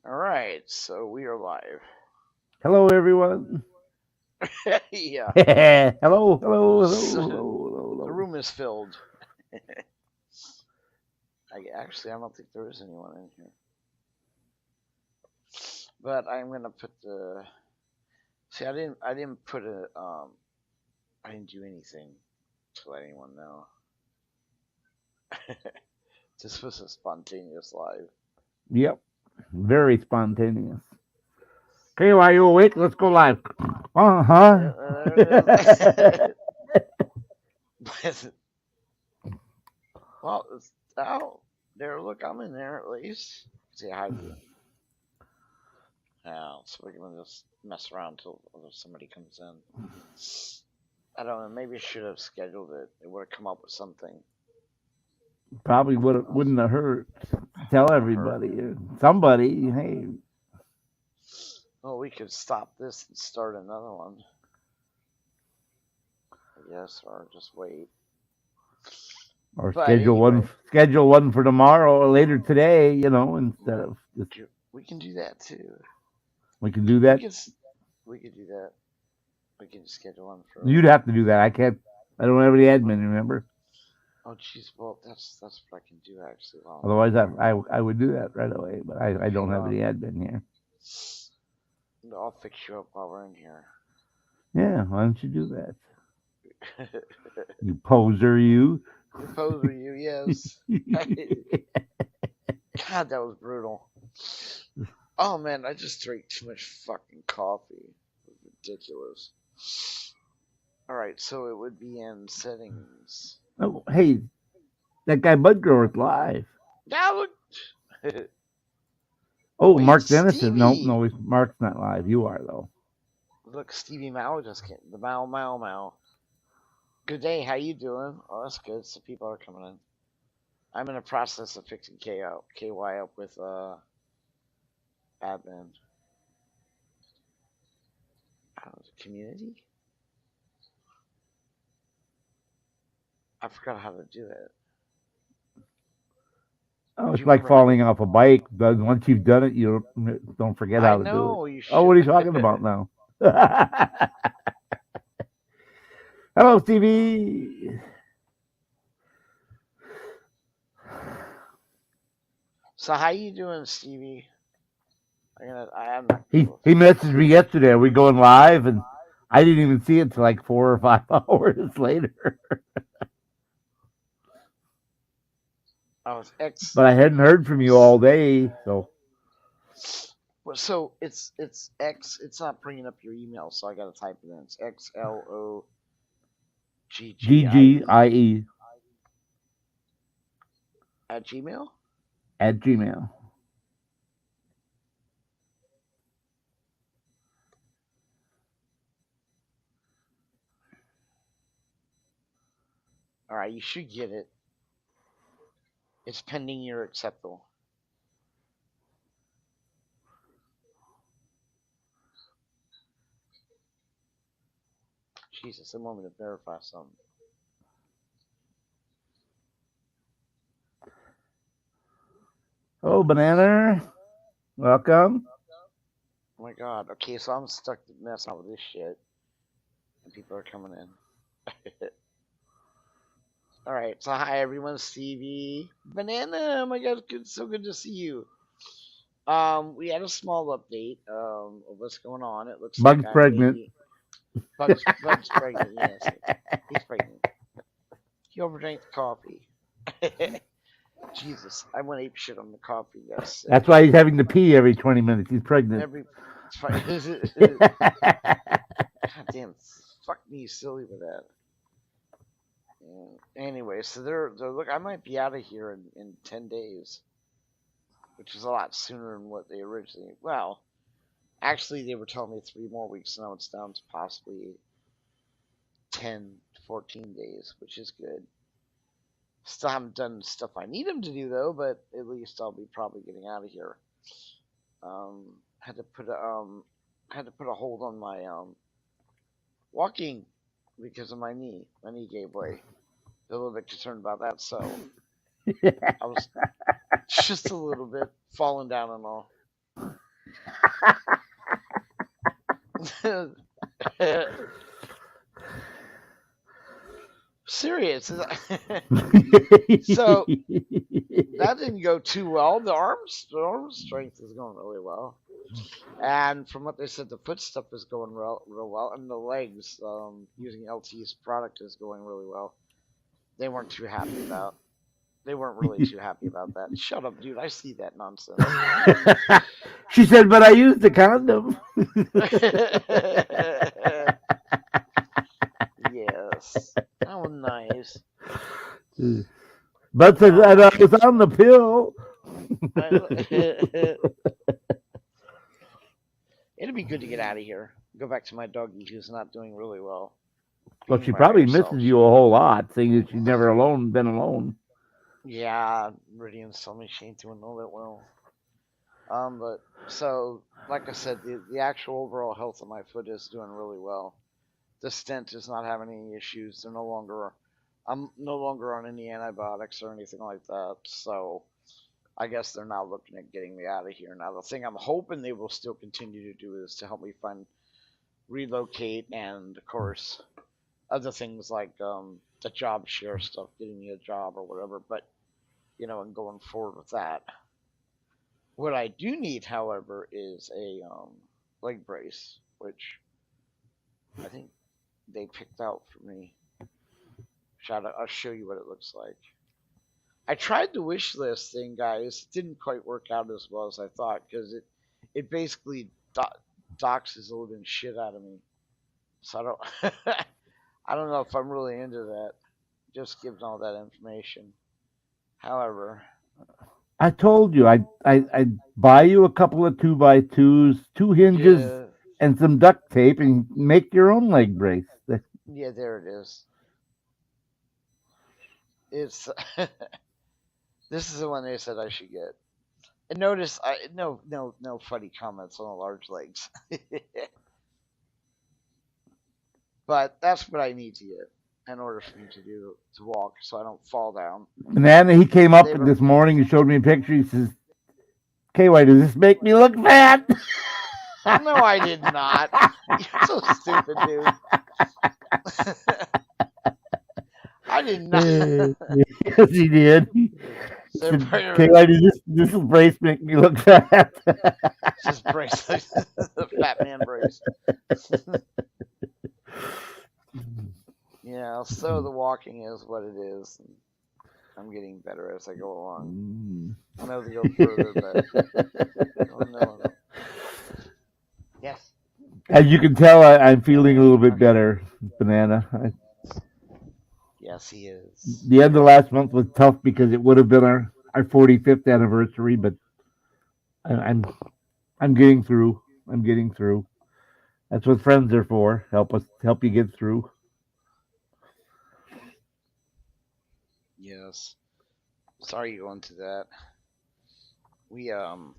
All right, so we are live. Hello, everyone. Yeah, hello, hello, hello, so hello, hello, the hello. room is filled. I don't think there is anyone in here, but I'm gonna put the. See, I didn't put a. I didn't do anything to let anyone know. This was a spontaneous live. Yep, very spontaneous. Okay, while you awake, let's go live. Uh-huh. There it is. Well, it's out there. Look, I'm in there at least. Say hi to you. Now, so we can just mess around until somebody comes in. I don't know. Maybe I should have scheduled it. It would have come up with something. Probably wouldn't have hurt. Tell Wouldn't have hurt. everybody, somebody, hey, Well, we could stop this and start another one. I guess, or just wait. or But anyway, schedule one for tomorrow or later today. Instead of just we can do that too. we can do We that. can we could do that. We can schedule one You'd for. have to do that. I can't. I don't have any admin. Remember? Oh, jeez. Well, that's what I can do actually while I'm in Otherwise, here. I would do that right away. But I don't Hang have any on. admin here. I'll fix you up while we're in here. Yeah, why don't you do that? You poser, you. You poser, you, yes. God, that was brutal. Oh man, I just drank too much fucking coffee. It was ridiculous. Alright, so it would be in settings. Oh, hey, that guy Budgrower's live. Now look. Oh, Wait, Mark Dennis is no, Stevie! no, Mark's not live. You are though. Look, Stevie Mao just came. The Mao Mao Mao. Good day, how you doing? Oh, that's good. So people are coming in. I'm in the process of fixing KY up with admin. Community? I forgot how to do it. Oh, Do it's you like remember how to? falling off a bike. But once you've done it, you don't forget I how to do it. know you Oh, should. what are you talking about now? Hello, Stevie. So how you doing, Stevie? I'm not gonna be He able to he fix messaged this. me yesterday. Are we going live? And I didn't even see it till like 4 or 5 hours later. Oh, it's X. But I hadn't heard from you all day, so Well, so it's X. It's not bringing up your email, so I gotta type it in. It's XLOGGIE GGIE at Gmail. at Gmail. All right, you should get it. It's pending your acceptable. Jesus, they want me to verify something. Oh, banana. Welcome. Oh my God. Okay, so I'm stuck messing out with this shit, and people are coming in. All right, so hi everyone, Stevie, Banana. Oh my God, so good to see you. We had a small update of what's going on. It looks like Bug's I pregnant. maybe Bug's pregnant. Yes, he's pregnant. He overdrank the coffee. Jesus, I went ape shit on the coffee. Yes, That's why he's having to pee every 20 minutes. He's pregnant. every. God damn, fuck me silly with that. Anyway, so they're look. I might be out of here in 10 days, which is a lot sooner than what they originally. Well, actually, they were telling me 3 more weeks. Now it's down to possibly 10 to 14 days, which is good. Still haven't done stuff I need them to do though, but at least I'll be probably getting out of here. Had to put a hold on my walking because of my knee. My knee gave way. A little bit concerned about that, so I was just a little bit falling down and all. Serious. So that didn't go too well. The arm strength is going really well, and from what they said, the foot stuff is going real well, and the legs, using LT's product is going really well. They weren't too happy about. They weren't really too happy about that. Shut up, dude. I see that nonsense. She said, but I used the condom. Yes. Oh, nice. But said that I was on the pill. It'd be good to get out of here. Go back to my doggy who's not doing really well. Well, Being she by probably herself. misses you a whole lot, seeing that she's never been alone. Yeah, Meridian's told me she ain't doing all that well. But so, like I said, the actual overall health of my foot is doing really well. The stent is not having any issues. I'm no longer on any antibiotics or anything like that. So I guess they're now looking at getting me out of here. Now the thing I'm hoping they will still continue to do is to help me find relocate, and of course other things like the job share stuff, getting me a job or whatever. But and going forward with that. What I do need, however, is a leg brace, which I think they picked out for me. I'll show you what it looks like. I tried the wish list thing, guys. It didn't quite work out as well as I thought because it basically doxes the living shit out of me. So I don't I don't know if I'm really into that. Just gives all that information. However, I told you I'd buy you a couple of 2x2s, two hinges, yeah, and some duct tape, and make your own leg brace. yeah, there it is. It's this is the one they said I should get. And notice, no funny comments on the large legs. But that's what I need to get in order for me to walk, so I don't fall down. And then he came up They were, this morning and showed me a picture. He says, "KY, does this make me look fat?" no, I did not. You're so stupid, dude. I did not. Yes, he did. KY, does this brace make me look fat? Just brace, the fat man brace. Yeah, so the walking is what it is. I'm getting better as I go along. I know to go further, but no. Yes. As you can tell, I'm feeling a little bit better, Banana. Yes, he is. The end of last month was tough because it would have been our 45th anniversary, but I'm getting through. I'm getting through. That's what friends are for. Help you get through. Yes. Sorry you go into that. We also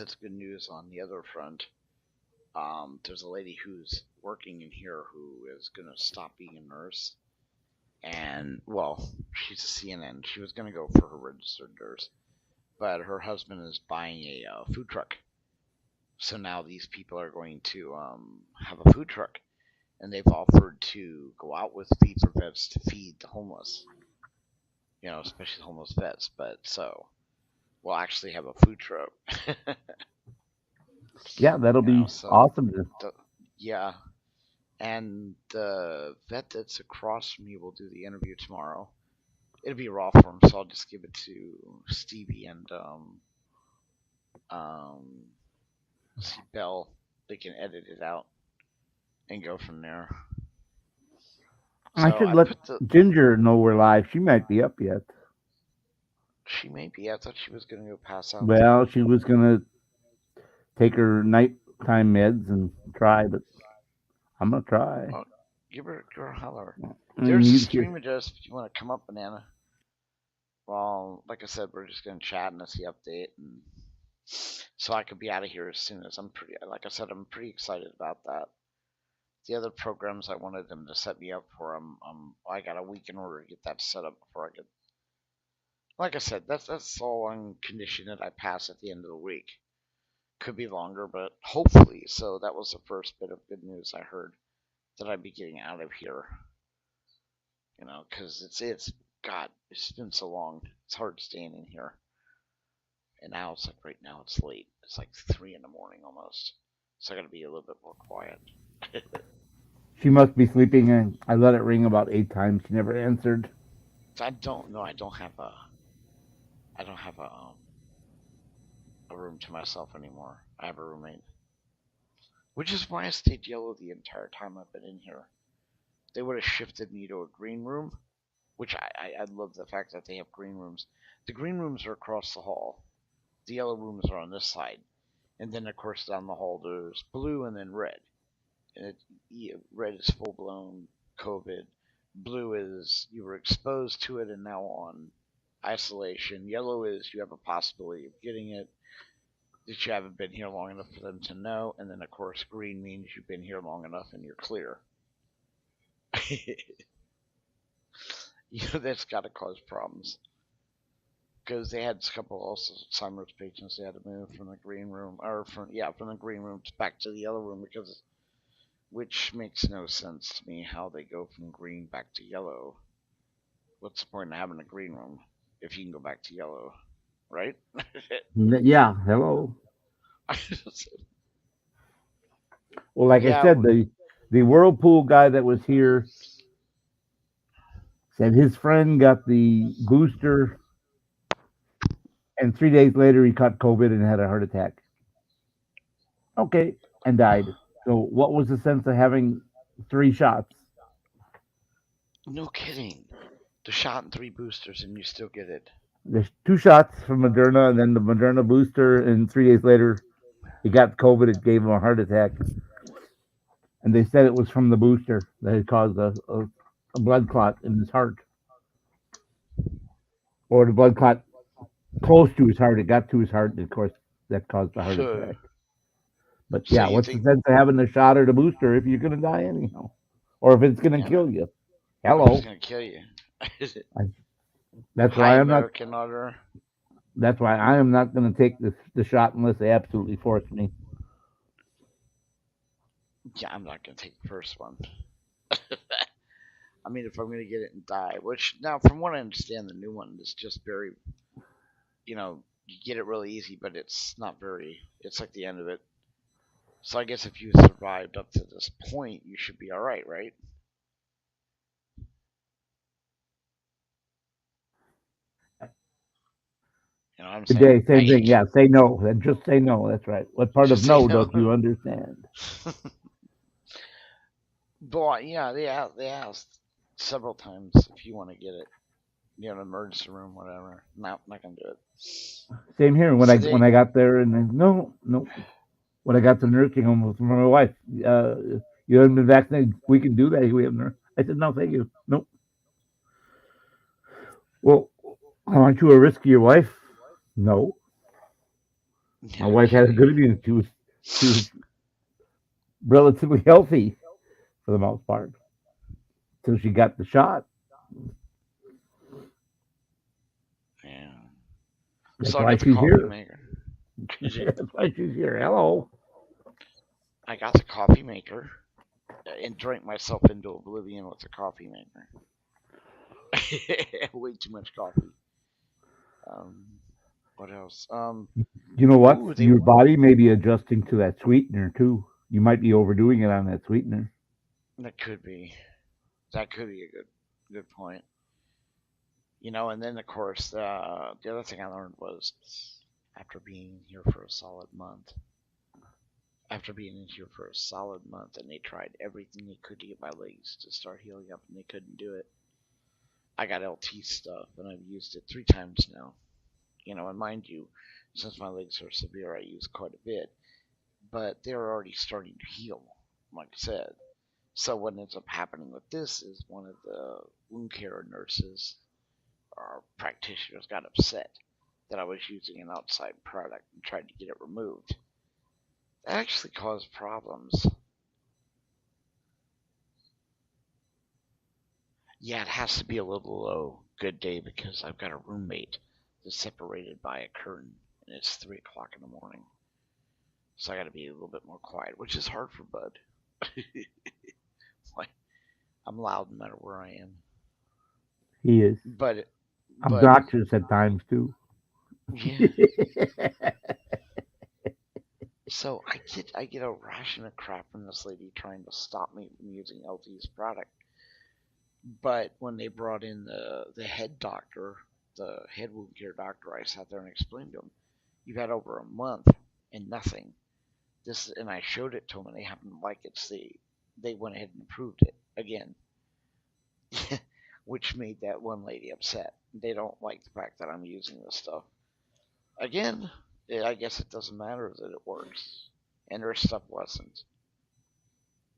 had some good news on the other front. There's a lady who's working in here who is gonna stop being a nurse, and well, she's a CNN. She was gonna go for her registered nurse, but her husband is buying a food truck. So now these people are going to have a food truck, and they've offered to go out with Feed for Vets to feed the homeless. Especially homeless vets. But so we'll actually have a food truck. Yeah, that'll be So awesome. yeah, and the vet that's across from me will do the interview tomorrow. It'll be raw form, so I'll just give it to Stevie and um, Bell. They can edit it out and go from there. I So should let Ginger know we're live. She might be up yet. She may be. I thought she was going to go pass out. Well, she was going to take her nighttime meds and try, but I'm going to try. Oh, give her a holler. There's a stream address if you want to come up, Banana. Well, like I said, we're just going to chat and see update, and so I could be out of here as soon as I'm pretty excited about that. The other programs I wanted them to set me up for, I got a week in order to get that set up before I could. Like I said, that's all on condition that I pass at the end of the week. Could be longer, but hopefully. So that was the first bit of good news I heard that I'd be getting out of here. Because it's God, it's been so long. It's hard staying in here. And now it's like right now it's late. It's like 3 in the morning almost. So I got to be a little bit more quiet. She must be sleeping, and I let it ring about 8 times. She never answered. So I don't know. I don't have a room to myself anymore. I have a roommate, which is why I stayed yellow the entire time I've been in here. They would have shifted me to a green room, which I love the fact that they have green rooms. The green rooms are across the hall. The yellow rooms are on this side, and then of course down the hall there's blue and then red. And red is full blown COVID. Blue is you were exposed to it and now on isolation. Yellow is you have a possibility of getting it that you haven't been here long enough for them to know, and then of course green means you've been here long enough and you're clear. That's got to cause problems because they had a couple also Alzheimer's patients they had to move from the green room or from the green room back to the yellow room because which makes no sense to me how they go from green back to yellow. What's the point of having a green room if you can go back to yellow, right? Yeah, hello. Well, like I Yeah, said, the whirlpool guy that was here said his friend got the booster, and 3 days later he caught COVID and had a heart attack. Okay, and died. So, what was the sense of having 3 shots? no kidding. The shot and 3 boosters and you still get it. There's 2 shots from Moderna, and then the Moderna booster, and 3 days later he got COVID. It gave him a heart attack, and they said it was from the booster that had caused a blood clot in his heart, or the blood clot close to his heart. It got to his heart, and of course that caused the heart So, attack. But so yeah, you what's the think, sense of having the shot or the booster if you're gonna die anyhow, or if it's gonna you know, kill you? if it's Hello. gonna kill you? I, that's High why I'm not. American order. That's why I am not gonna take the shot unless they absolutely force me. Yeah, I'm not gonna take the first one. I mean, if I'm gonna get it and die, which now, from what I understand, the new one is just very, you get it really easy, but it's not very. It's like the end of it. So I guess if you survived up to this point, you should be all right, right? You know what I'm Good saying? day, same thing. Yeah, say no. Then just say no. That's right. What part of Just say no no. don't you understand? But yeah, they asked several times if you want to get it. Emergency room, whatever. No, not gonna do it. Same here. When I So when they, I got there, and then, no, no. When I got to the nursing home with my wife, you haven't been vaccinated. We can do that. We have nurse. I said no, thank you. Nope. Well, aren't you a risk to your wife? No. My no wife had a kidding. good immunity. She was relatively healthy for the most part until she got the shot. Yeah. That's So I why got the she's coffee here. maker. That's why she's here. Hello. I got the coffee maker and drank myself into oblivion with the coffee maker. Way too much coffee. Um, what else? You know what? Ooh, they Your body may be adjusting to that sweetener too. You might be overdoing it on that sweetener. that could be a good point. And then of course the other thing I learned was after being here for a solid month, after being in here for a solid month, and they tried everything they could to get my legs to start healing up, and they couldn't do it. I got LT stuff, and I've used it 3 times now. And mind you, since my legs are severe, I use quite a bit, but they're already starting to heal, like I said. So what ends up happening with this is one of the wound care nurses or practitioners got upset that I was using an outside product and tried to get it removed. That actually caused problems. Yeah, it has to be a little low. Good day because I've got a roommate that's separated by a curtain and it's 3 o'clock in the morning. So I got to be a little bit more quiet, which is hard for Bud. Like I'm loud no matter where I am. He is But but obnoxious at times too. yeah. So I get a ration of crap from this lady trying to stop me from using LT's product. But when they brought in the head doctor, the head wound care doctor, I sat there and explained to him, "You've had over a month and nothing. This," and I showed it to them, and they happened to like it. So they went ahead and approved it again, which made that one lady upset. They don't like the fact that I'm using this stuff again. I guess it doesn't matter that it works, and their stuff wasn't.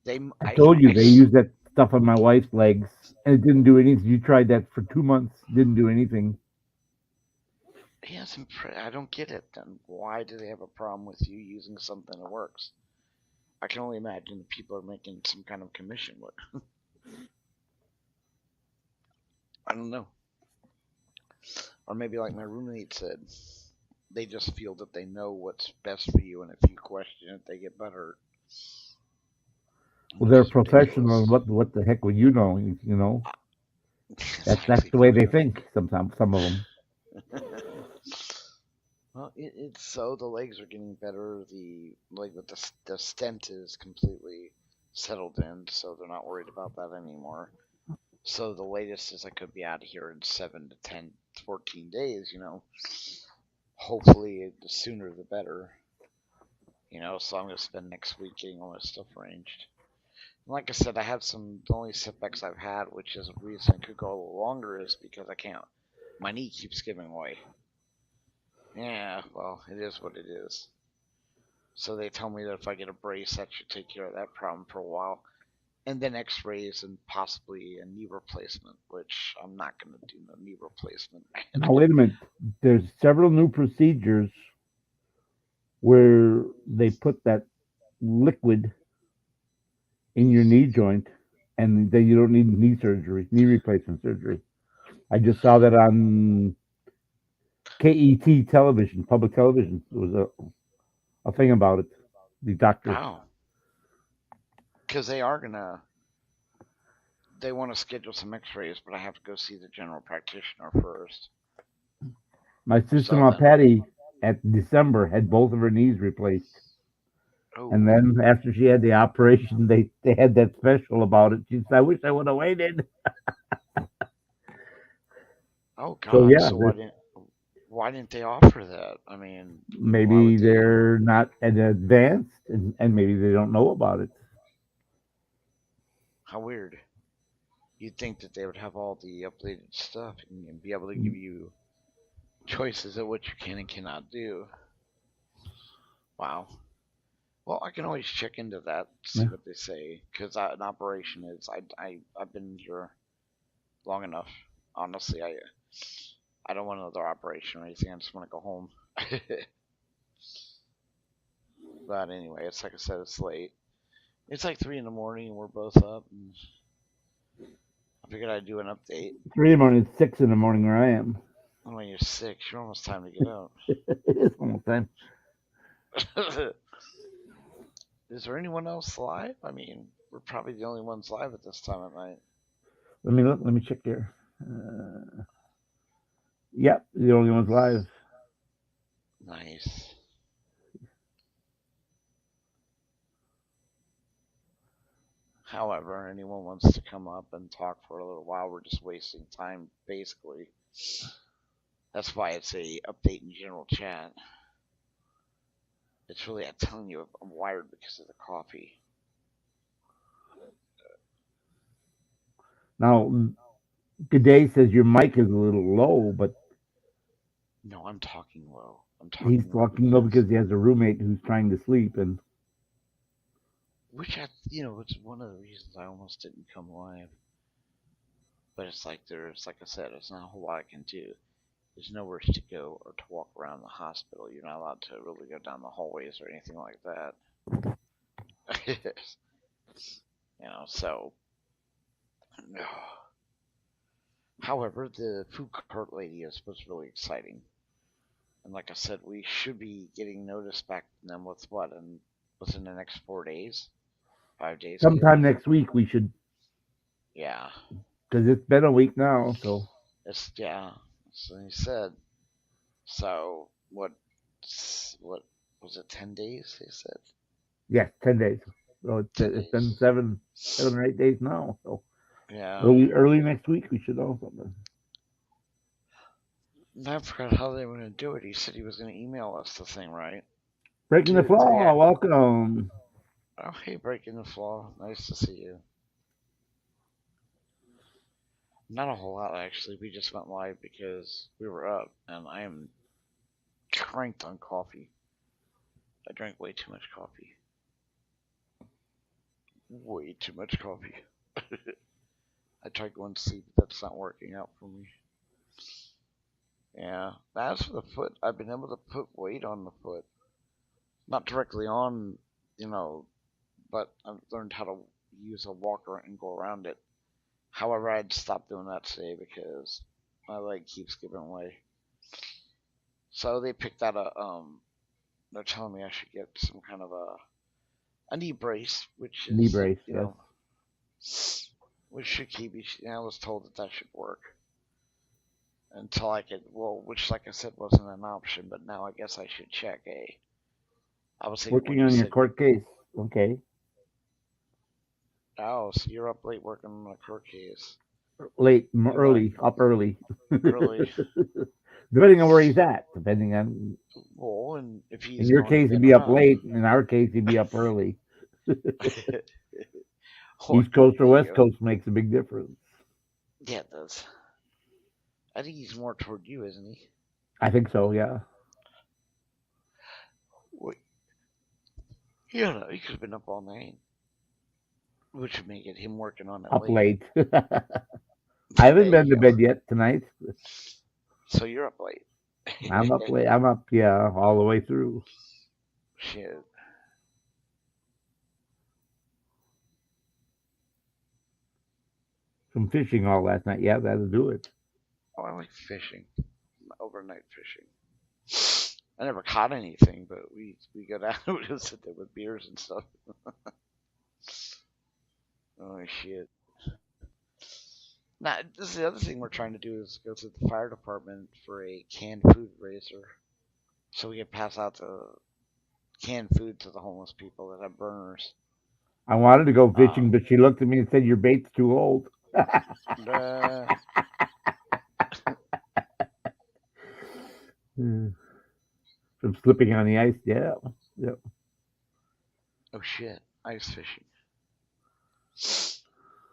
They I told you I they used that stuff on my wife's legs, and it didn't do anything. You tried that for 2 months, didn't do anything. Yes, I don't get it. Then why do they have a problem with you using something that works? I can only imagine the people are making some kind of commission with. I don't know. Or maybe like my roommate said, they just feel that they know what's best for you, and if you question it, they get better. Well, Which they're is professional, and ridiculous. what the heck would you know? You know that's Exactly. the way they think. Sometimes some of them. Well, it's so the legs are getting better. The like with the stent is completely settled in, so they're not worried about that anymore. So the latest is I could be out of here in 7 to 10, 14 days. Hopefully the sooner the better. So I'm gonna spend next week getting all my stuff arranged. And like I said, I had the only setbacks I've had, which is a reason it could go a little longer, is because I can't. My knee keeps giving way. Yeah, well, it is what it is. So they tell me that if I get a brace, that should take care of that problem for a while. And then X-rays and possibly a knee replacement, which I'm not going to do no knee replacement. Now wait a minute. There's several new procedures where they put that liquid in your knee joint, and then you don't need knee surgery, knee replacement surgery. I just saw that on KET television, public television. It was a thing about it. The doctor. Wow, because they want to schedule some X-rays, but I have to go see the general practitioner first. My So sister-in-law then, Patty at December had both of her knees replaced, and oh, then after she had the operation, they had that special about it. She said, "I wish I would have waited." oh So God, yeah, so why didn't they offer that? I mean, why maybe would they? they're not as advanced, and maybe they don't know about it. How weird. You'd think that they would have all the updated stuff and be able to give you choices of what you can and cannot do. Wow. Well, I can always check into that, see Yeah. what they say, because an operation is. I've been here long enough. Honestly, I don't want another operation or anything. I just want to go home. But anyway, it's like I said, it's late. It's like 3 in the morning, and we're both up. And I figured I'd do an update. 3 in the morning, 6 in the morning where I am. And when you're 6, you're almost time to get out. It is almost time. Is there anyone else live? I mean, we're probably the only ones live at this time of night. Let me look. Let me check here. Yep, the only ones live. Nice. However, anyone wants to come up and talk for a little while, we're just wasting time, basically. That's why it's a update in general chat. It's really, I'm telling you, I'm wired because of the coffee. Now, G'day says your mic is a little low, but No, I'm talking low. I'm he's talking low talking low because, because he has a roommate who's trying to sleep, and which it's one of the reasons I almost didn't come live. But it's like like I said, it's not a whole lot I can do. There's nowhere to go or to walk around the hospital. You're not allowed to really go down the hallways or anything like that. So. However, the food cart lady was really exciting. And like I said, we should be getting notice back from them with what, and within the next 4 days, 5 days Sometime maybe. next week we should, Yeah, because it's been a week now. So yeah. So he said. So what was it? 10 days? He said yeah, 10 days. So ten it's been days. 7 or 8 days now. So Yeah. early next week we should know something. I forgot how they were going to do it. He said he was going to email us the thing, right? Breaking the Yeah. flaw. Welcome. Oh, hey, Breaking the Flaw. Nice to see you. Not a whole lot, actually. We just went live because we were up, and I am cranked on coffee. I drank way too much coffee. Way too much coffee. I tried going to sleep, but that's not working out for me. Yeah. As for the foot, I've been able to put weight on the foot. Not directly on, you know, but I've learned how to use a walker and go around it. However, I'd stop doing that today because my leg keeps giving way. So they picked out they're telling me I should get some kind of a knee brace, which Knee is, brace. you Yes. know, which should keep me. I was told that should work until I could, well, which, like I said, wasn't an option, but now I guess I should check. I was thinking when Working you on your said, court case. Okay. oh, so you're up late working on a court case. Late, You want early, up early. early, Depending on where he's at. Depending on, well, and if in he's your going to case, be he'd in a be up run. late. In our case, he'd be up early. Oh, East Coast or there you West go. Coast makes a big difference. Yeah, it does. I think he's more toward you, isn't he? I think so. Yeah. Wait, yeah, no, he could have been up all night, which would make it him working on it Up late. late. I haven't There been to you go. bed yet tonight. So you're up late. I'm up late. I'm up, yeah, all the way through. Shit. Some fishing all last night. Yeah, that'll do it. Oh, I like fishing, overnight fishing. I never caught anything, but we go down and we'll sit there with beers and stuff. Oh shit. Now, this is the other thing we're trying to do is go to the fire department for a canned food raiser, so we can pass out the canned food to the homeless people that have burners. I wanted to go Uh, fishing, but she looked at me and said, "Your bait's too old." uh, From slipping on the ice. Yeah. Yep. oh shit, ice fishing.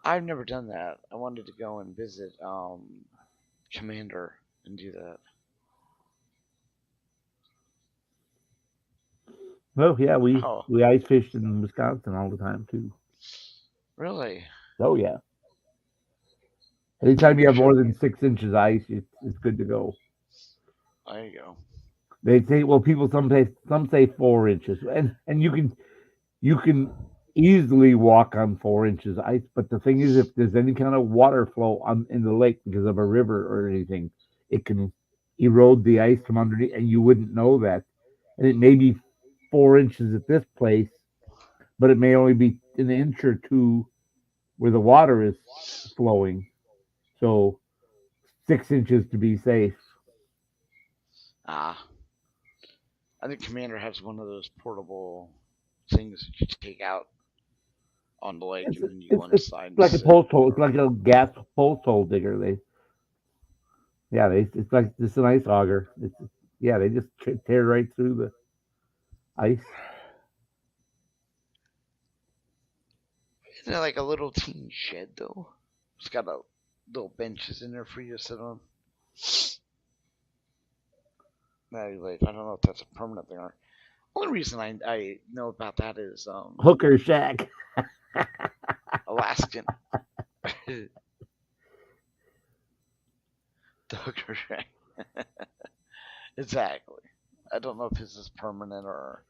I've never done that. I wanted to go and visit Commander and do that. Well, yeah, Oh, we ice fished in Wisconsin all the time too. really? Oh yeah. Anytime you have Should, more than 6 inches ice, it's good to go. there you go. They say, well, people some say 4 inches, and you can easily walk on 4 inches ice. But the thing is, if there's any kind of water flow on in the lake because of a river or anything, it can erode the ice from underneath, and you wouldn't know that. And it may be 4 inches at this place, but it may only be an inch or two where the water is flowing. So 6 inches to be safe. Ah, I think Commander has one of those portable things that you take out on the lake It's and then you go it's inside and like a sit. post hole. It's like a gas post hole digger. It's like just an ice auger. They just tear right through the ice. Isn't it like a little teeny shed though? It's got a little benches in there for you to sit on. Anyway, I don't know if that's a permanent thing or. Only reason I know about that is Hooker shack. Alaskan. The hooker shack. Exactly. I don't know if his is permanent or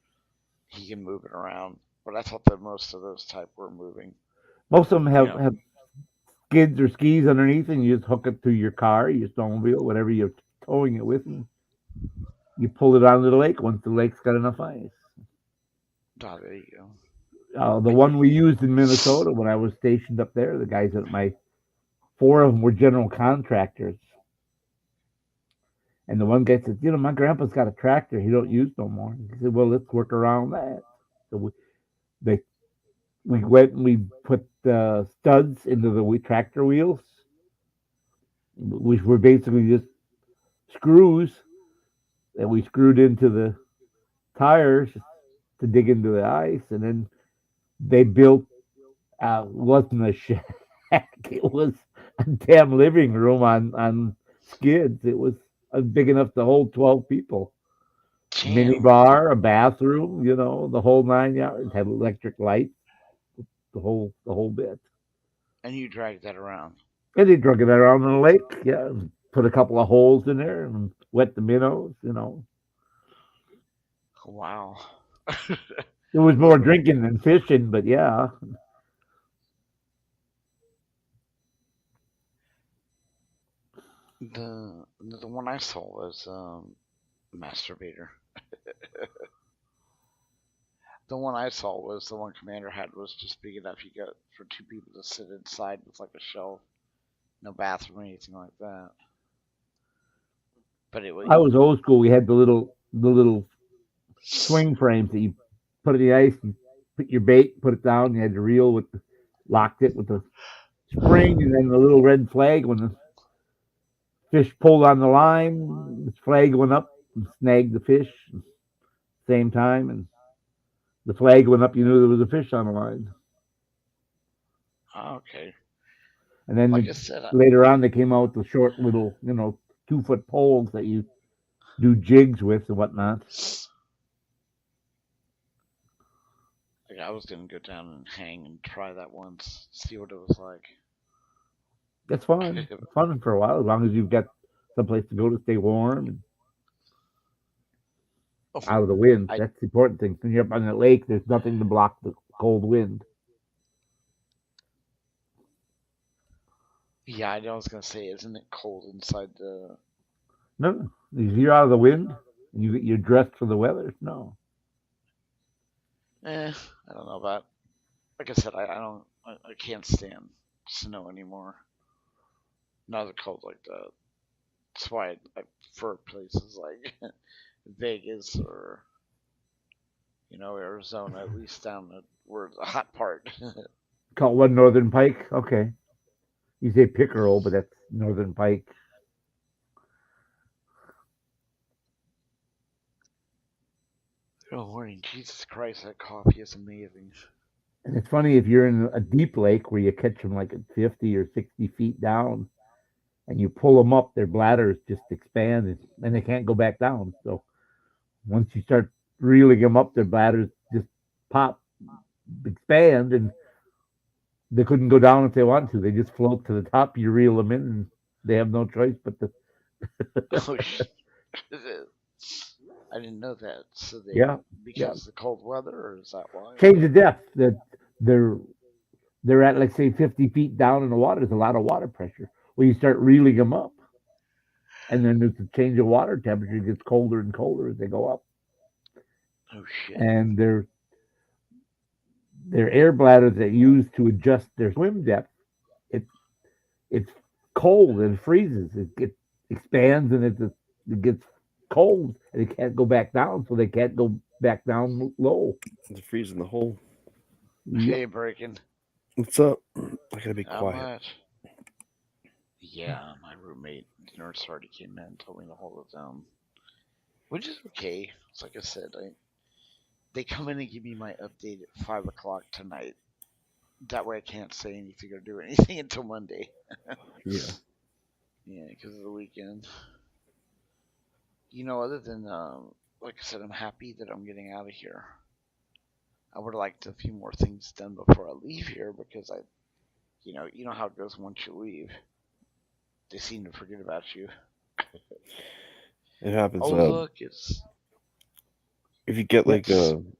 he can move it around, but I thought that most of those type were moving. Most of them You have know, have skids or skis underneath, and you just hook it to your car, your snowmobile, whatever you're towing it with. And You pull it onto the lake once the lake's got enough ice. Oh, there you go. The one we used in Minnesota when I was stationed up there, the guys at my 4 of them were general contractors. And the one guy said, my grandpa's got a tractor he don't use no more. He said, well, let's work around that. So they, we went and we put studs into the tractor wheels, which were basically just screws that we screwed into the tires to dig into the ice. And then they built, wasn't a shack, it was a damn living room on skids. It was big enough to hold 12 people. Mini Damn. bar, a bathroom, the whole 9 yards. Had electric lights, the whole bit. And you dragged that around. And they drug it around in the lake. Yeah, put a couple of holes in there and wet the minnows. Wow. It was more drinking than fishing, but yeah. The one I saw was masturbator. The one I saw was the one Commander had was just big enough you got for 2 people to sit inside with like a shelf, no bathroom or anything like that. But it was I was old school. We had the little swing frames that you put in the ice, you put your bait, put it down, you had to reel locked it with the spring, and then the little red flag when the fish pulled on the line, the flag went up and snagged the fish at the same time, and the flag went up, you knew there was a fish on the line. okay. And then Like I said, later on, they came out with the short little, 2-foot poles that you do jigs with and whatnot. like I was gonna go down and hang and try that once, see what it was like. That's fun. It's fun for a while, as long as you've got someplace to go to stay warm and out of the wind. I That's the important thing. When you're up on the lake, there's nothing to block the cold wind. yeah, I was gonna say, isn't it cold inside the? No, if you're out of the wind and you're dressed for the weather, no. I don't know about. Like I said, I don't. I can't stand snow anymore. Not the cold like that. That's why I prefer places like Vegas or Arizona, at least down where the hot part. Call one northern pike. Okay, you say pickerel, but that's northern pike. Oh, morning, Jesus Christ, that coffee is amazing. And it's funny if you're in a deep lake where you catch them like at 50 or 60 feet down, and you pull them up, their bladders just expand and they can't go back down. So once you start reeling them up, their bladders just pop, expand, and they couldn't go down if they want to. They just float to the top. You reel them in, and they have no choice but to. Oh, I didn't know that. So Yeah, yeah. because of the cold weather, or is that why? Change the depth. That they're they're at like say 50 feet down in the water. There's a lot of water pressure. Well, you start reeling them up, and then there's a change of water temperature. It gets colder and colder as they go up, Oh shit. and their air bladders that use to adjust their swim depth. It it's cold and it freezes. It expands and it gets cold and it can't go back down, so they can't go back down low. It's freezing the hole. Yep. Hey, breaking. What's up? I gotta be How quiet. much? Yeah, my roommate, the nurse, already came in and told me to hold it down, which is okay. It's like I said, they come in and give me my update at 5 o'clock tonight. That way, I can't say anything or do anything until Monday. Yeah. Yeah, because of the weekend. Other than like I said, I'm happy that I'm getting out of here. I would have liked a few more things done before I leave here because you know how it goes once you leave. They seem to forget about you. It happens. Oh look, it's If you get like you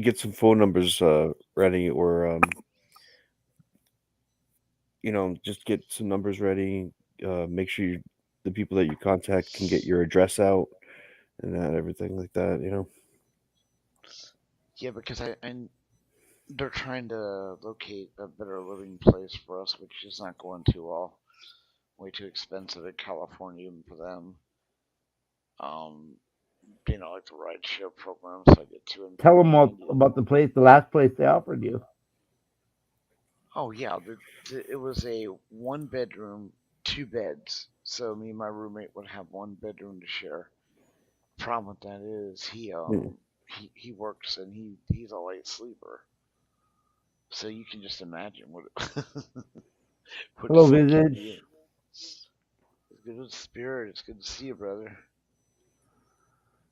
get some phone numbers ready, or just get some numbers ready. Make sure you the people that you contact can get your address out and everything like that. You know. Yeah, because they're trying to locate a better living place for us, which is not going too well. Way too expensive in California even for them. Um, like the ride share program, so I get too Tell them inconvenient. about the place, the last place they offered you. Oh yeah, it was a 1 bedroom, 2 beds. So me and my roommate would have 1 bedroom to share. Problem with that is Mm. he works and he's a light sleeper. So you can just imagine what what Hello, it's like to be Visage. in. It's good with the spirit. It's good to see you, brother.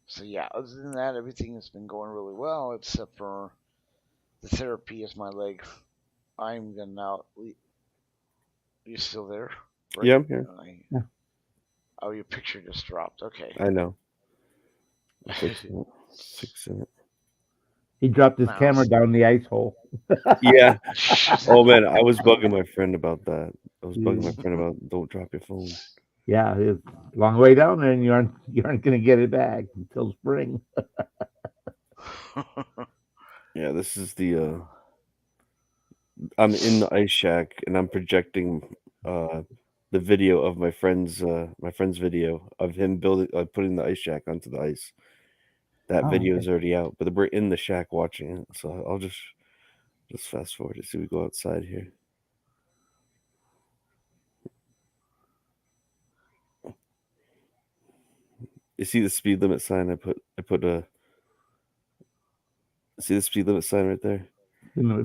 So yeah, other than that, everything has been going really well, except for the therapy is my leg. I'm gonna now. Are you still there? Yeah, Right? I'm here. Yeah. Oh, your picture just dropped. Okay. I know. I'm fixing it. Fixing it. He dropped his Now camera it's down the ice hole. Yeah. Oh man, I was bugging my friend about that. I was bugging my Yeah, friend about don't drop your phone. it's a long way down there, and you aren't going to get it back until spring. Yeah, this is the. I'm in the ice shack and I'm projecting the video of my friend's video of him building putting the ice shack onto the ice. That Oh, video okay. is already out, but we're in the shack watching it. So I'll just fast forward to see we go outside here. You see the speed limit sign? I put a see the speed limit sign right there?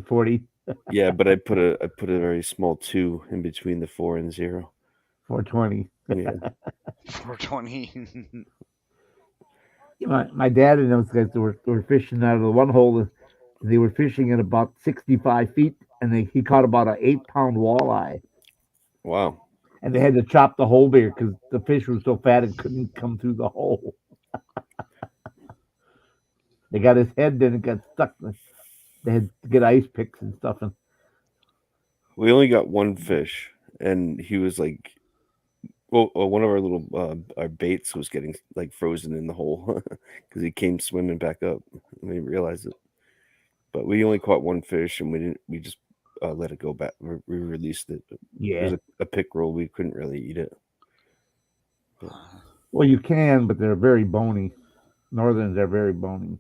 40, Yeah, but I put a very small 2 in between the 4 and 0. 420. Yeah. 420. My dad and those guys were fishing out of the one hole. They were fishing at about 65 feet, and he caught about an 8-pound walleye. Wow. And they had to chop the hole bigger because the fish was so fat it couldn't come through the hole. They got his head, then it got stuck. They had to get ice picks and stuff. And We only got one fish and he was like one of our little our baits was getting like frozen in the hole because he came swimming back up. And we didn't realize it, but we only caught one fish and we didn't. We just let it go back. We released it. It yeah, was a pick roll. We couldn't really eat it. But well, you can, but they're very bony. Northerns are very bony.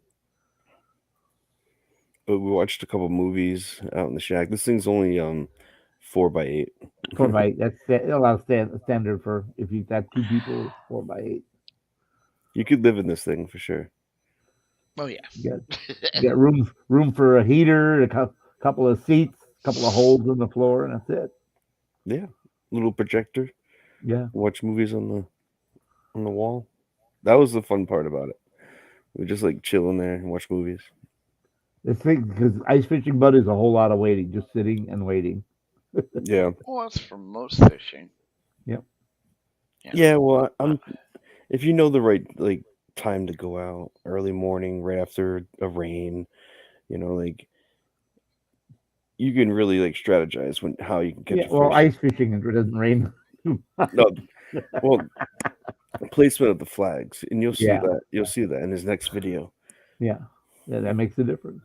we watched a couple movies out in the shack. This thing's only 4x8. 4x8. That's a lot of standard for if you've got 2 people. 4x8. You could live in this thing for sure. Oh yeah. You got room for a heater, couple of seats, couple of holes in the floor, and that's it. Yeah, little projector. Yeah. Watch movies on the wall. That was the fun part about it. We just like chilling there and watch movies. The thing, because ice fishing, bud, is a whole lot of waiting, just sitting and waiting. Yeah. Well, that's for most fishing. Yep. Yeah. Well, if you know the right like time to go out, early morning, right after a rain, like you can really like strategize how you can catch Yeah. a Well, fish. ice fishing, it doesn't rain. No, well, placement of the flags, and you'll see Yeah. that. You'll see that in his next video. Yeah. That makes a difference.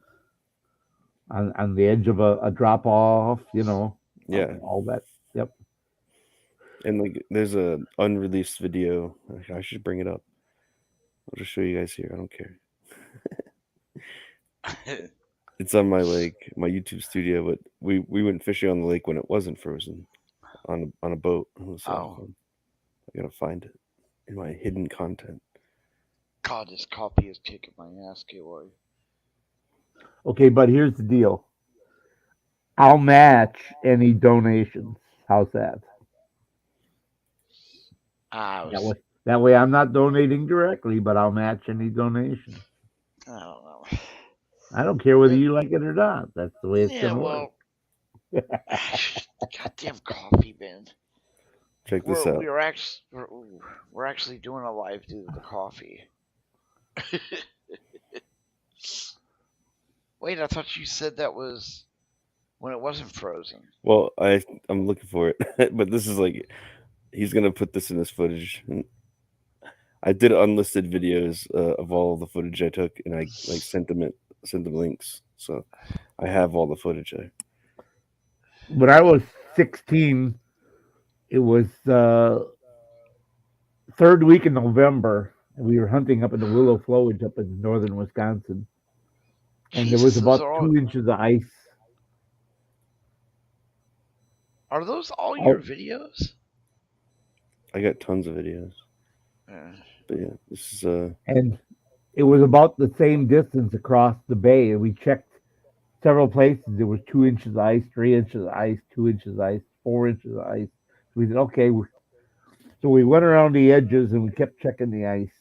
On the edge of a drop off, Yeah, all that. Yep. and like there's a unreleased video. I should bring it up. I'll just show you guys here. I don't care. It's on my my YouTube studio, but we went fishing on the lake when it wasn't frozen on a boat. It was fun. I gotta find it in my hidden content. God, this coffee is kicking my ass, Kiwi. Okay, but here's the deal. I'll match any donations. How's that? That way I'm not donating directly, but I'll match any donation. I don't know. I don't care whether you like it or not. That's the way it's gonna work. Goddamn coffee bin. Check this out. We're actually doing a live due to the coffee. Wait, I thought you said that was when it wasn't frozen. Well, I'm looking for it, but this is like he's gonna put this in his footage. And I did unlisted videos of all the footage I took, and I like sent them links. So I have all the footage there. When I was 16, it was third week in November, and we were hunting up in the Willow Flowage up in northern Wisconsin, and there was Jesus, about 2 inches of ice. Are those all your videos? I got tons of videos. But yeah, this is and it was about the same distance across the bay, and we checked several places. There was 2 inches of ice, 3 inches of ice, 2 inches of ice, 4 inches of ice. So we said, okay. So we went around the edges and we kept checking the ice.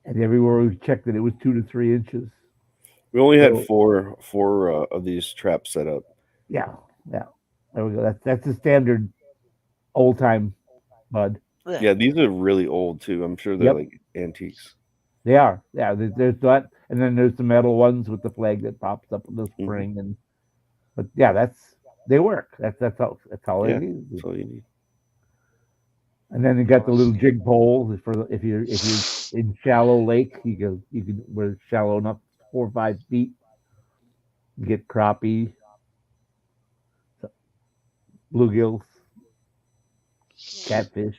And everywhere we checked it, it was 2 to 3 inches. We only had four of these traps set up. Yeah. There we go. That's the standard old time mud. Yeah, these are really old too. I'm sure they're like antiques. They are. Yeah, there's that, and then there's the metal ones with the flag that pops up in the spring, but yeah, they work. That's all yeah, it is. That's all you need. And then you got the little jig pole for if you're in shallow lake, you can where it's shallow enough 4 or 5 feet, you get crappie, bluegills, catfish.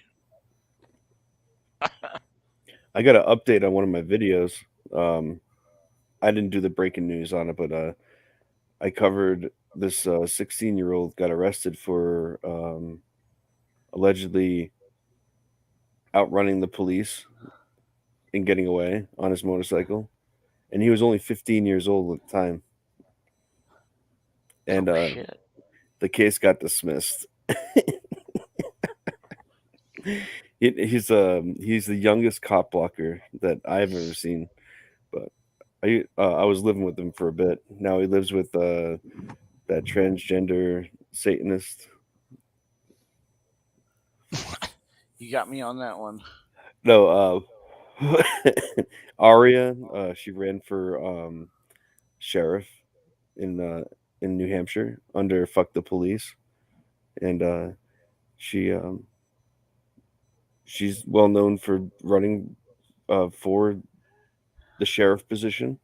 I got an update on one of my videos. I didn't do the breaking news on it, but I covered this 16-year-old got arrested for allegedly outrunning the police and getting away on his motorcycle, and he was only 15 years old at the time. And the case got dismissed. He's the youngest cop blocker that I've ever seen, but I was living with him for a bit. Now he lives with that transgender Satanist. You got me on that one. No, Aria. She ran for sheriff in New Hampshire under "Fuck the Police," and she's well known for running for the sheriff position,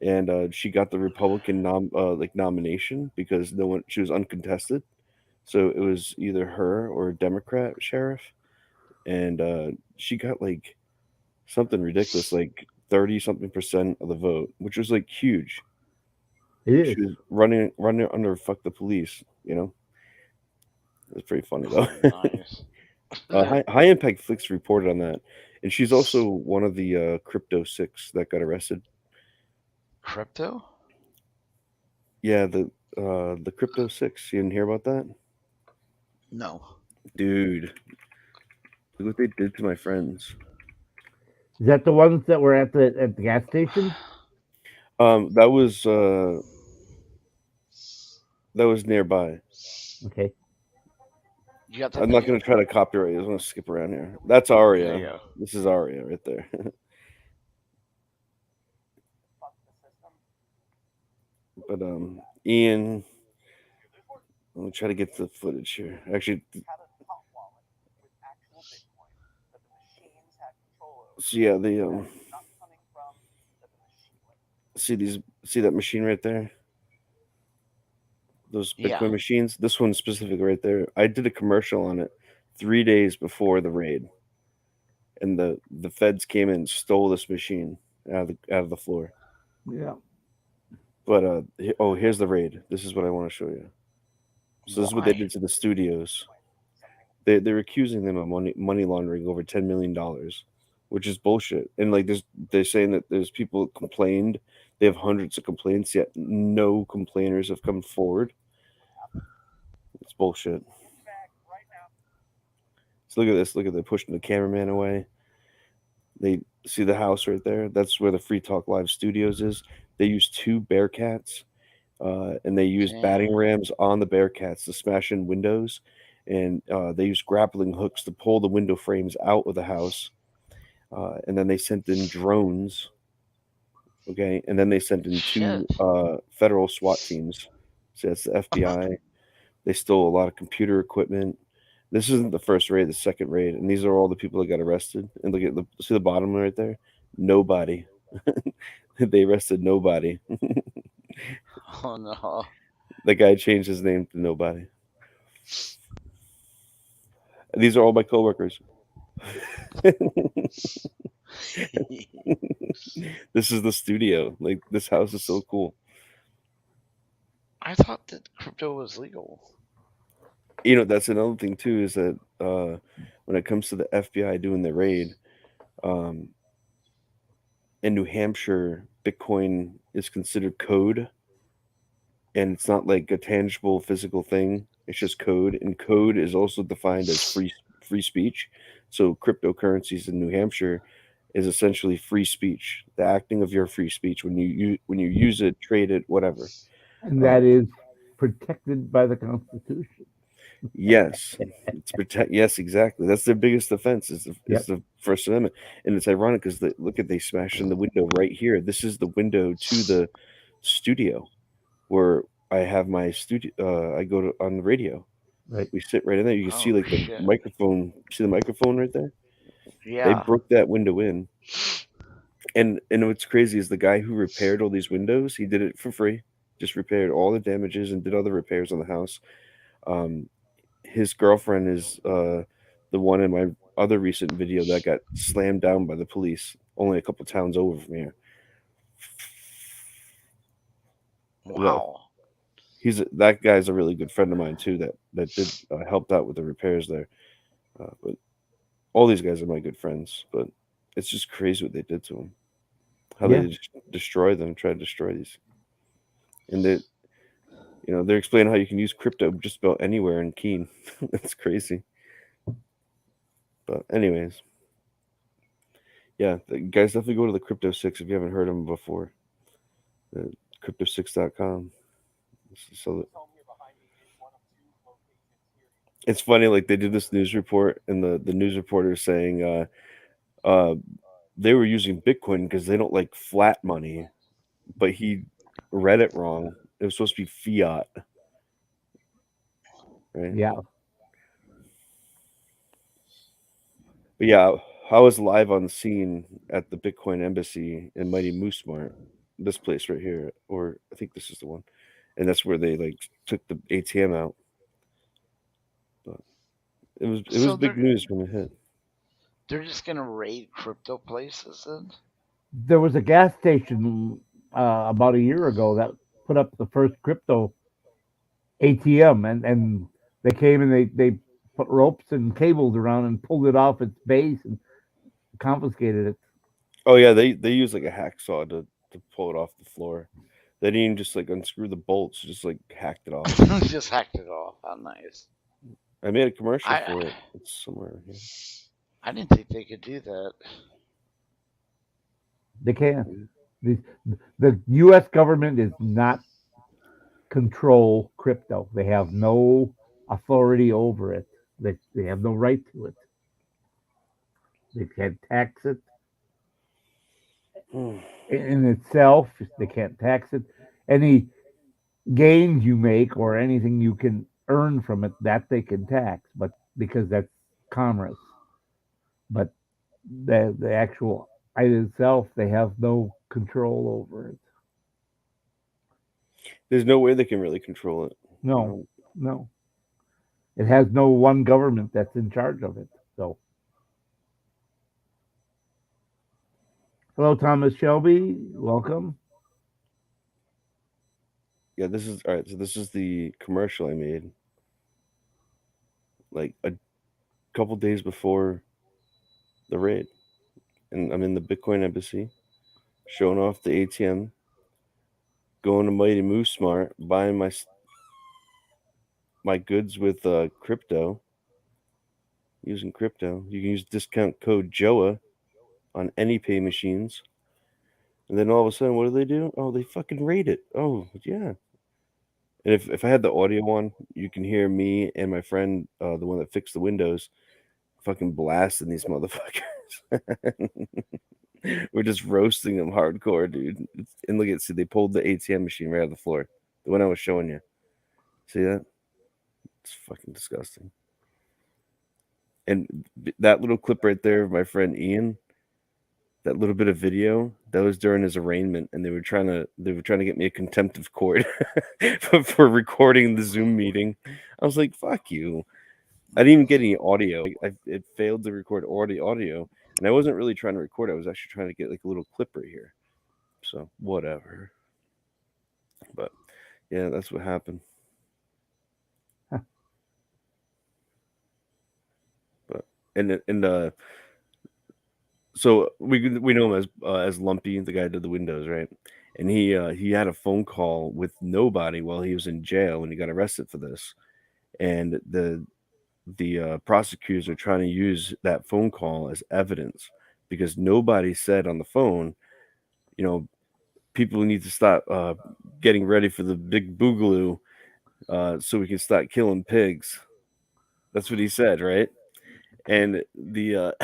and she got the Republican nomination because she was uncontested, so it was either her or a Democrat sheriff, and she got like something ridiculous, like 30-something% of the vote, which was like huge. It is. She was running under "Fuck the Police," you know. It was pretty funny though. Nice. High Impact Flicks reported on that, and she's also one of the Crypto 6 that got arrested. Crypto? Yeah, the Crypto 6. You didn't hear about that? No. Dude, look what they did to my friends. Is that the ones that were at the gas station? That was nearby. Okay. I'm not going to try to copyright. I just want to skip around here. That's Aria. Yeah. This is Aria right there. But Ian, I'm gonna try to get the footage here. Actually, so yeah, see that machine right there? Those Bitcoin machines. This one specific right there. I did a commercial on it 3 days before the raid, and the feds came in and stole this machine out of the floor. Yeah. But here's the raid. This is what I want to show you. So this is what they did to the studios. They're accusing them of money laundering over $10 million, which is bullshit. And like they're saying that there's people complained. They have hundreds of complaints, yet no complainers have come forward. It's bullshit. So look at this. Look at they're pushing the cameraman away. They see the house right there. That's where the Free Talk Live Studios is. They use 2 Bearcats, and they use batting rams on the Bearcats to smash in windows, and they use grappling hooks to pull the window frames out of the house, and then they sent in drones. Okay, and then they sent in 2 federal SWAT teams. So that's the FBI They stole a lot of computer equipment. This isn't the first raid, the second raid, and these are all the people that got arrested. And look at see the bottom right there. Nobody. They arrested nobody. Oh no. The guy changed his name to Nobody. These are all my coworkers. This is the studio. Like this house is so cool. I thought that crypto was legal. You know, that's another thing too, is that when it comes to the FBI doing the raid, um, in New Hampshire, Bitcoin is considered code, and it's not like a tangible physical thing. It's just code, and code is also defined as free speech. So cryptocurrencies in New Hampshire is essentially free speech, the acting of your free speech when you use it, trade it, whatever. And that is protected by the Constitution. Yes, it's protect. Yes, exactly. That's their biggest offense is the First Amendment, and it's ironic because look at they smashed in the window right here. This is the window to the studio where I have my studio. I go to on the radio. Right. We sit right in there. You can see like the shit. microphone. See the microphone right there? Yeah. They broke that window in. And what's crazy is the guy who repaired all these windows, he did it for free. Just repaired all the damages and did other repairs on the house. His girlfriend is the one in my other recent video that got slammed down by the police only a couple towns over from here. Wow. That guy's a really good friend of mine too. That did helped out with the repairs there. But all these guys are my good friends. But it's just crazy what they did to them. How they just destroy them, try to destroy these, and they're explaining how you can use crypto just about anywhere in Keene. That's crazy. But anyways, yeah, guys, definitely go to the Crypto 6 if you haven't heard of them before. Crypto6.com. So it's funny, like they did this news report, and the news reporter is saying they were using Bitcoin because they don't like flat money, but he read it wrong. It was supposed to be fiat. Right? Yeah. But yeah, I was live on scene at the Bitcoin Embassy in Mighty Moose Mart, this place right here, or I think this is the one, and that's where they like took the ATM out. But it was big news when it hit. They're just gonna raid crypto places then? There was a gas station about a year ago that put up the first crypto ATM, and they came and they put ropes and cables around and pulled it off its base and confiscated it. Oh yeah, they use like a hacksaw to pull it off the floor. They didn't even just like unscrew the bolts, just like hacked it off. Just hacked it off. How nice. I made a commercial for it. It's somewhere here. I didn't think they could do that. They can't. The U.S. government does not control crypto. They have no authority over it. They have no right to it. They can't tax it in itself. They can't tax it. Any gains you make or anything you can earn from it, that they can tax, but because that's commerce. But the actual item itself, they have no control over it. There's no way they can really control it. No. It has no one government that's in charge of it. So, hello, Thomas Shelby. Welcome. Yeah, this is all right. So this is the commercial I made, like a couple days before the raid, and I'm in the Bitcoin Embassy, showing off the ATM, going to Mighty Moose Mart, buying my goods with crypto, using crypto. You can use discount code JOA on any pay machines. And then all of a sudden, what do? Oh, they fucking raid it. Oh, yeah. And if I had the audio on, you can hear me and my friend, the one that fixed the windows, fucking blasting these motherfuckers. We're just roasting them hardcore, dude. And look at, see, they pulled the ATM machine right out of the floor. The one I was showing you. See that? It's fucking disgusting. And that little clip right there of my friend Ian, that little bit of video, that was during his arraignment, and they were trying to get me a contempt of court for recording the Zoom meeting. I was like, "Fuck you." I didn't even get any audio. It failed to record audio, and I wasn't really trying to record. I was actually trying to get like a little clip right here. So whatever. But yeah, that's what happened. But so we know him as Lumpy, the guy who did the windows, right? And he had a phone call with nobody while he was in jail when he got arrested for this, and the prosecutors are trying to use that phone call as evidence because nobody said on the phone, people need to stop getting ready for the big boogaloo so we can start killing pigs. That's what he said, right? And the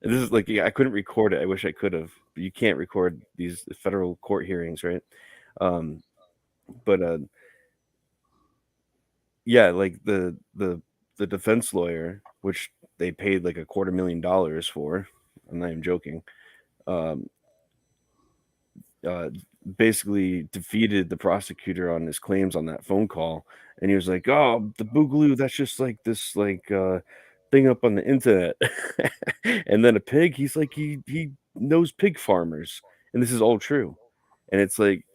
this is like, I couldn't record it. I wish I could have, but you can't record these federal court hearings, right? But yeah, like the defense lawyer, which they paid like $250,000 for, I'm not even joking, basically defeated the prosecutor on his claims on that phone call, and he was like, "Oh, the boogaloo, that's just like this thing up on the internet." And then a pig, he's like, he knows pig farmers, and this is all true. And it's like,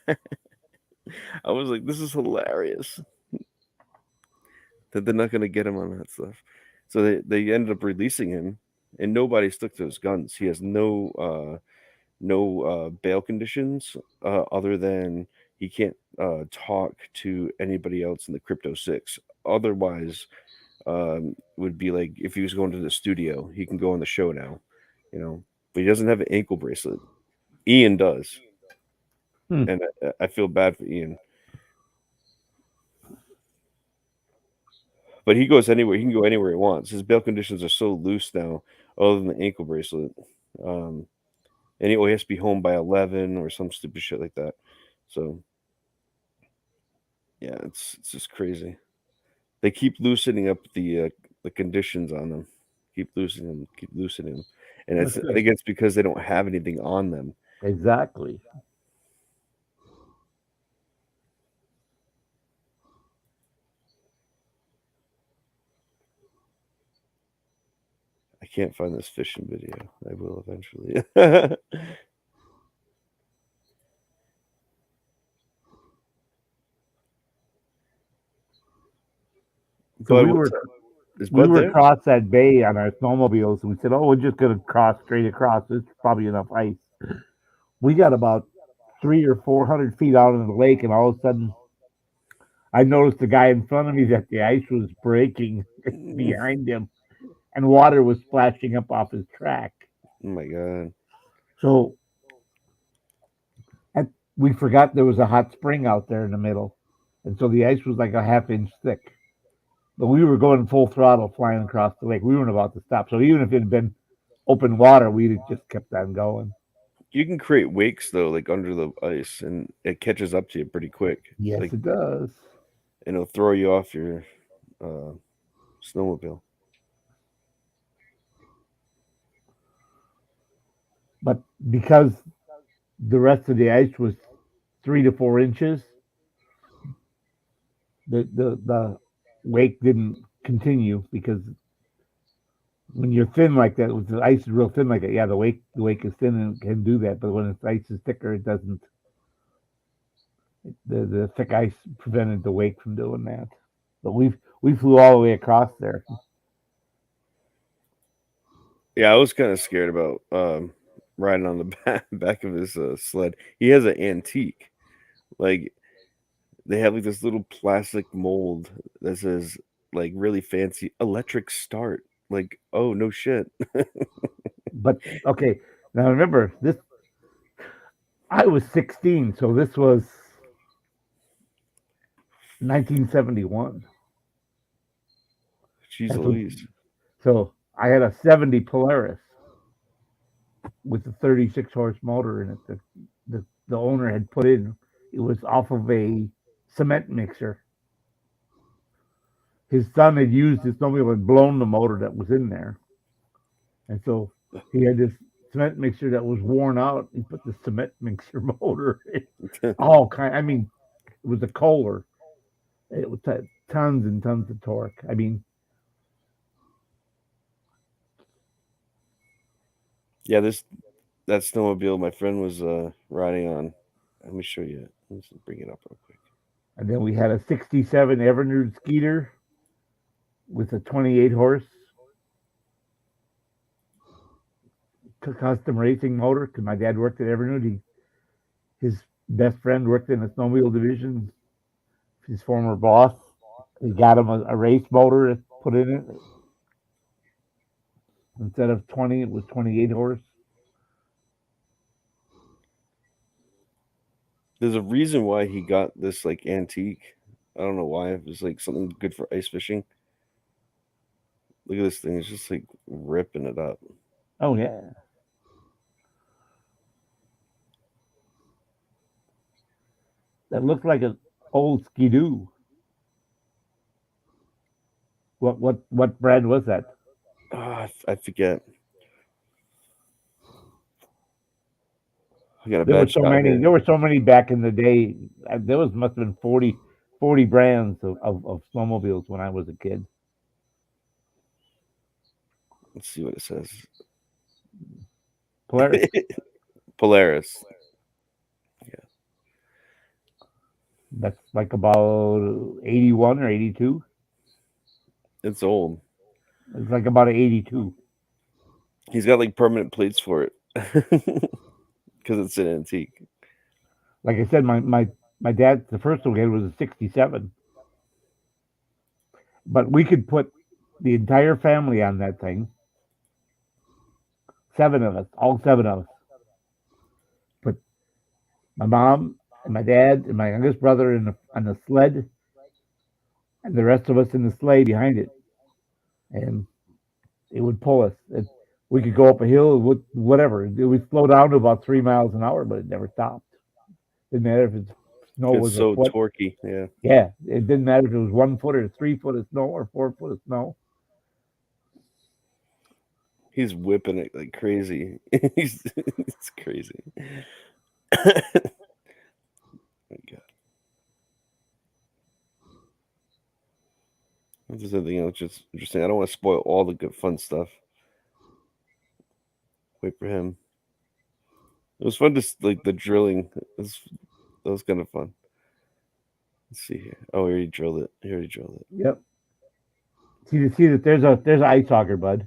I was like, this is hilarious that they're not going to get him on that stuff. So they ended up releasing him, and nobody stuck to his guns. He has no bail conditions other than he can't talk to anybody else in the Crypto 6. Otherwise, would be like if he was going to the studio, he can go on the show now, but he doesn't have an ankle bracelet. Ian does. And I feel bad for Ian. But he goes anywhere. He can go anywhere he wants. His bail conditions are so loose now, other than the ankle bracelet. And he has to be home by 11 or some stupid shit like that. So, yeah, it's just crazy. They keep loosening up the conditions on them. Keep loosening them. And I think it's because they don't have anything on them. Exactly. I can't find this fishing video. I will eventually. So we were across that bay on our snowmobiles, and we said, "Oh, we're just going to cross straight across. There's probably enough ice." We got about 300 or 400 feet out in the lake, and all of a sudden, I noticed the guy in front of me that the ice was breaking behind him, and water was splashing up off his track. Oh my god! So we forgot there was a hot spring out there in the middle, and so the ice was like a half-inch thick. But we were going full throttle flying across the lake. We weren't about to stop. So even if it had been open water, we'd have just kept on going. You can create wakes though, like under the ice, and it catches up to you pretty quick. Yes, like, it does. And it'll throw you off your snowmobile. But because the rest of the ice was 3 to 4 inches, the wake didn't continue, because when you're thin like that, when the ice is real thin like that, yeah, the wake is thin and can do that. But when the ice is thicker, it doesn't. The thick ice prevented the wake from doing that. But we flew all the way across there. Yeah, I was kind of scared about riding on the back of his sled. He has an antique. Like, they have like this little plastic mold that says like really fancy electric start. Like, oh no shit. But okay, now remember this. I was 16, so this was 1971. Jeez Louise. So I had a 70 Polaris with a 36 horse motor in it that the owner had put in. It was off of a cement mixer. his son had used his snowmobile and blown the motor that was in there, and so he had this cement mixer that was worn out. He put the cement mixer motor in. All kind. I mean, it was a Kohler. It was tons and tons of torque. I mean, Yeah, that snowmobile my friend was riding on. Let me show you. Let's bring it up real quick. and then we had a '67 Evinrude Skeeter with a 28 horse custom racing motor. Because my dad worked at Evinrude. His best friend worked in the snowmobile division. His former boss. He got him a race motor to put in it. Instead of 20, it was 28 horse. There's a reason why he got this like antique. I don't know why. It was like something good for ice fishing. Look at this thing. It's just like ripping it up. Oh yeah. That looked like an old Skidoo. What brand was that? I forget. I got a There were bad so shot many. here. There were so many back in the day. There must have been 40 brands of snowmobiles when I was a kid. Let's see what it says. Polaris. Polaris. That's like about 81 or 82. It's old. It's like about 82. He's got like permanent plates for it because it's an antique. Like I said, my dad, the first one he had was a '67. But we could put the entire family on that thing. 7 of us, all 7 of us. Put my mom and my dad and my youngest brother on the sled, and the rest of us in the sleigh behind it. And it would pull us. We could go up a hill, whatever. It would slow down to about 3 miles an hour, but it never stopped. Didn't matter if snow It's was so a foot. torquey. Yeah. Yeah, it didn't matter if it was 1 foot or 3 foot of snow or 4 foot of snow. He's whipping it like crazy. It's crazy. Oh my God. If there's anything else just interesting, I don't want to spoil all the good fun stuff. Wait for him. It was fun to like the drilling. That was kind of fun. Let's see here. Oh, he already drilled it. Yep. See that there's an ice auger, bud.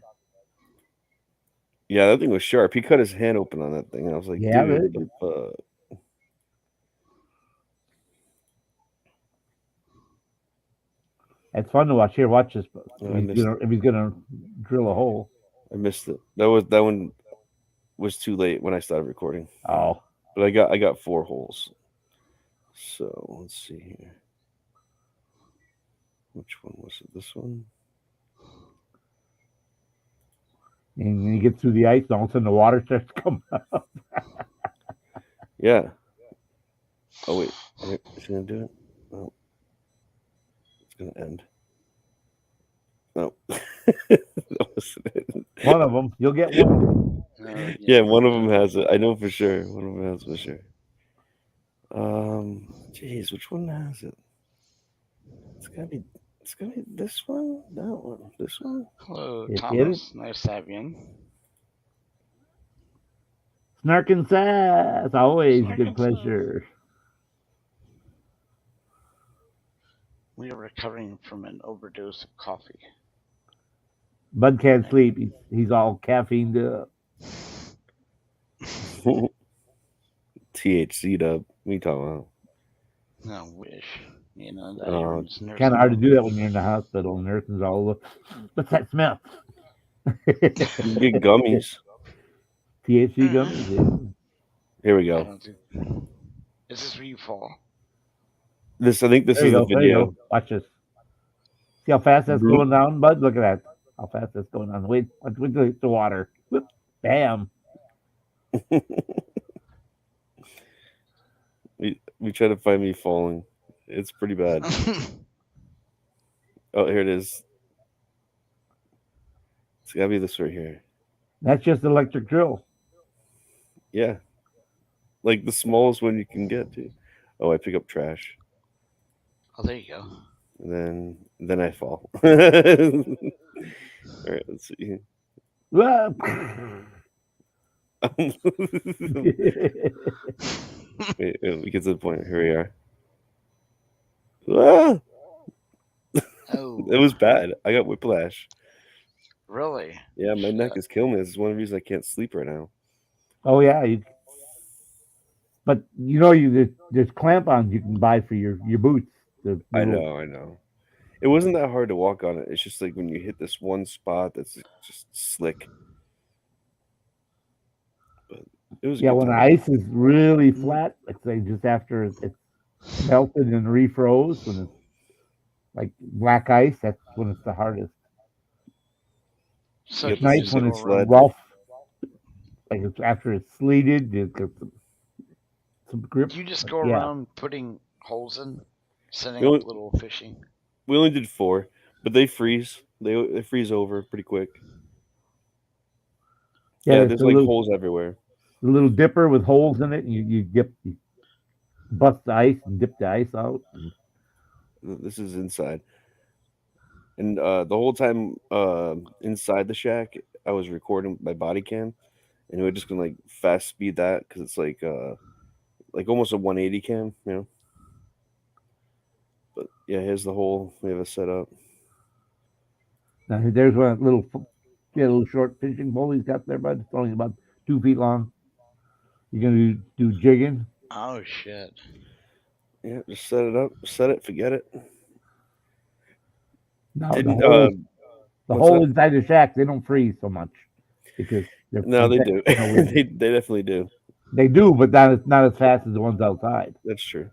Yeah, that thing was sharp. He cut his hand open on that thing, and I was like, Yeah, dude, really? what the fuck? It's fun to watch. Here, watch this. Oh, I missed If he's gonna drill a hole. I missed it. That one was too late when I started recording. Oh, But I got 4 holes. So let's see here. Which one was it? This one? and you get through the ice, and all of a sudden the water starts coming up. Yeah. Oh wait, is he gonna do it? No. It's gonna end. No. That wasn't it. One of them, you'll get one. Yeah, one of them has it. I know for sure. One of them has for sure. Jeez, which one has it? It's gotta be this one, that one, this one. Hello, It Thomas. Nice to have you in. Snark and sass, always Snark good and sass. pleasure. We are recovering from an overdose of coffee. Bud can't sleep. He's all caffeined up. THC'd up. What are you talking about? No wish. You know, that Oh, everyone's nursing Kind of hard to home. do that when you're in the hospital. And nurses all look. What's that smell? You can get gummies. THC gummies. Yeah. Here we I go. don't do. Is this where you fall? I think this There is you the go. There you video. go. Watch this. See how fast that's Bloop. going down, Bud? Look at that. How fast that's going down. Wait till it hits the water. Whoop. Bam. We try to find me falling. It's pretty bad. Oh, here it is. It's gotta be this right here. That's just electric drill. Yeah, like the smallest one you can get to. Oh, I pick up trash, Oh, there you go. and then I fall. All right, let's see. Ah. Wait, we get to the point. Here we are. Ah! Oh, It was bad. I got whiplash. really? Yeah, my neck Shit. is killing me. This is one of the reasons I can't sleep right now. Oh yeah, but there's clamp-ons you can buy for your boots. The I little- know. It wasn't that hard to walk on it. It's just like when you hit this one spot that's just slick. But it was a Yeah, good when the time. ice is really flat, like say just after it's melted and refroze, when it's like black ice, that's when it's the hardest. So You It's got the you nice just when go it's sled. around. rough, like it's after it's sleeted, it's got some grip. You just But go yeah, around putting holes in, setting We up only, little fishing. we only did 4, but they freeze. They freeze over pretty quick. yeah, Yeah, there's there's like holes everywhere. the little dipper with holes in it, and you bust the ice and dip the ice out. This is inside. And the whole time inside the shack, I was recording my body cam, and we're just gonna like fast speed that because it's like almost a 180 cam, you know. But yeah, here's the hole we have it set up. Now there's one little short fishing pole he's got there, bud. It's only about 2 feet long. You're gonna do jigging. Oh shit! Yeah, just set it up, set it, forget it. Now Didn't the what's hole that? inside the shack, they don't freeze so much because they're No, they do. protected, with they definitely do. they do, but not as fast as the ones outside. That's true.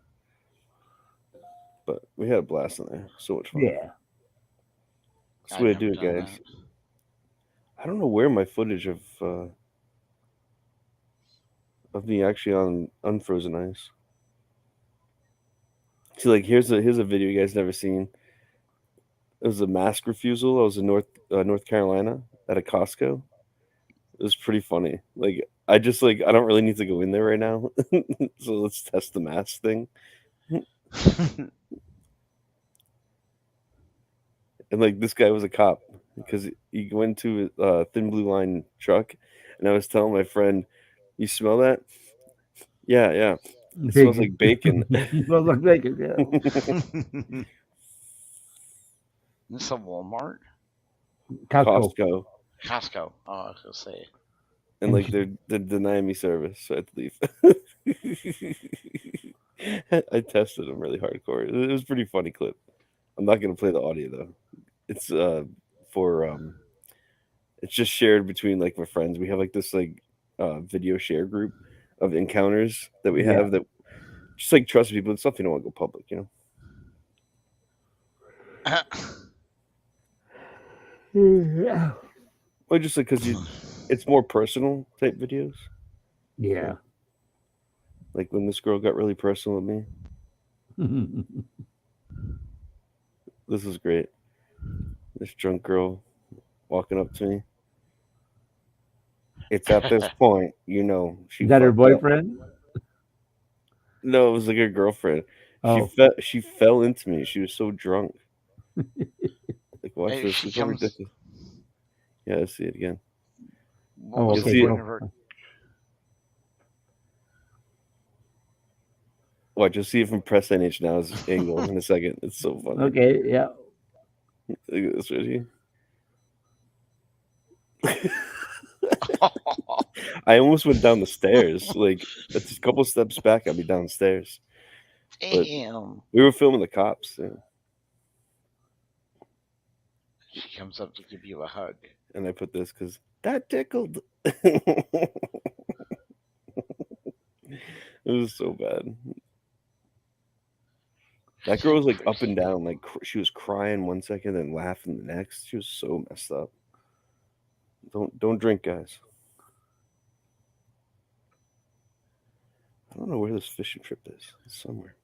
But we had a blast in there. So much fun. Yeah. That's the way to I've do never it, done guys. that. I don't know where my footage of me actually on unfrozen ice. See, like here's a video you guys never seen. It was a mask refusal. I was in North Carolina at a Costco. It was pretty funny. Like I just like I don't really need to go in there right now, so let's test the mask thing. And like this guy was a cop because he went to a Thin Blue Line truck, and I was telling my friend, "You smell that? Yeah. It smells like bacon." It smells like bacon. Yeah. This a Walmart? Costco. Costco, Oh, I was gonna say. and like they're denying me service, so I had to leave. I tested them really hardcore. It was a pretty funny clip. I'm not gonna play the audio though. It's for it's just shared between like my friends. We have like this like video share group of encounters that we have that just like trust people. It's stuff you don't want to go public, you know. Yeah. Or just like because it's more personal type videos. Yeah. Like when this girl got really personal with me. This is great. This drunk girl walking up to me. It's at this point, you know, she Is that her fucked up. boyfriend? No, it was like her girlfriend. Oh. She fell into me. She was so drunk. Like watch Hey, this. she It's so comes- ridiculous. Yeah, let's see it again. What Oh, was okay, the cool. point of her? Watch, you'll see it from Press NH now's angle in a second. It's so funny. Okay. Yeah. Look at this right here. I almost went down the stairs. Like just a couple steps back, I'd be downstairs. Damn. We were filming the cops, yeah. She comes up to give you a hug. And I put this because that tickled. It was so bad. That girl was like up and down, like she was crying one second and laughing the next. She was so messed up. Don't drink, guys. I don't know where this fishing trip is. It's somewhere.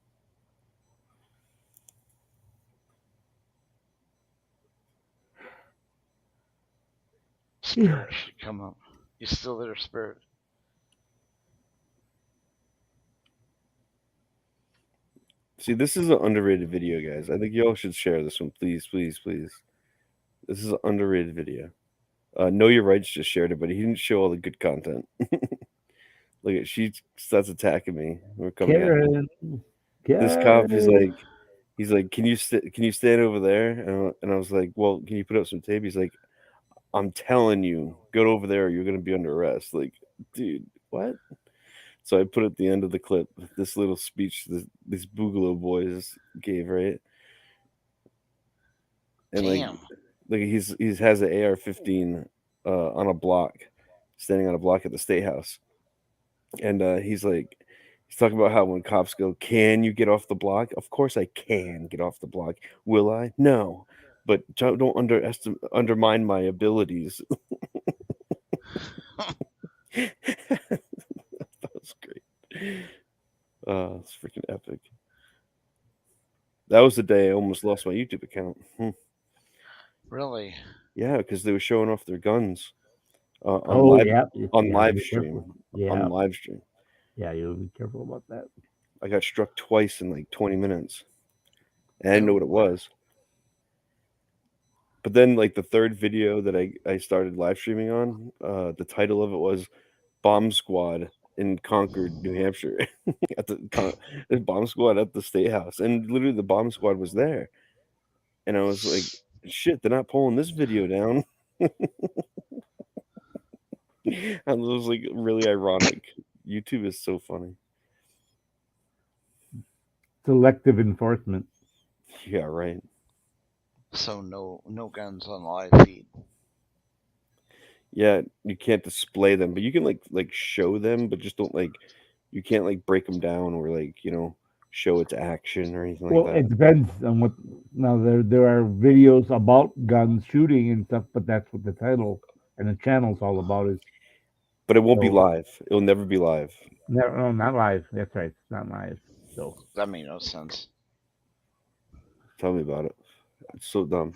Spirit should come up. You still there, Spirit? See, this is an underrated video, guys. I think y'all should share this one, please, please, please. This is an underrated video. Know Your Rights just shared it, but he didn't show all the good content. Look at, she starts attacking me. We're coming at me. Karen, This cop is Karen. he's like, can you stand over there? And I was like, well, can you put up some tape? He's like, I'm telling you, go over there, or you're gonna be under arrest. Like, dude, what? So I put at the end of the clip this little speech these Boogaloo boys gave, right? And Damn. like he has an AR-15 on a block, standing on a block at the State House, and he's talking about how when cops go, "Can you get off the block?" Of course I can get off the block. Will I? No, but don't undermine my abilities. That was great. It's freaking epic. That was the day I almost lost my YouTube account. Really? Yeah, because they were showing off their guns on Oh, live yeah. on Yeah, live be stream. careful. Yeah. On live stream, Yeah, you'll be careful about that. I got struck twice in like 20 minutes, and I didn't know what it was. But then, like the third video that I started live streaming on, the title of it was "Bomb Squad in Concord, New Hampshire," at the bomb squad at the State House, and literally the bomb squad was there, and I was like, "Shit, they're not pulling this video down." And it was like really ironic. YouTube is so funny. Selective enforcement. Yeah, right. So no guns on live feed. Yeah, you can't display them, but you can like show them, but just don't you can't like break them down or show its action or anything like Well, that. it depends on what. Now there are videos about guns shooting and stuff, but that's what the title and the channel's all about. Is But it won't be So- live. It'll never be live. no, not live. That's right, it's not live. So That made no sense. Tell me about it. It's so dumb.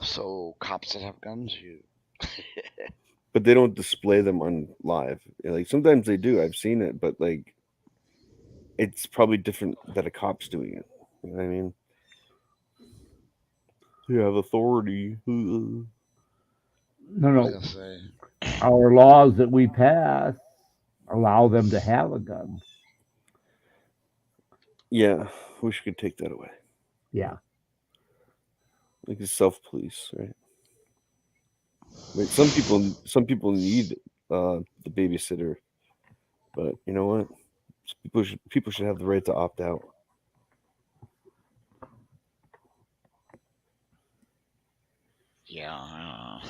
So cops that have guns, you But they don't display them on live. Like sometimes they do. I've seen it, but like it's probably different that a cop's doing it. You know what I mean? You have authority. no, I no. was gonna say. Our laws that we pass allow them to have a gun. Yeah, wish we could take that away. Yeah. Like a self-police, right? Like some people need the babysitter, but you know what? People should have the right to opt out. Yeah.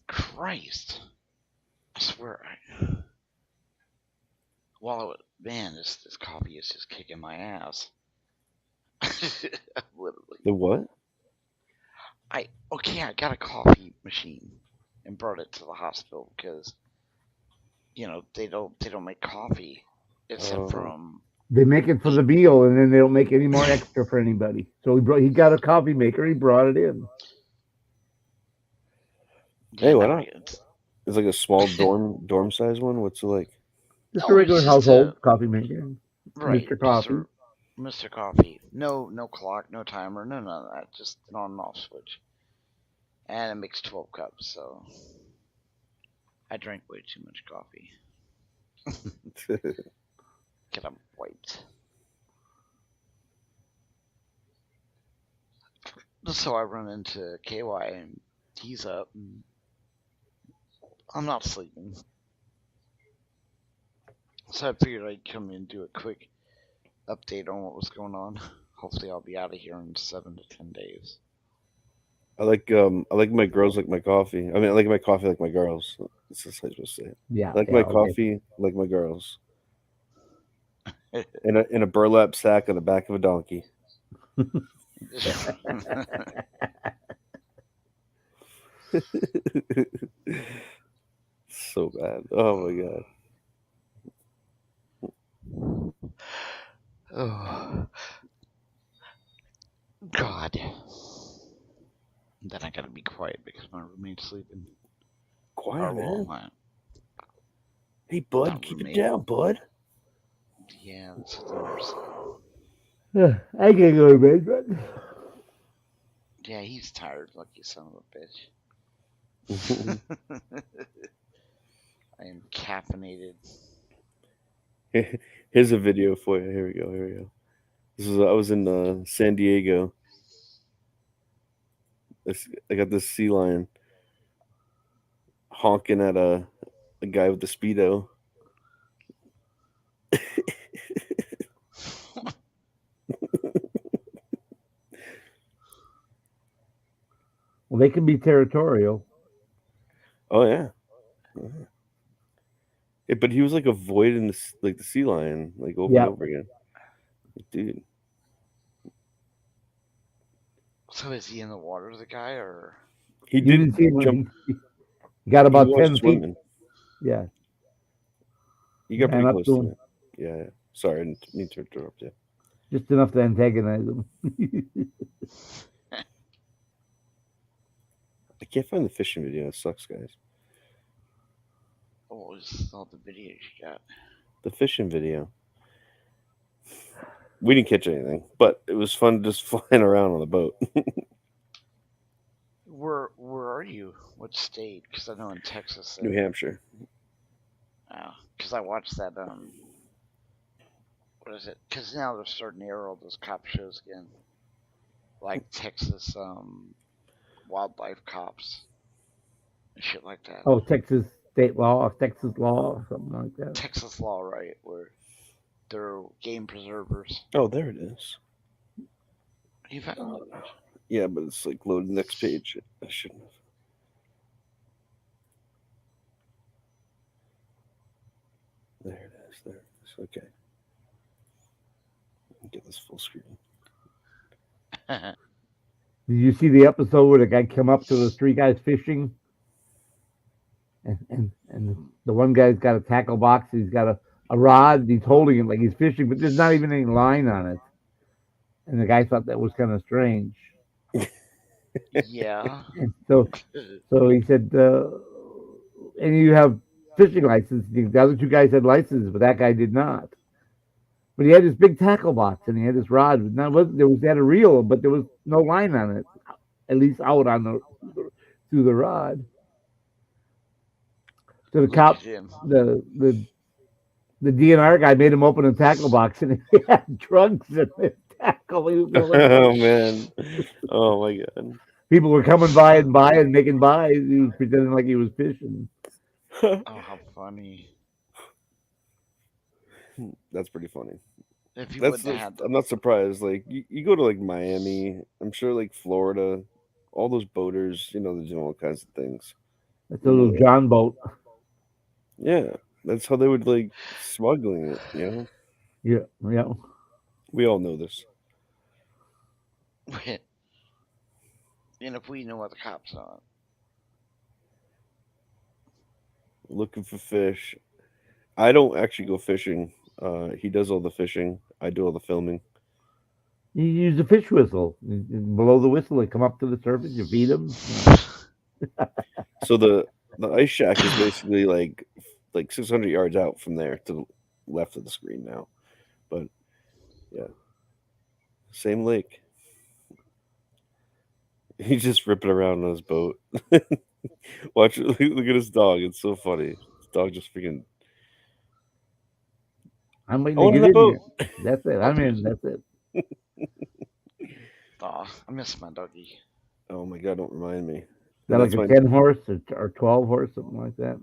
Christ. I swear. Man, this coffee is just kicking my ass. Literally. The what? I got a coffee machine and brought it to the hospital because they don't make coffee except from They make it for the meal, and then they don't make any more extra for anybody. So he got a coffee maker. He brought it in. Hey, why no, not? It's like a small dorm size one. What's it like? Just No, a regular it's just household coffee maker. right, Mr. Coffee. Mr. Coffee. No clock, no timer, no none of that. Just an on and off switch. And it makes 12 cups, so I drank way too much coffee. Get them wiped. So I run into KY and he's up. And I'm not sleeping. So I figured I'd come in and do a quick update on what was going on. Hopefully I'll be out of here in 7 to 10 days. I like my girls like my coffee. I mean, I like my coffee like my girls. That's just how I'm supposed to say it. Yeah. I like yeah, my okay. coffee like my girls. In a burlap sack on the back of a donkey. So bad. Oh my god. Oh. Then I gotta be quiet because my roommate's sleeping. Quiet, Or, well, man. Hey, bud, not keep roommate. it down, bud. Yeah, that's what the nurse I can't go to bed, but Yeah, he's tired, lucky son of a bitch. I am caffeinated. Here's a video for you. Here we go. Here we go. I was in San Diego. I got this sea lion honking at a guy with the Speedo. well, they can be territorial. Oh yeah. Yeah, but he was like avoiding the sea lion like over Yeah. and over again. Dude, So is he in the water, the guy, or? he You did didn't see him when jump. he got He about was 10 feet. swimming. Yeah. You got Ran pretty up close to to him. it. Yeah. Sorry, I didn't mean to interrupt you. Just enough to antagonize him. I can't find the fishing video. It sucks, guys. What was all the videos you got? The fishing video. We didn't catch anything, but it was fun just flying around on the boat. Where are you? What state? Because I know in Texas. New Hampshire. Because I watched that. What is it? Because now they're starting to air all those cop shows again, like Texas wildlife cops and shit like that. Oh, Texas state law, Texas law, something like that. Texas law, right? Where they're game preservers. Oh, there it is. You found it. Yeah, but it's like load the next page. I shouldn't have. There it is. There it is. Okay. Get this full screen. Did you see the episode where the guy come up to the three guys fishing? And the one guy's got a tackle box, he's got a rod, he's holding it like he's fishing, but there's not even any line on it. And the guy thought that was kind of strange. Yeah. And so he said, and you have fishing license. The other two guys had licenses, but that guy did not. But he had this big tackle box and he had this rod. Now they had a reel, but there was no line on it, at least out on through the rod. So the Look cop, at him. the DNR guy made him open a tackle box and he had drugs in his tackle. He was going, Oh man. Oh my god. people were coming by and making buys. He was pretending like he was fishing. Oh, how funny! That's pretty funny. If you That's wouldn't have had I'm not surprised. Like you go to like Miami, I'm sure like Florida, all those boaters, they're doing all kinds of things. That's a little John boat. Yeah, that's how they would like smuggling it. Yeah. We all know this. and if we know what the cops on, Looking for fish. I don't actually go fishing. He does all the fishing. I do all the filming. You use a fish whistle. Below the whistle, they come up to the surface. You feed them. So the ice shack is basically like 600 yards out from there to the left of the screen now. But yeah, same lake. He's just ripping around on his boat. Watch, look at his dog. It's so funny. His dog just freaking. I'm waiting Oh, to in get the in boat. here. That's it. I'm in. That's it. I miss my doggy. Oh my god! Don't remind me. Is that like a 10 horse or 12 horse, something like that?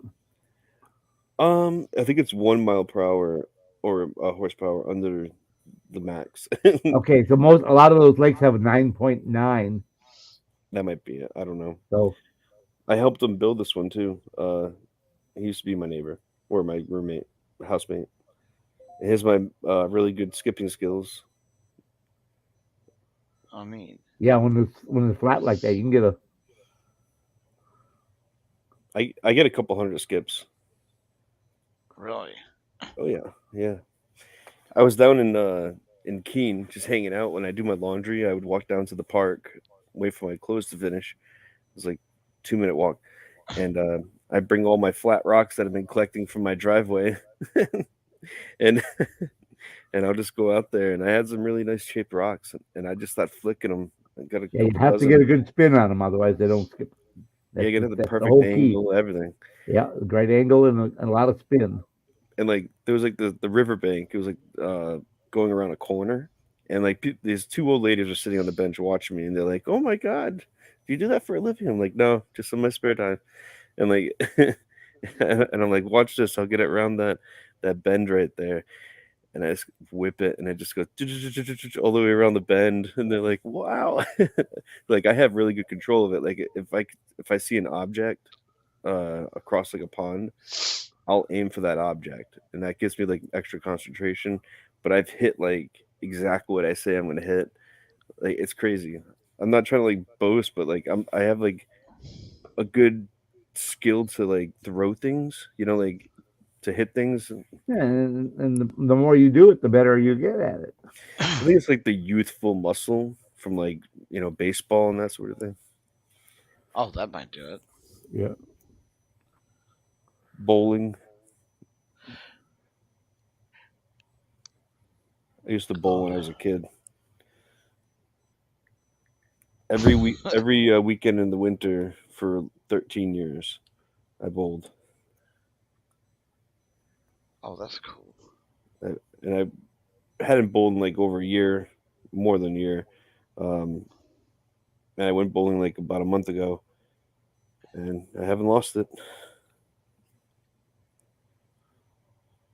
I think it's 1 mile per hour or horsepower under the max. Okay, so a lot of those lakes have 9.9. That might be it. I don't know. So I helped him build this one too. He used to be my neighbor or my roommate, housemate. He has my really good skipping skills. I mean, yeah, when it's flat like that, you can get a. I get a couple hundred skips. really. Oh yeah. I was down in Keene just hanging out. When I do my laundry, I would walk down to the park wait for my clothes to finish. It was like 2 minute walk, and I bring all my flat rocks that I've been collecting from my driveway, and and I'll just go out there. And I had some really nice shaped rocks, and I just start flicking them. I got a Yeah, you couple have to dozen. get a good spin on them, otherwise they don't skip. Yeah, you get the That's the perfect whole key. angle, everything. Yeah, a great angle and a lot of spin. And like there was like the riverbank. It was like going around a corner, and like these two old ladies are sitting on the bench watching me, and they're like, "Oh my god, do you do that for a living?" I'm like, "No, just in my spare time." And like, and I'm like, "Watch this! I'll get it around that bend right there." And I just whip it, and I just go all the way around the bend, and they're like, "Wow!" Like I have really good control of it. Like if I see an object across like a pond, I'll aim for that object, and that gives me like extra concentration. But I've hit like exactly what I say I'm gonna hit. Like it's crazy. I'm not trying to like boast, but like I have like a good skill to like throw things. Like to hit things. Yeah, and the more you do it, the better you get at it. I think it's like the youthful muscle from like baseball and that sort of thing. Oh, that might do it. Yeah. Bowling. I used to bowl when I was a kid. Every weekend in the winter for 13 years, I bowled. Oh, that's cool. And I hadn't bowled in like over a year, more than a year. And I went bowling like about a month ago, and I haven't lost it.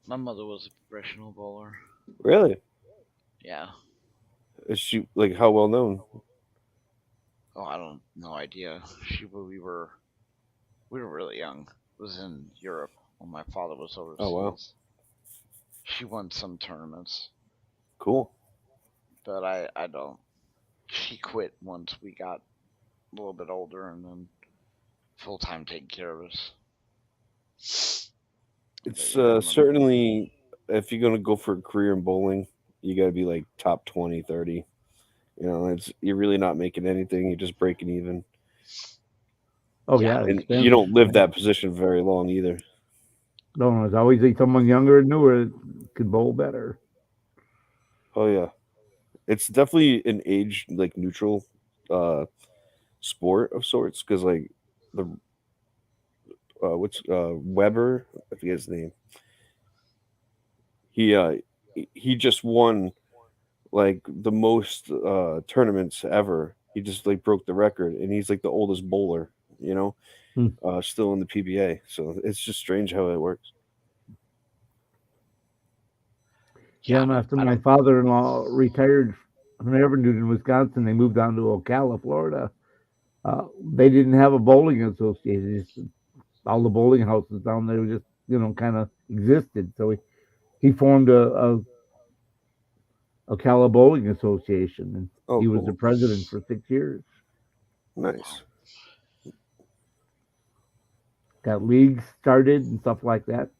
My mother was a professional bowler. Really? Yeah. Is she like how well known? Oh, I don't no idea. We were really young. It was in Europe when my father was overseas. Oh wow, She won some tournaments, cool. but I don't. She quit once we got a little bit older, and then full time taking care of us. It's But yeah, I remember. certainly if you're gonna go for a career in bowling, you got to be like top 20, 30. You're really not making anything. You're just breaking even, Oh Yeah. yeah, and expensive. you don't live that position very long either. No, there's always someone younger and newer that could bowl better. Oh yeah, it's definitely an age like neutral sport of sorts because like the what's Weber, I forget his name. He just won like the most tournaments ever. He just like broke the record, and he's like the oldest bowler, Hmm. still in the PBA. So it's just strange how it works. Yeah, Yeah, and after I my don't. father-in-law retired from Everett, Wisconsin, they moved down to Ocala, Florida. They didn't have a bowling association. All the bowling houses down there just, kind of existed. So he formed a Ocala Bowling Association, and Oh, he was the cool, president for 6 years. nice. Got leagues started and stuff like that.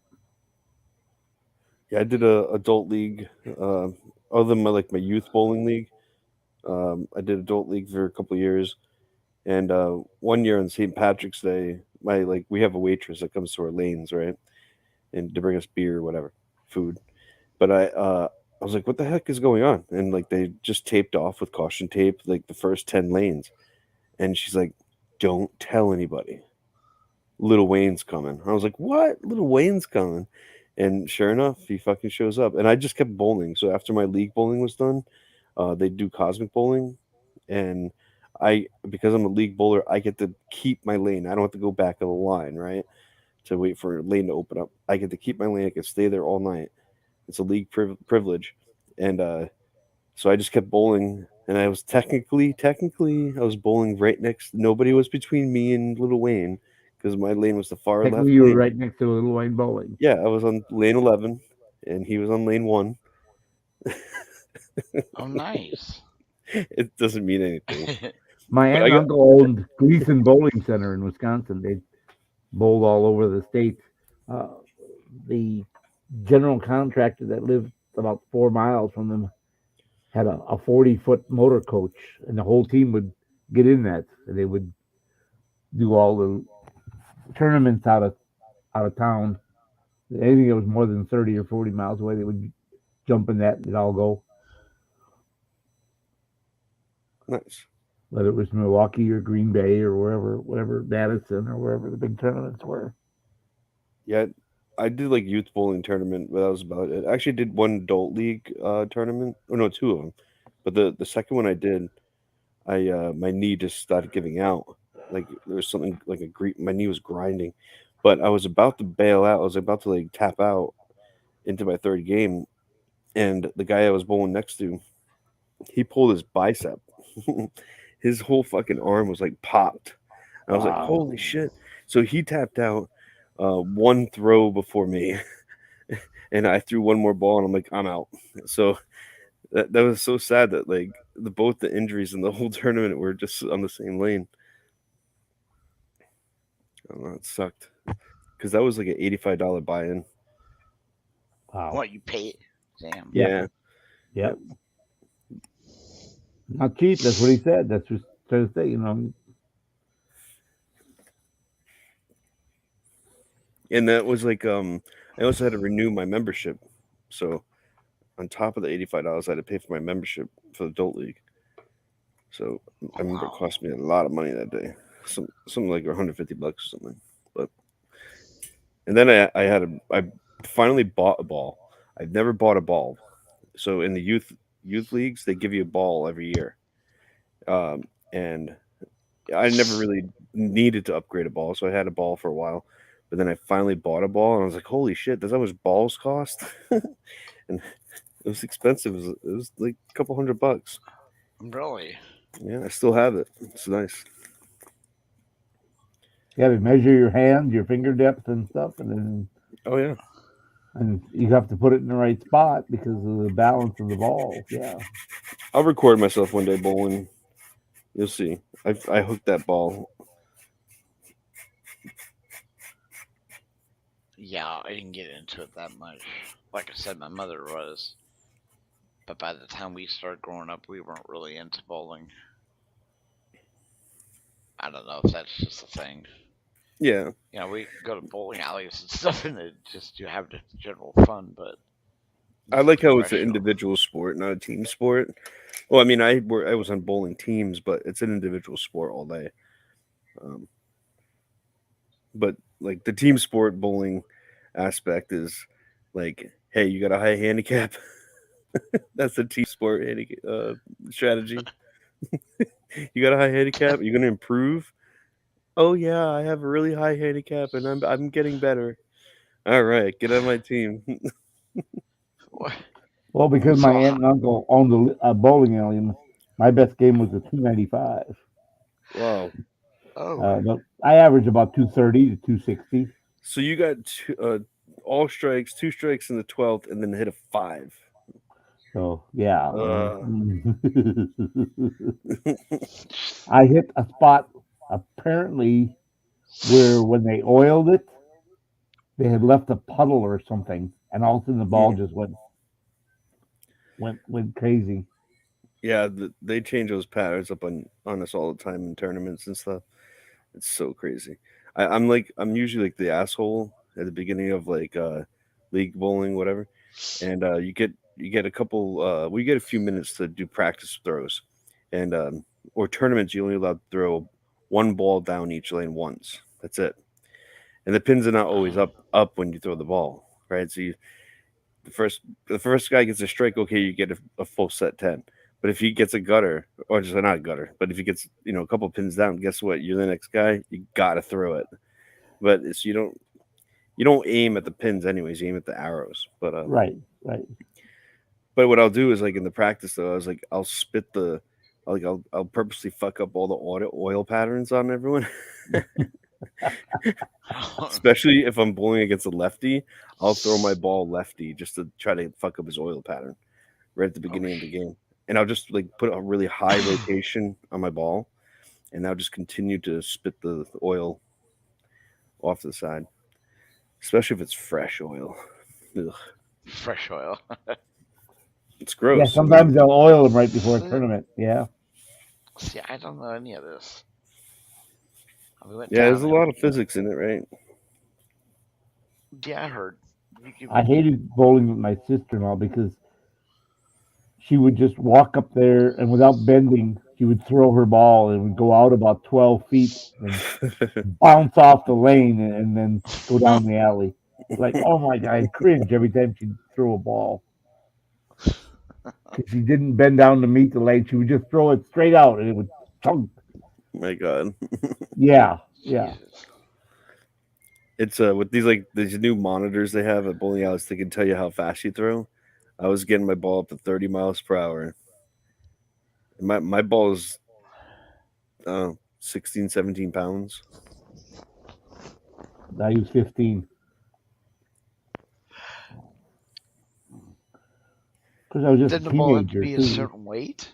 Yeah, I did a adult league. Other than my youth bowling league, I did adult league for a couple of years. And one year on St. Patrick's Day, we have a waitress that comes to our lanes, right, and to bring us beer or whatever, food. But I was like, what the heck is going on? And like they just taped off with caution tape like the first 10 lanes, and she's like, don't tell anybody. Little Wayne's coming. I was like, what? Little Wayne's coming. And sure enough, he fucking shows up. And I just kept bowling. So after my league bowling was done, they do cosmic bowling. And because I'm a league bowler, I get to keep my lane. I don't have to go back of the line, right? To wait for a lane to open up. I get to keep my lane. I can stay there all night. It's a league privilege. And so I just kept bowling. And I was technically, I was bowling right next. Nobody was between me and Little Wayne because my lane was the far left Technically, you were lane. right next to Little Wayne Bowling. Yeah, I was on lane 11, and he was on lane 1. Oh, nice. It doesn't mean anything. My But aunt I and got uncle owned Gleason Bowling Center in Wisconsin. They bowled all over the state. Uh, the general contractor that lived about 4 miles from them had a 40-foot motor coach, and the whole team would get in that. They would do all the tournaments out of town. Anything that was more than 30 or 40 miles away, they would jump in that and they'd all go. Nice. Whether it was Milwaukee or Green Bay or wherever Madison or wherever the big tournaments were. Yeah, I did like youth bowling tournament, but that was about it. I actually did one adult league tournament. Oh no, two of them. But the second one I did, my knee just started giving out. Like there was something like my knee was grinding. But I was about to bail out. I was about to like tap out into my third game, and the guy I was bowling next to, he pulled his bicep. His whole fucking arm was like popped. I was like, Wow. holy shit. So he tapped out one throw before me. And I threw one more ball and I'm like, I'm out. So that was so sad that like both the injuries and the whole tournament were just on the same lane. I don't know, it sucked. Because that was like an $85 buy-in. Wow. What, you pay it? Damn. Yeah. Yep. Not cheap. That's what he said. That's just trying to say, you know. And that was like I also had to renew my membership. So on top of the $85, I had to pay for my membership for the adult league. So I remember it cost me a lot of money that day. Something like $150 or something. But and then I finally bought a ball. I've never bought a ball. So in the youth leagues, they give you a ball every year. And I never really needed to upgrade a ball, so I had a ball for a while. But then I finally bought a ball, and I was like, "Holy shit! That's how much balls cost?" And it was expensive. It was like a couple $100. Really? Yeah, I still have it. It's nice. You got to measure your hand, your finger depth, and stuff, and Oh yeah. you have to put it in the right spot because of the balance of the ball. Yeah. I'll record myself one day bowling. You'll see. I hooked that ball. Yeah, I didn't get into it that much. Like I said, my mother was. But by the time we started growing up, we weren't really into bowling. I don't know if that's just a thing. Yeah. You know, we go to bowling alleys and stuff, and it just you have just general fun. But I like how it's an professional. individual sport, not a team sport. Well, I mean, I was on bowling teams, but it's an individual sport all day. But like the team sport bowling aspect is like, hey, you got a high handicap. That's the team sport strategy. You got a high handicap. You're gonna improve. Oh yeah, I have a really high handicap, and I'm getting better. All right, get on my team. What? Well, because my aunt and uncle owned a bowling alley, my best game was a 295. Wow. Oh, But I averaged about 230 to 260. So you got all strikes, 2 strikes in the 12th, and then hit a 5. So yeah, Uh. I hit a spot apparently where when they oiled it, they had left a puddle or something, and all of a sudden the ball just went crazy. Yeah, they change those patterns up on us all the time in tournaments and stuff. It's so crazy. I'm usually like the asshole at the beginning of like league bowling, whatever, and you get a couple. We get a few minutes to do practice throws, and or tournaments you only allowed to throw one ball down each lane once. That's it, and the pins are not always up when you throw the ball, right? So the first guy gets a strike. Okay, you get a full set 10. But if he gets a gutter, or just not a gutter, but if he gets a couple pins down, guess what? You're the next guy. You gotta throw it. But it's you don't aim at the pins anyways. You aim at the arrows. But Right. But what I'll do is like in the practice though, I was like I'll spit I'll purposely fuck up all the oil patterns on everyone. Especially if I'm bowling against a lefty, I'll throw my ball lefty just to try to fuck up his oil pattern right at the beginning of the game. And I'll just like put a really high rotation on my ball, and I'll just continue to spit the oil off to the side, especially if it's fresh oil. Ugh. fresh oil. It's gross. Yeah, sometimes they'll oil them right before a tournament. Yeah. See, I don't know any of this. We went Yeah, down there's a there. lot of physics in it, right? Yeah, I heard. You I could, hated bowling with my sister-in-law because she would just walk up there and without bending, she would throw her ball and would go out about 12 feet and bounce off the lane and then go down the alley. Like, oh my God, I'd cringe every time she'd throw a ball because she didn't bend down to meet the lane. She would just throw it straight out and it would chunk. My God. Yeah, yeah. Jesus. It's with these new monitors they have at bowling alleys, they can tell you how fast you throw. I was getting my ball up to 30 miles per hour. My ball is 16, 17 pounds. I was 15 because I was just a Didn't the ball have to teenager be a too. certain weight?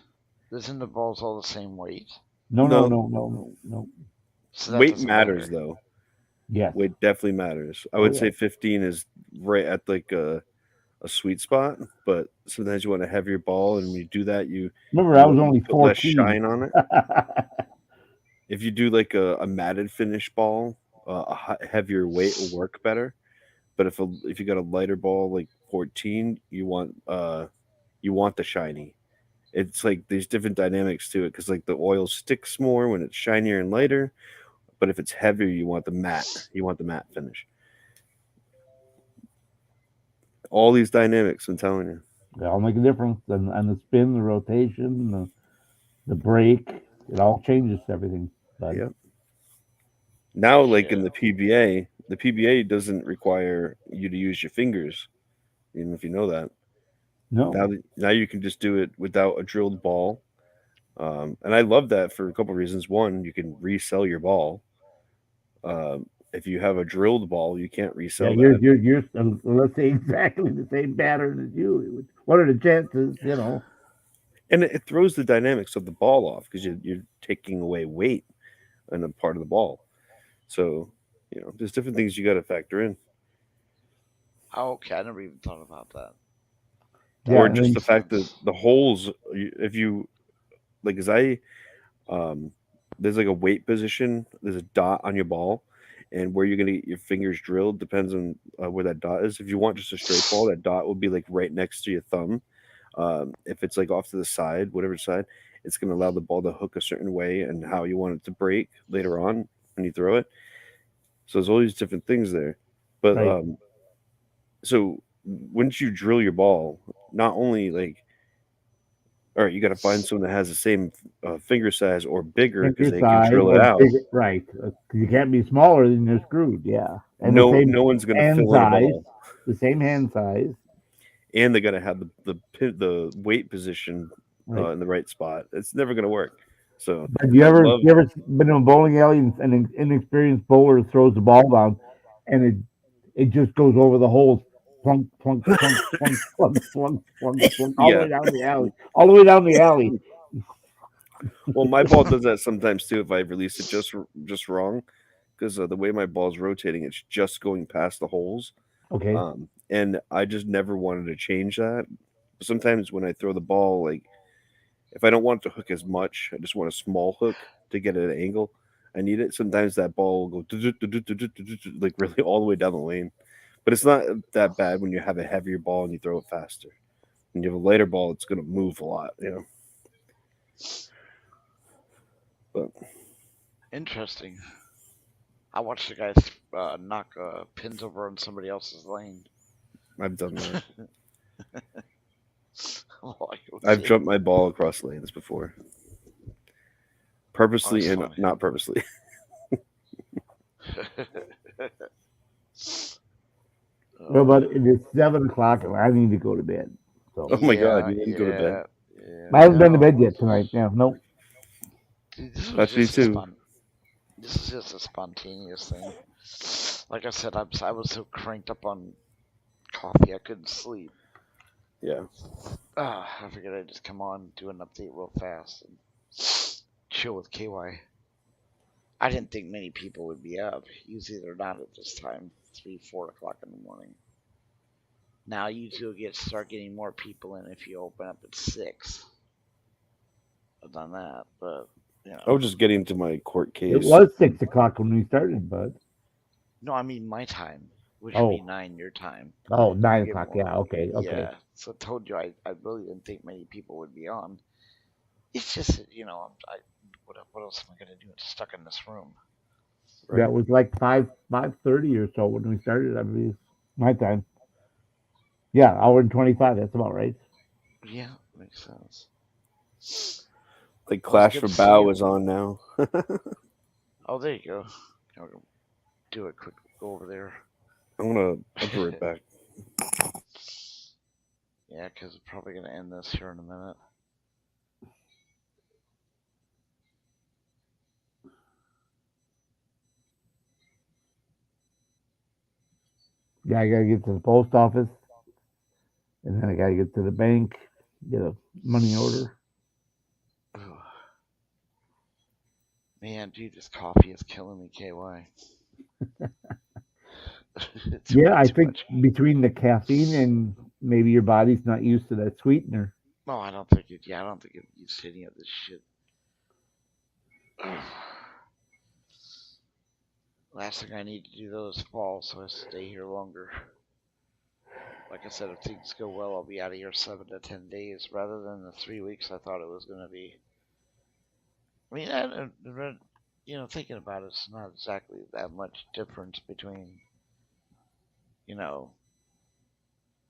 Isn't the balls all the same weight? No, no, No, no, no, no, no. So that weight doesn't matters matter. though. Yes. Weight definitely matters. I Oh, would yeah. say 15 is right at like a sweet spot, but sometimes you want a heavier ball, and when you do that, you Remember, I was you only put less 14. shine on it. If you do like a matted finish ball, heavier weight will work better. But if you got a lighter ball like 14, you want the shiny. It's like there's different dynamics to it because like the oil sticks more when it's shinier and lighter. But if it's heavier, you want the matte. You want the matte finish. All these dynamics, I'm telling you. They all make a difference. And the spin, the rotation, the break, it all changes everything. But Yeah. Now, like in Yeah. the PBA doesn't require you to use your fingers, even if you know that. no, Now you can just do it without a drilled ball, and I love that for a couple reasons. One, you can resell your ball. If you have a drilled ball, you can't yeah, resell that, you're let's say exactly the same pattern as you. What are the chances? You know, and it throws the dynamics of the ball off because you're taking away weight in a part of the ball. So, there's different things you got to factor in, Oh, okay, I never even thought about that. yeah, or That and just then the makes fact that sense. the holes. If you like, as um, there's like a weight position. There's a dot on your ball, and where you're gonna get your fingers drilled depends on where that dot is. If you want just a straight ball, that dot will be like right next to your thumb. If it's like off to the side, whatever side, it's gonna allow the ball to hook a certain way and how you want it to break later on when you throw it. So there's all these different things there. But right, so once you drill your ball, not only like, all right, you got to find someone that has the same finger size or bigger because finger they can size drill it or out. bigger, right? 'Cause you can't be smaller than you're screwed. Yeah, and the No, same no one's gonna hand fill in a size, ball, the same hand size, and they got to have the weight position right? in the right spot. It's never gonna work. So But you I ever love. you ever been in a bowling alley and an inexperienced bowler throws the ball down, and it just goes over the holes, plunk plunk plunk plunk plunk plunk plunk plunk, all the Yeah. way down the alley, all the way down the alley. Well, my ball does that sometimes too if I release it just wrong because the way my ball's rotating, it's just going past the holes. Okay, And I just never wanted to change that. Sometimes when I throw the ball, like if I don't want it to hook as much, I just want a small hook to get at an angle. I need it. Sometimes that ball will go like really all the way down the lane. But it's not that bad when you have a heavier ball and you throw it faster. When you have a lighter ball, it's going to move a lot. But Interesting. I watched the guy knock pins over on somebody else's lane. I've done that. Like, I've okay. jumped my ball across lanes before, purposely That's and funny. not purposely. well, but it's 7 o'clock and I need to go to bed. So Oh my God, Yeah, you didn't go to bed? yeah. I haven't been to No, bed yet tonight. Yeah, nope. dude, this was That's me just a too. This is just a spontaneous thing. Like I said, I was so cranked up on coffee I couldn't sleep. Yeah. I figured I'd just come on, do an update real fast, and chill with KY. I didn't think many people would be up. Usually they're not at this time, 3, 4 o'clock in the morning. Now you two start getting more people in if you open up at 6. done that, but you I know. was just getting to my court case. It was 6 o'clock when we started, bud. No, I mean my time, which Oh. would be 9 your time. Oh, 9 You get o'clock. more- Yeah, okay. Yeah. So I told you I really didn't think many people would be on. It's just that, you know, what else am I gonna do? It's stuck in this room. Right. That was like 5:30 or so when we started, I believe. My time. Yeah, hour and 25. That's about right. Yeah, makes sense. Like Well, Clash it's for good to see Bow you. is on now. Oh, there you go. I'll do a quick go over there. I'll be right back. Yeah, because we're probably gonna end this here in a minute. Yeah, I gotta get to the post office, and then I gotta get to the bank, get a money order. Ugh. Man, dude, this coffee is killing me, KY. It's Yeah, way I too think much. between the caffeine and maybe your body's not used to that sweetener. No, I don't think it. Yeah, I don't think it's hitting up this shit. Last thing I need to do though is fall, so I stay here longer. Like I said, if things go well, I'll be out of here 7 to 10 days rather than the 3 weeks I thought it was gonna be. I mean, you know, thinking about it, it's not exactly that much difference between, you know,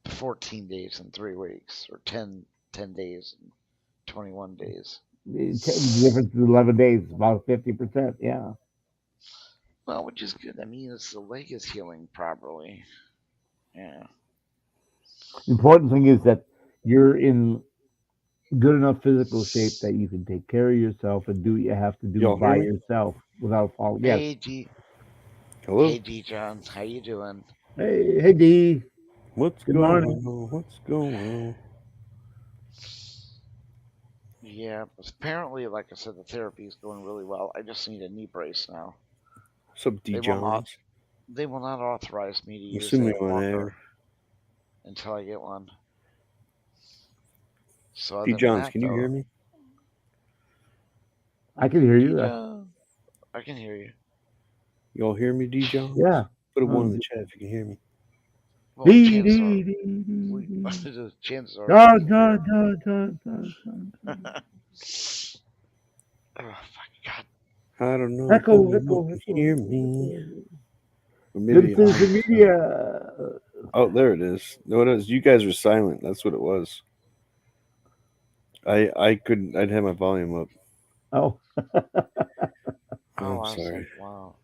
14 days and 3 weeks, or 10 days and 21 days. The difference is 11 days, about 50%. Yeah. Well, which is good. That means the leg is healing properly. Yeah. Important thing is that you're in good enough physical shape that you can take care of yourself and do what you have to do Y'all by hear me? yourself without fault. Yes. Hey D. Hello? Hey D. John, how you doing? Hey, D. What's Good going morning. on? What's going on? Yeah, apparently, like I said, the therapy is going really well. I just need a knee brace now. What's up, D. They will not. Johns? They will not authorize me to use assuming a I'm on walker air. until I get one. So other D. than Johns, that, can you though, hear me? I can hear D. you. John, I can hear you. Y'all hear me, D. Johns? Yeah. Put a 1 in the chat if you can hear me. Well, D, chances D, are, D, D, D. the chances are John, we can John, hear. John, John, John, John. Oh, fuck, God. I don't know Echo, if echo, you echo. can hear me. Or Good maybe citizen I'm... media. Oh, there it is. No, it is. You guys were silent. That's what it was. I couldn't. I'd have my volume up. Oh. Oh, I'm I was sorry. like, wow.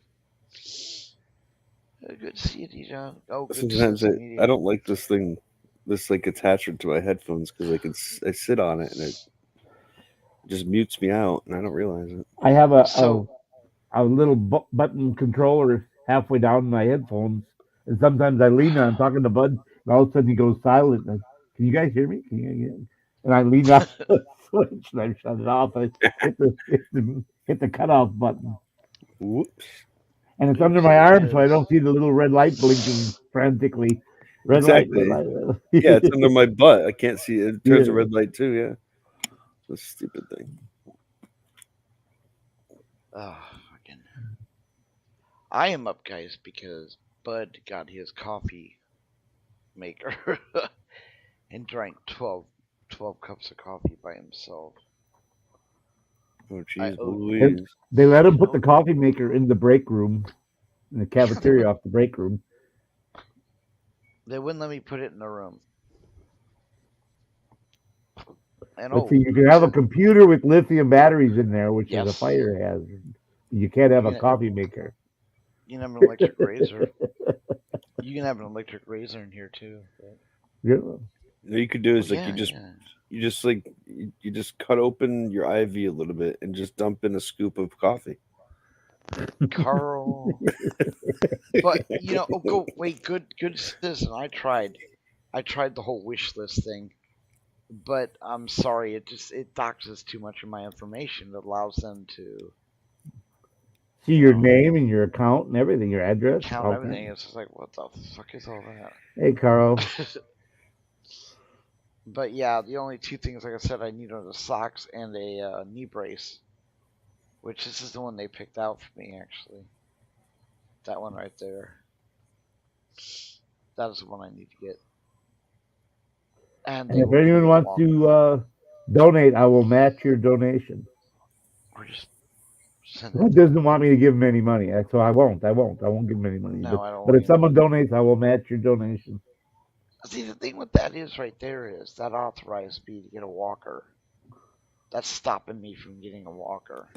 Good to see you, D. John. Oh, good to Sometimes see you. I don't like this thing, this like attachment to my headphones because I sit on it and it just mutes me out and I don't realize it. I have a So, little button controller halfway down my headphones, and sometimes I lean on talking to Bud, and all of a sudden he goes silent. And can you guys hear me? Can you hear me? And I lean on the switch and I shut it off. I hit the cutoff button, Whoops. and it's Oops, under my there it arm, so I is. don't see the little red light blinking frantically. Red Exactly. light, red light. Yeah, it's under my butt. I can't see it. It turns a Yeah. red light too. Yeah, this stupid thing. Oh, fucking. I am up, guys, because Bud got his coffee maker and drank 12 cups of coffee by himself. Oh, I jeez, owed- Louise. They let him put the coffee maker in the break room, in the cafeteria off the break room. They wouldn't let me put it in the room. And But see, you can have a computer with lithium batteries in there, which is a Yes. fire hazard. You can't have a Yeah. coffee maker. you can have an electric razor. You can have an electric razor in here too. But... Yeah. What you could do is like yeah, you just cut open your IV a little bit and just dump in a scoop of coffee. Carl. But you know, good citizen. I tried the whole wish list thing, but I'm sorry, it doxes too much of my information. It allows them to See your name and your account and everything, your address. count all everything. kinds. It's just like, what the fuck is all that? Hey, Carl. But yeah, the only two things, like I said, I need are the socks and a knee brace, which this is the one they picked out for me, actually. That one right there. That is the one I need to get. And And they if will give anyone me a wants walker. to donate, I will match your donation. Or just send Well, it it to doesn't want me to give him any money, so I won't. I won't give him any money. No, I don't But want if you to. someone donates, I will match your donation. See, the thing with that is right there is that authorized me to get a walker. That's stopping me from getting a walker.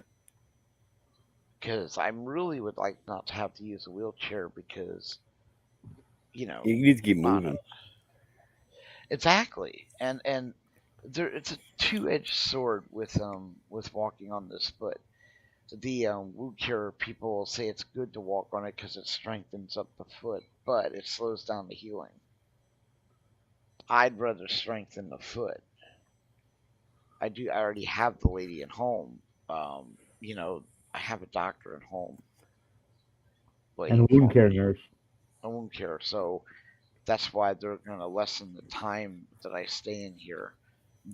Because I really would like not to have to use a wheelchair because, you know, You need to keep I moving. exactly. And there, it's a two-edged sword with walking on this foot. The wheelchair people will say it's good to walk on it because it strengthens up the foot, but it slows down the healing. I'd rather strengthen the foot. I already have the lady at home. You know, I have a doctor at home And a waiting wound for care me. nurse. I won't care. So that's why they're going to lessen the time that I stay in here.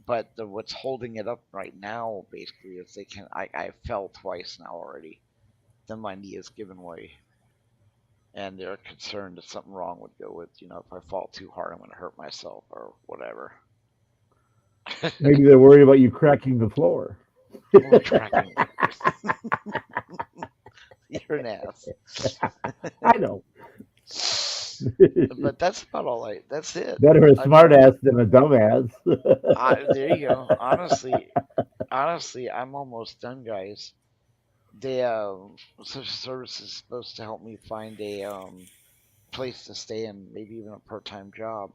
But what's holding it up right now, basically, is they can. I fell twice now already. Then my knee has given way, and they're concerned that something wrong would go with. You know, if I fall too hard, I'm going to hurt myself or whatever. Maybe they're worried about you cracking the floor. Only cracking. You're an ass. I know. But that's about all I. That's it. Better a I smart mean, ass than a dumbass. there you go. Honestly, I'm almost done, guys. They social services is supposed to help me find a place to stay in, maybe even a part-time job.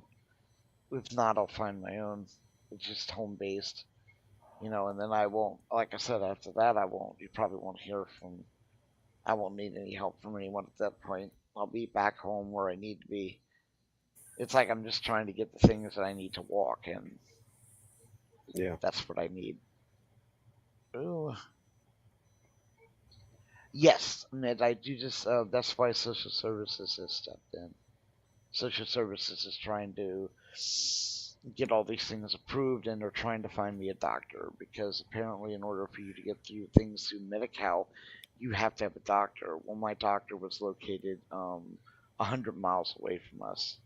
If not, I'll find my own. It's just home based, you know. And then I won't, like I said, after that I won't. You probably won't hear from. I won't need any help from anyone at that point. I'll be back home where I need to be. It's like I'm just trying to get the things that I need to walk, and Yeah. that's what I need. Ooh. Yes, Ned, I do just. That's why social services has stepped in. Social services is trying to get all these things approved, and they're trying to find me a doctor because apparently, in order for you to get through things through Medi-Cal, you have to have a doctor. Well, my doctor was located 100 miles away from us.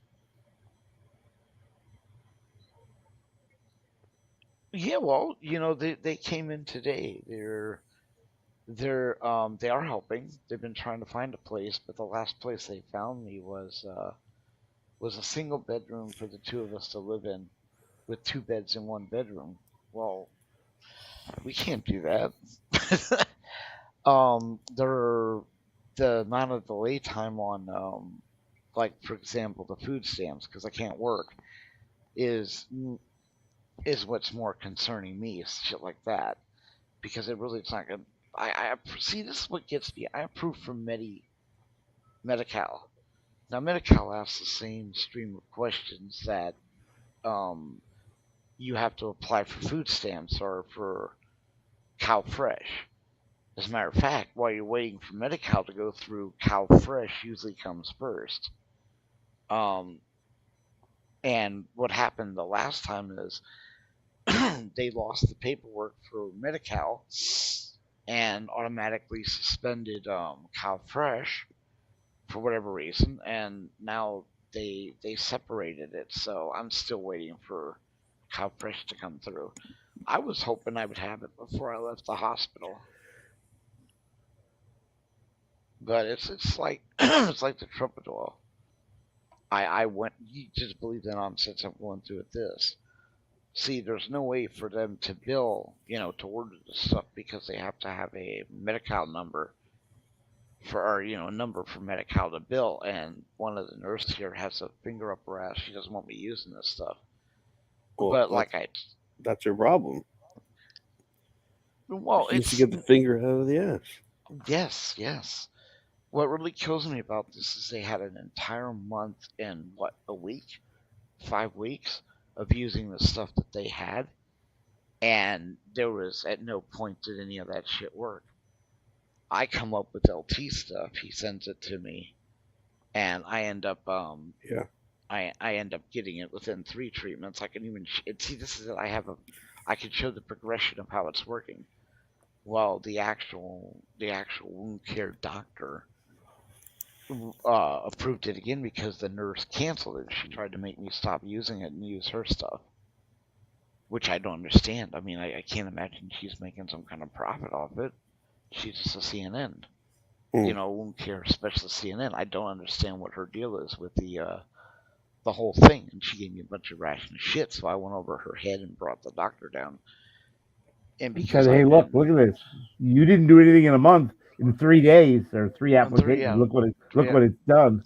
Yeah, well, you know, they came in today. They are helping. They've been trying to find a place, but the last place they found me was a single bedroom for the two of us to live in, with two beds in one bedroom. Well, we can't do that. There, the amount of delay time on, like for example, the food stamps, because I can't work, is is what's more concerning me. Is shit like that, because it really it's not good. I see this is what gets me. I approve from Medi-Cal. Now Medi-Cal asks the same stream of questions that um you have to apply for food stamps or for Cow Fresh. As a matter of fact, while you're waiting for Medi-Cal to go through, Cow Fresh usually comes first. Um, and what happened the last time is they lost the paperwork for Medi-Cal and automatically suspended Cow Fresh for whatever reason, and now they separated it. So I'm still waiting for Cow Fresh to come through. I was hoping I would have it before I left the hospital. But it's like it's like the trumpet oil. I went. You just believe the nonsense I'm going through with this. See, there's no way for them to bill, you know, to order the stuff because they have to have a Medi-Cal number for, or you know, a number for Medi-Cal to bill. And one of the nurses here has a finger up her ass. She doesn't want me using this stuff. Well, But like that's your problem. well, She needs it's to get the finger out of the ass. yes. What really kills me about this is they had an entire month and what, a week, 5 weeks of using the stuff that they had, and there was at no point did any of that shit work. I come up with LT stuff, he sends it to me, and I end up Yeah. I end up getting it within 3 treatments. I can even see this is it. I can show the progression of how it's working. Well, the actual wound care doctor approved it again because the nurse canceled it. She tried to make me stop using it and use her stuff, which I don't understand. I mean, I can't imagine she's making some kind of profit off it. She's just a CNN, wound care specialist CNN. I don't understand what her deal is with the whole thing. And she gave me a bunch of ration of shit, so I went over her head and brought the doctor down. And Said, because hey, I've look been at this. You didn't do anything in a month. In 3 days or 3 applications, yeah, look what it's done.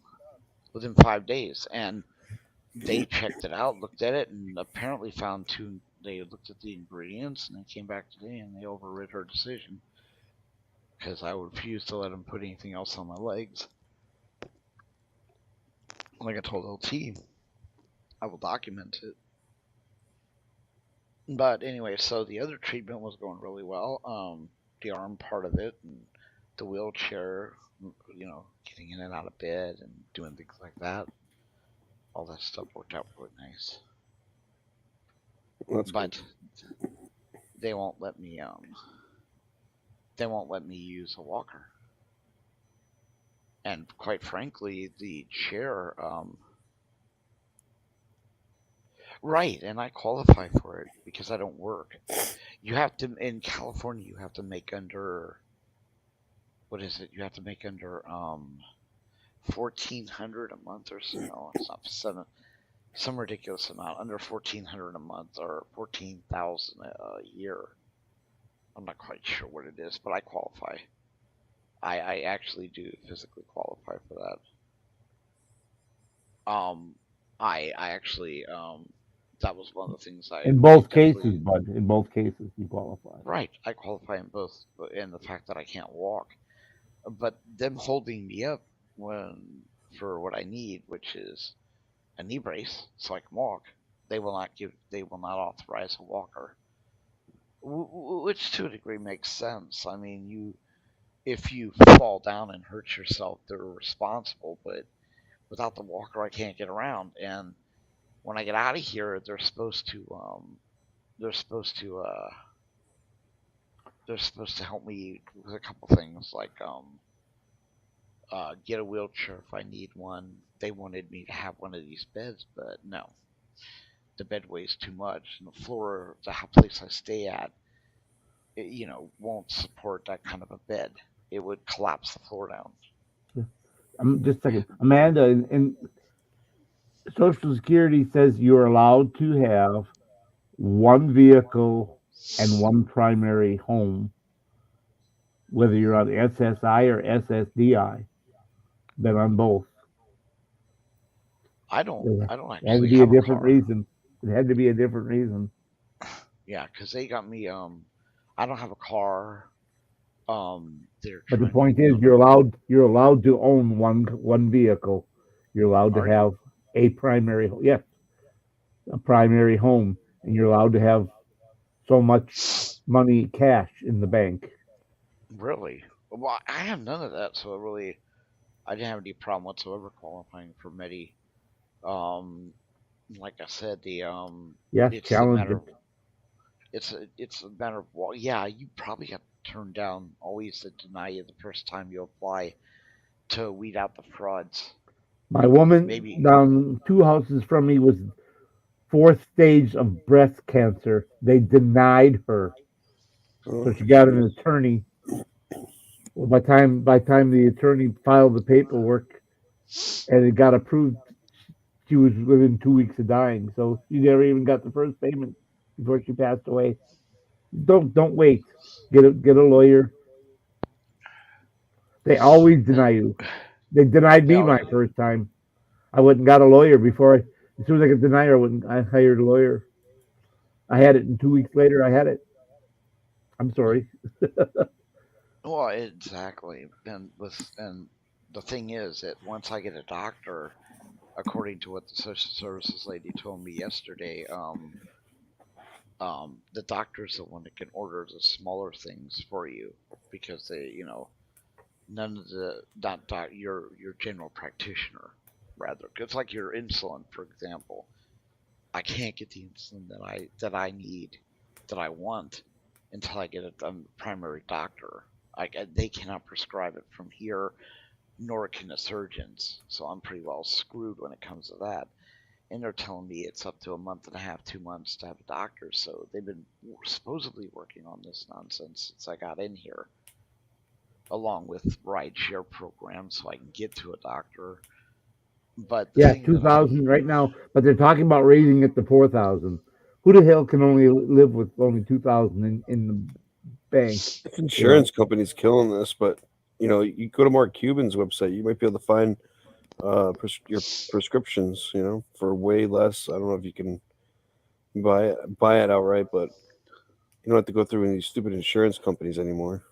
within 5 days, and they checked it out, looked at it, and apparently found two. They looked at the ingredients, and they came back today and they overrid her decision because I refused to let them put anything else on my legs. Like I told LT, I will document it. But anyway, so the other treatment was going really well. The arm part of it and the wheelchair, getting in and out of bed and doing things like that. All that stuff worked out really nice. That's But good. they won't let me use a walker. And quite frankly, the chair, right, and I qualify for it because I don't work. You have to, in California, you have to make under, what is it? You have to make under, 1,400 a month or so. No, it's not some ridiculous amount, under 1,400 a month or 14,000 a year. I'm not quite sure what it is, but I qualify. I actually do physically qualify for that. I actually, that was one of the things I In both definitely- cases, bud. In both cases, you qualify. Right, I qualify in both, in the fact that I can't walk, but them holding me up for what I need, which is a knee brace, so I can walk. They will not authorize a walker, which to a degree makes sense. I mean, if you fall down and hurt yourself, they're responsible, but without the walker, I can't get around. And when I get out of here, they're supposed to help me with a couple things, like get a wheelchair if I need one. They wanted me to have one of these beds, but no, the bed weighs too much, and the floor, the place I stay at, won't support that kind of a bed. It would collapse the floor down. Just a second, Amanda. In Social Security says you're allowed to have one vehicle and one primary home, whether you're on SSI or SSDI. Been on both. I don't It had to actually be a have a different car. reason. It had to be a different reason. Yeah, because they got me. I don't have a car. They're But the trying point to, is, you're allowed to own one vehicle. You're allowed to Are you? have a primary, yes, a primary home, and you're allowed to have so much money cash in the bank. Really? Well, I have none of that, so I didn't have any problem whatsoever qualifying for Medi. Um, like I said, Yes, it's a matter challenging. of it's a matter of, well, yeah, you probably have to turn down always to deny you the first time you apply to weed out the frauds. My woman Maybe down 2 houses from me was 4th stage of breast cancer. They denied her, so she got an attorney. Well, by time the attorney filed the paperwork and it got approved, she was within 2 weeks of dying. So she never even got the first payment before she passed away. Don't wait. Get a lawyer. They always deny you. They denied they me my always do. first time. I went and got a lawyer before as soon as I could deny her, I hired a lawyer. I had it, and 2 weeks later, I had it. I'm sorry. Well, exactly. And the thing is that once I get a doctor, according to what the social services lady told me yesterday, the doctor's the one that can order the smaller things for you because they, none of the not doc, your general practitioner rather. It's like your insulin, for example. I can't get the insulin that I need, that I want, until I get a primary doctor. They cannot prescribe it from here, nor can the surgeons. So I'm pretty well screwed when it comes to that. And they're telling me it's up to a month and a half, 2 months to have a doctor. So they've been supposedly working on this nonsense since I got in here, along with ride share programs so I can get to a doctor. But the Yeah, thing that 2,000 right now, but they're talking about raising it to 4,000. Who the hell can only live with only 2,000 in the bank? If insurance companies killing this, but you go to Mark Cuban's website, you might be able to find your prescriptions, for way less. I don't know if you can buy it outright, but you don't have to go through any stupid insurance companies anymore.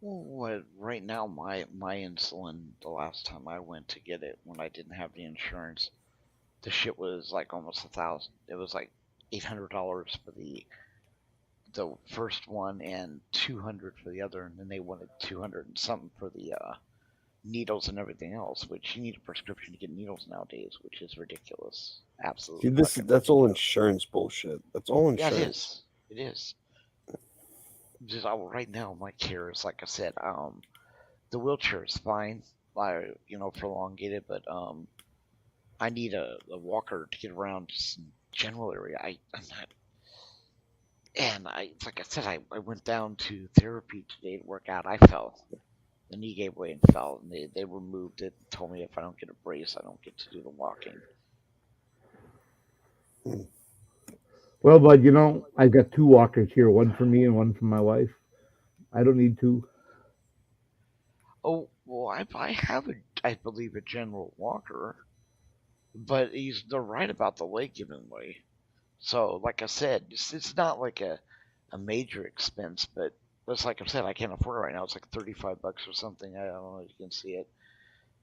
Well, right now, my insulin, the last time I went to get it when I didn't have the insurance, the shit was like almost 1,000. It was like $800 for the first one and 200 for the other, and then they wanted 200 and something for the needles and everything else. Which you need a prescription to get needles nowadays, which is ridiculous. Absolutely. See, that's all insurance bullshit. That's all insurance. Yeah, it is. Just right now, my care is, like I said, the wheelchair is fine. I prolongated, but I need a walker to get around just in general area. I'm not, and like I said, I went down to therapy today to work out. I fell. The knee gave way and fell, and they removed it and told me if I don't get a brace, I don't get to do the walking. Well, bud, I've got 2 walkers here, one for me and one for my wife. I don't need 2. Oh, well, I have I believe, a general walker, but they're right about the leg giving way. So, like I said, it's not like a major expense, but it's like I said, I can't afford it right now. It's like $35 or something. I don't know if you can see it.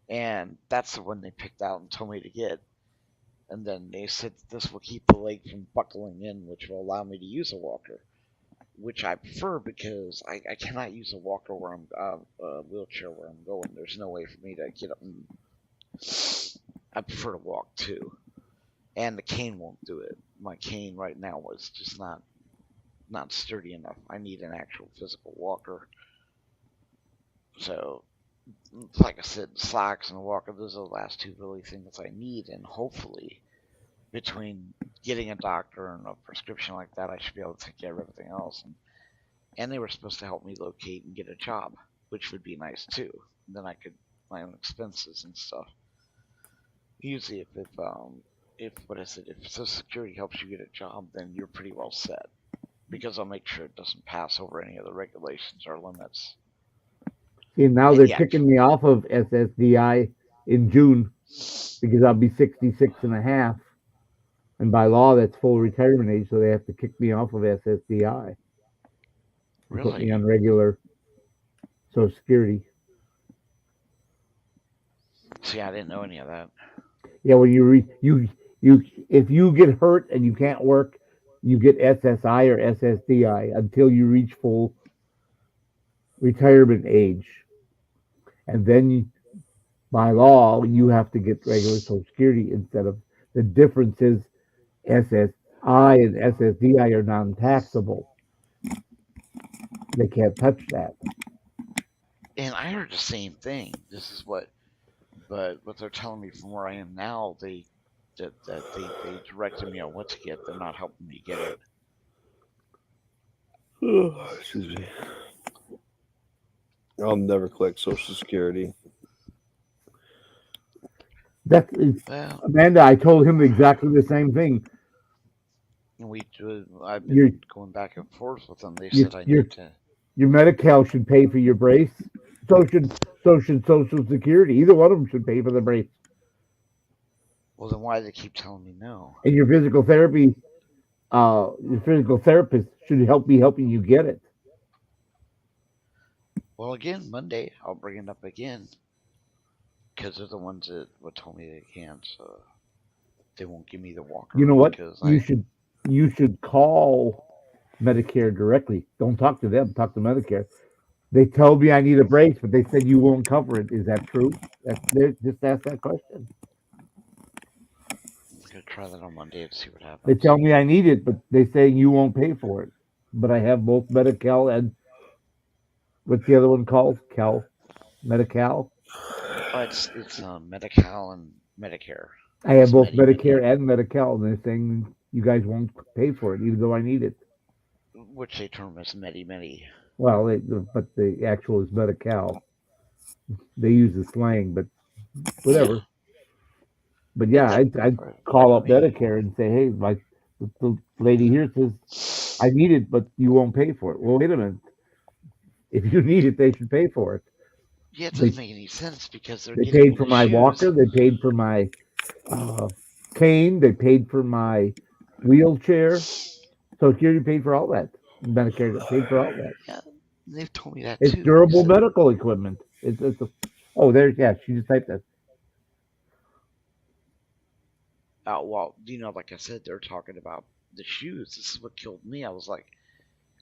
And that's the one they picked out and told me to get. And then they said this will keep the leg from buckling in, which will allow me to use a walker, which I prefer because I cannot use a walker where I'm a wheelchair where I'm going. There's no way for me to get up. I prefer to walk too, and the cane won't do it. My cane right now was just not sturdy enough. I need an actual physical walker. So, like I said, the slacks and the walker, those are the last 2 really things I need, and hopefully, between getting a doctor and a prescription like that, I should be able to take care of everything else. And they were supposed to help me locate and get a job, which would be nice too. And then I could my own expenses and stuff. Usually, if Social Security helps you get a job, then you're pretty well set, because I'll make sure it doesn't pass over any of the regulations or limits. See, now they're kicking me off of SSDI in June because I'll be 66 and a half. And by law, that's full retirement age, so they have to kick me off of SSDI. Really? Put me on regular Social Security. See, I didn't know any of that. Yeah, when if you get hurt and you can't work, you get SSI or SSDI until you reach full retirement age. And then by law, you have to get regular Social Security instead of, the difference is SSI and SSDI are non-taxable. They can't touch that. And I heard the same thing. This is what they're telling me from where I am now. They directed me on what to get. They're not helping me get it. Oh, excuse me. I'll never collect Social Security. Amanda, I told him exactly the same thing. I've been going back and forth with them. They said I need to. Your Medi-Cal should pay for your brace. So should Social Security. Either one of them should pay for the brace. Well, then why do they keep telling me no? And your physical therapist should be helping you get it. Well, again, Monday I'll bring it up again, because they're the ones that told me they can't. So they won't give me the walker. You know what? You should call Medicare directly. Don't talk to them. Talk to Medicare. They told me I need a brace, but they said you won't cover it. Is that true? Just ask that question. I'm gonna try that on Monday and see what They happens. tell me I need it, but they say you won't pay for it. But I have both Medi-Cal and what's the other one called? Medi-Cal. Oh, it's Medi-Cal and Medicare. I have It's both Medi. Medicare and Medi-Cal, and they're saying you guys won't pay for it, even though I need it. Which they term as Medi. Well, but the actual is Medi-Cal. They use the slang, but whatever. But yeah, I'd call up Medicare and say, hey, the lady here says I need it, but you won't pay for it. Well, wait a minute. If you need it, they should pay for it. Yeah, it They, doesn't make any sense because they're they getting paid me for the my shoes. walker. They paid for my cane. They paid for my wheelchair. Social Security paid for all that. Medicare paid for all that. Yeah, they've told me that It's too. durable medical equipment. Oh, there's she just typed that. Well, like I said, they're talking about the shoes. This is what killed me. I was like,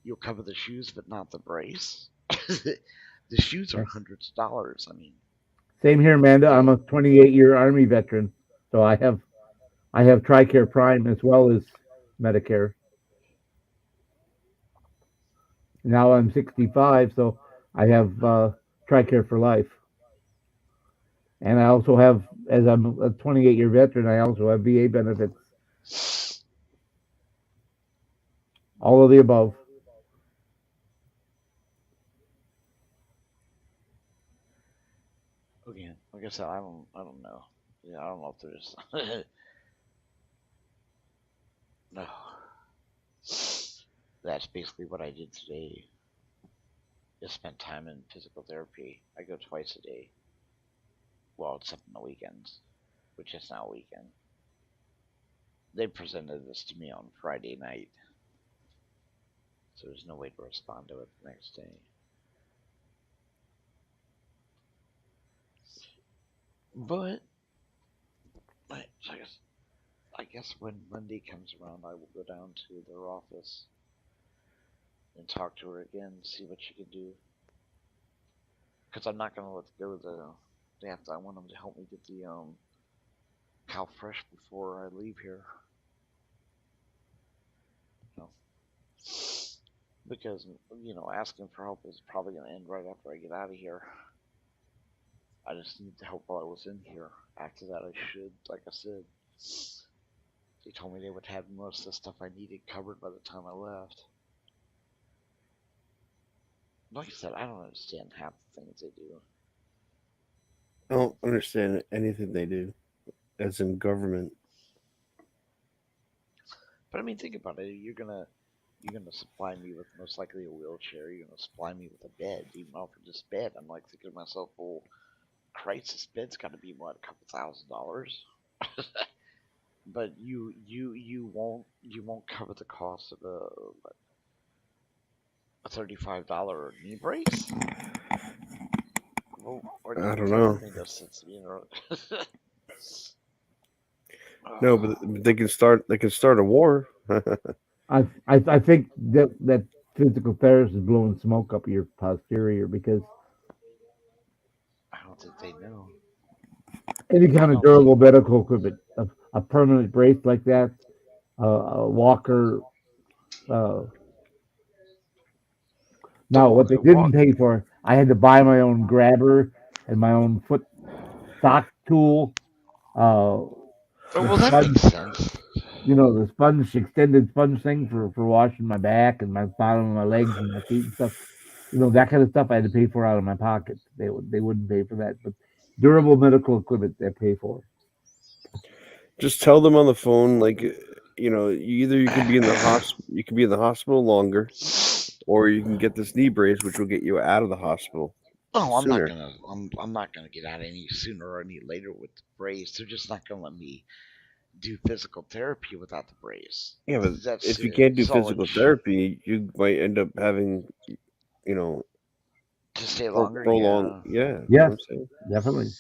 you'll cover the shoes, but not the brace. The shoes are hundreds of dollars. I mean, Same here, Amanda. I'm a 28-year Army veteran, so I have TRICARE Prime as well as Medicare. Now I'm 65, so I have TRICARE for life. And I also have, as I'm a 28-year veteran, I also have VA benefits. All of the above. again, like I said, I don't know. Yeah, I don't know if there's no. That's basically what I did today. Just spent time in physical therapy. I go twice a day. Well, except on the weekends, which is now a weekend. They presented this to me on Friday night, so there's no way to respond to it the next day. But I guess when Monday comes around, I will go down to their office and talk to her again, see what she can do. Because I'm not gonna let go I want them to help me get the Cal Fresh before I leave here. No. Because asking for help is probably gonna end right after I get out of here. I just need the help while I was in here. After that, I should, like I said, they told me they would have most of the stuff I needed covered by the time I left. Like I said, I don't understand half the things they do. I don't understand anything they do, as in government. But I mean, think about it. You're gonna supply me with most likely a wheelchair. You're gonna supply me with a bed. Even offer this bed, I'm like thinking to myself, well, Christ, this bed's got to be what, a couple $1,000s. But you won't cover the cost of a $35 knee brace. Well, I don't know. No, but they can start. They can start a war. I think that physical therapist is blowing smoke up your posterior because I don't think they know. any kind of durable medical equipment, a permanent brace like that, a walker. Now, what they didn't pay for, I had to buy my own grabber and my own foot sock tool. Well, that makes sense. The extended sponge thing for washing my back and my bottom of my legs and my feet and stuff. That kind of stuff I had to pay for out of my pocket. They wouldn't pay for that, but durable medical equipment they pay for. Just tell them on the phone, like, either you can be in the hospital longer, or you can get this knee brace, which will get you out of the hospital. Oh, I'm not gonna get out any sooner or any later with the brace. They're just not gonna let me do physical therapy without the brace. Yeah, but if you can't do physical therapy, you might end up having, to stay longer. Prolong. Yeah, definitely.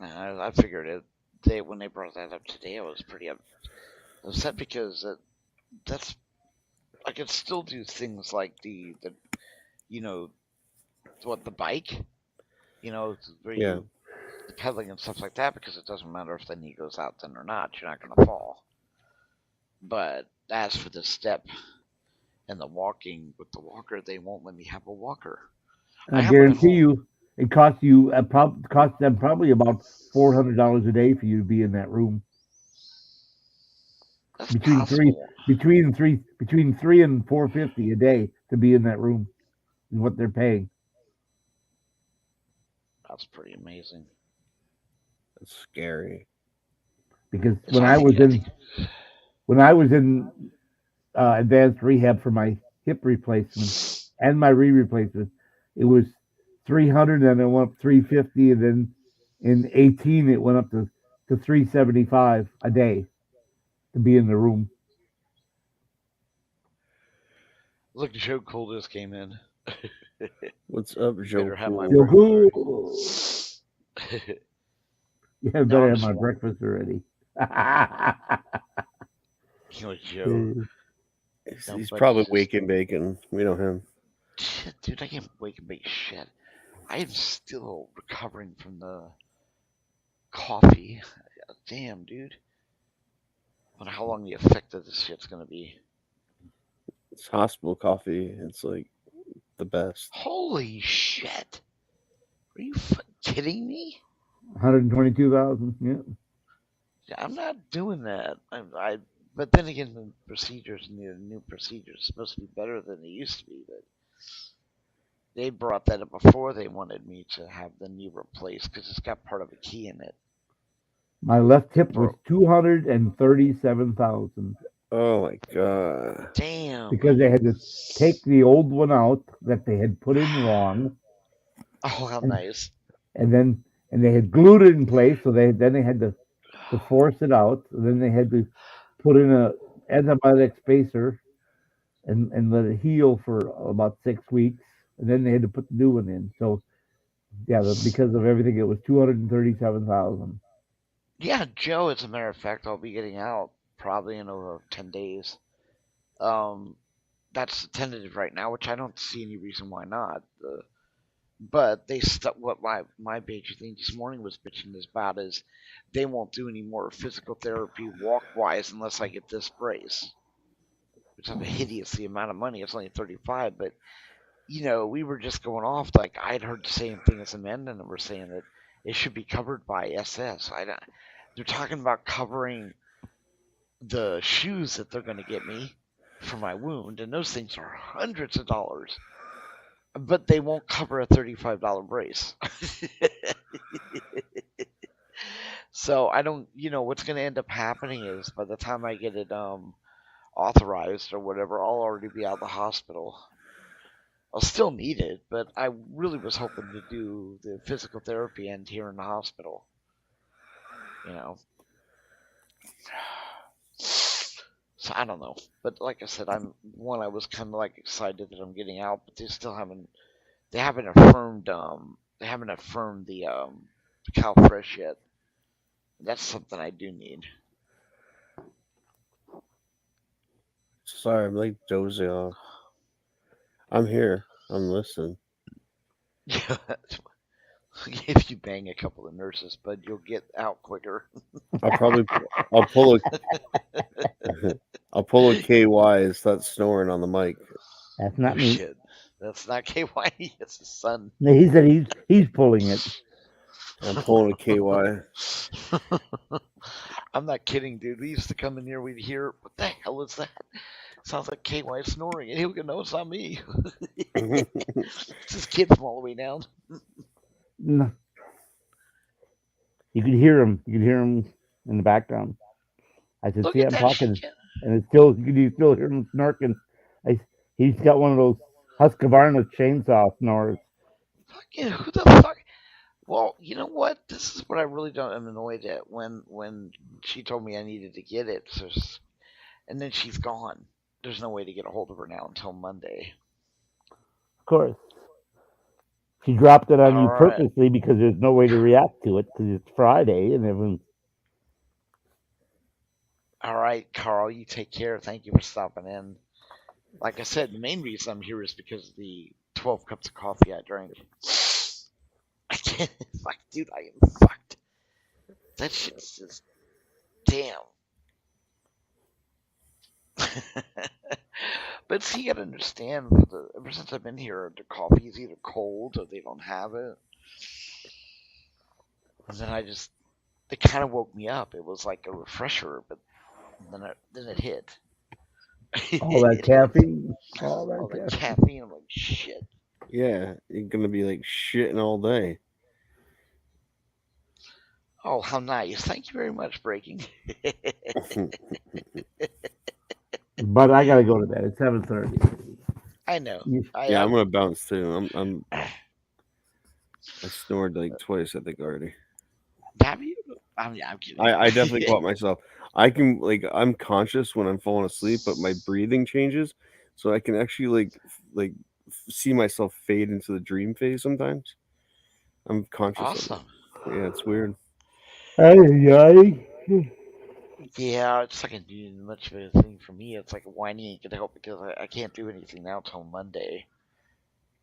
I figured it. When they brought that up today, I was pretty upset because that's I could still do things like the what the bike, where Yeah. the pedaling and stuff like that, because it doesn't matter if the knee goes out then or not, you're not gonna fall. But as for the step and the walking with the walker, they won't let me have a walker. And I I have one at guarantee home. you, it costs them probably about $400 a day for you to be in that room. That's Between possible. between three and $450 a day to be in that room is what they're paying. That's pretty amazing. That's scary. Because So I think when I was in advanced rehab for my hip replacement and my replacement, it was 300, and it went up 350, and then in 18 it went up to 375 a day to be in the room. look, Joe Cool just came in. What's up, Joe? Better have my Feel Cool? good. Yeah, I better have my breakfast already. Joe. He's probably waking bacon. We know him. Shit, dude, I can't wake and bake shit. I am still recovering from the coffee. Damn, dude. I wonder how long the effect of this shit's gonna be. It's hospital coffee. It's like the best. Holy shit! Are you kidding me? 122,000. Yeah. I'm not doing that. But then again, the procedures and the new procedures are supposed to be better than they used to be. But they brought that up before they wanted me to have the knee replaced because it's got part of a key in it. My left hip was 237,000. Oh my god! Damn. Because they had to take the old one out that they had put in wrong. Oh, how nice! And they had glued it in place, so they had to force it out. And then they had to put in a antibiotic spacer and let it heal for about 6 weeks, and then they had to put the new one in. So yeah, because of everything, it was 237,000. Yeah, Joe. As a matter of fact, I'll be getting out probably in over 10 days. That's tentative right now, which I don't see any reason why not. But they what my major thing this morning was bitching about is they won't do any more physical therapy walk wise unless I get this brace, which is a hideously amount of money. It's only 35, but we were just going off like I'd heard the same thing as Amanda, and we're saying that it should be covered by SS. They're talking about covering the shoes that they're going to get me for my wound, and those things are hundreds of dollars. But they won't cover a $35 brace. So I don't, what's going to end up happening is by the time I get it authorized or whatever, I'll already be out of the hospital. I'll still need it, but I really was hoping to do the physical therapy end here in the hospital. So I don't know, but like I said, I was kind of like excited that I'm getting out, but they haven't affirmed the CalFresh yet. That's something I do need. Sorry, I'm like dozing off. I'm here. I'm listening. Yeah. If you bang a couple of nurses, but you'll get out quicker. I'll pull a KY and start snoring on the mic. That's not me. Shit. That's not KY. It's his son. He said he's pulling it. I'm pulling a KY. I'm not kidding, dude. We used to come in here, we'd hear, what the hell is that? Sounds like KY snoring, and he would go, no, it's not me. It's his kid from all the way down. No. You could hear him. You could hear him in the background. I said, Look see, at I'm that talking, shit. and it's still you still hear him snarking. He's got one of those Husqvarna chainsaw snores. Fucking who the fuck? Well, you know what? This is what I really don't. I'm annoyed at when she told me I needed to get it, and then she's gone. There's no way to get a hold of her now until Monday. Of course, she dropped it on All you right. purposely because there's no way to react to it because it's Friday and everyone. All right, Carl, you take care. Thank you for stopping in. Like I said, the main reason I'm here is because of the 12 cups of coffee I drank. I can't, fuck, dude, I am fucked. That shit's just, damn. But see, you gotta understand, ever since I've been here, the coffee is either cold or they don't have it. And then it kind of woke me up. It was like a refresher, but then it hit. All that caffeine. All All that that caffeine. caffeine, I'm like, shit. Yeah, you're gonna be like shitting all day. Oh, how nice. Thank you very much, Breaking. But I gotta go to bed. It's 7:30. I know. Yeah, I'm gonna bounce too. I snored like twice, I think already. Have you? I'm kidding. I definitely caught myself. I'm conscious when I'm falling asleep, but my breathing changes, so I can actually see myself fade into the dream phase sometimes. I'm conscious Awesome. of it. Yeah, it's weird. Ay. Yeah, it's not gonna do much of a thing for me. It's like whining ain't gonna help because I can't do anything now till Monday.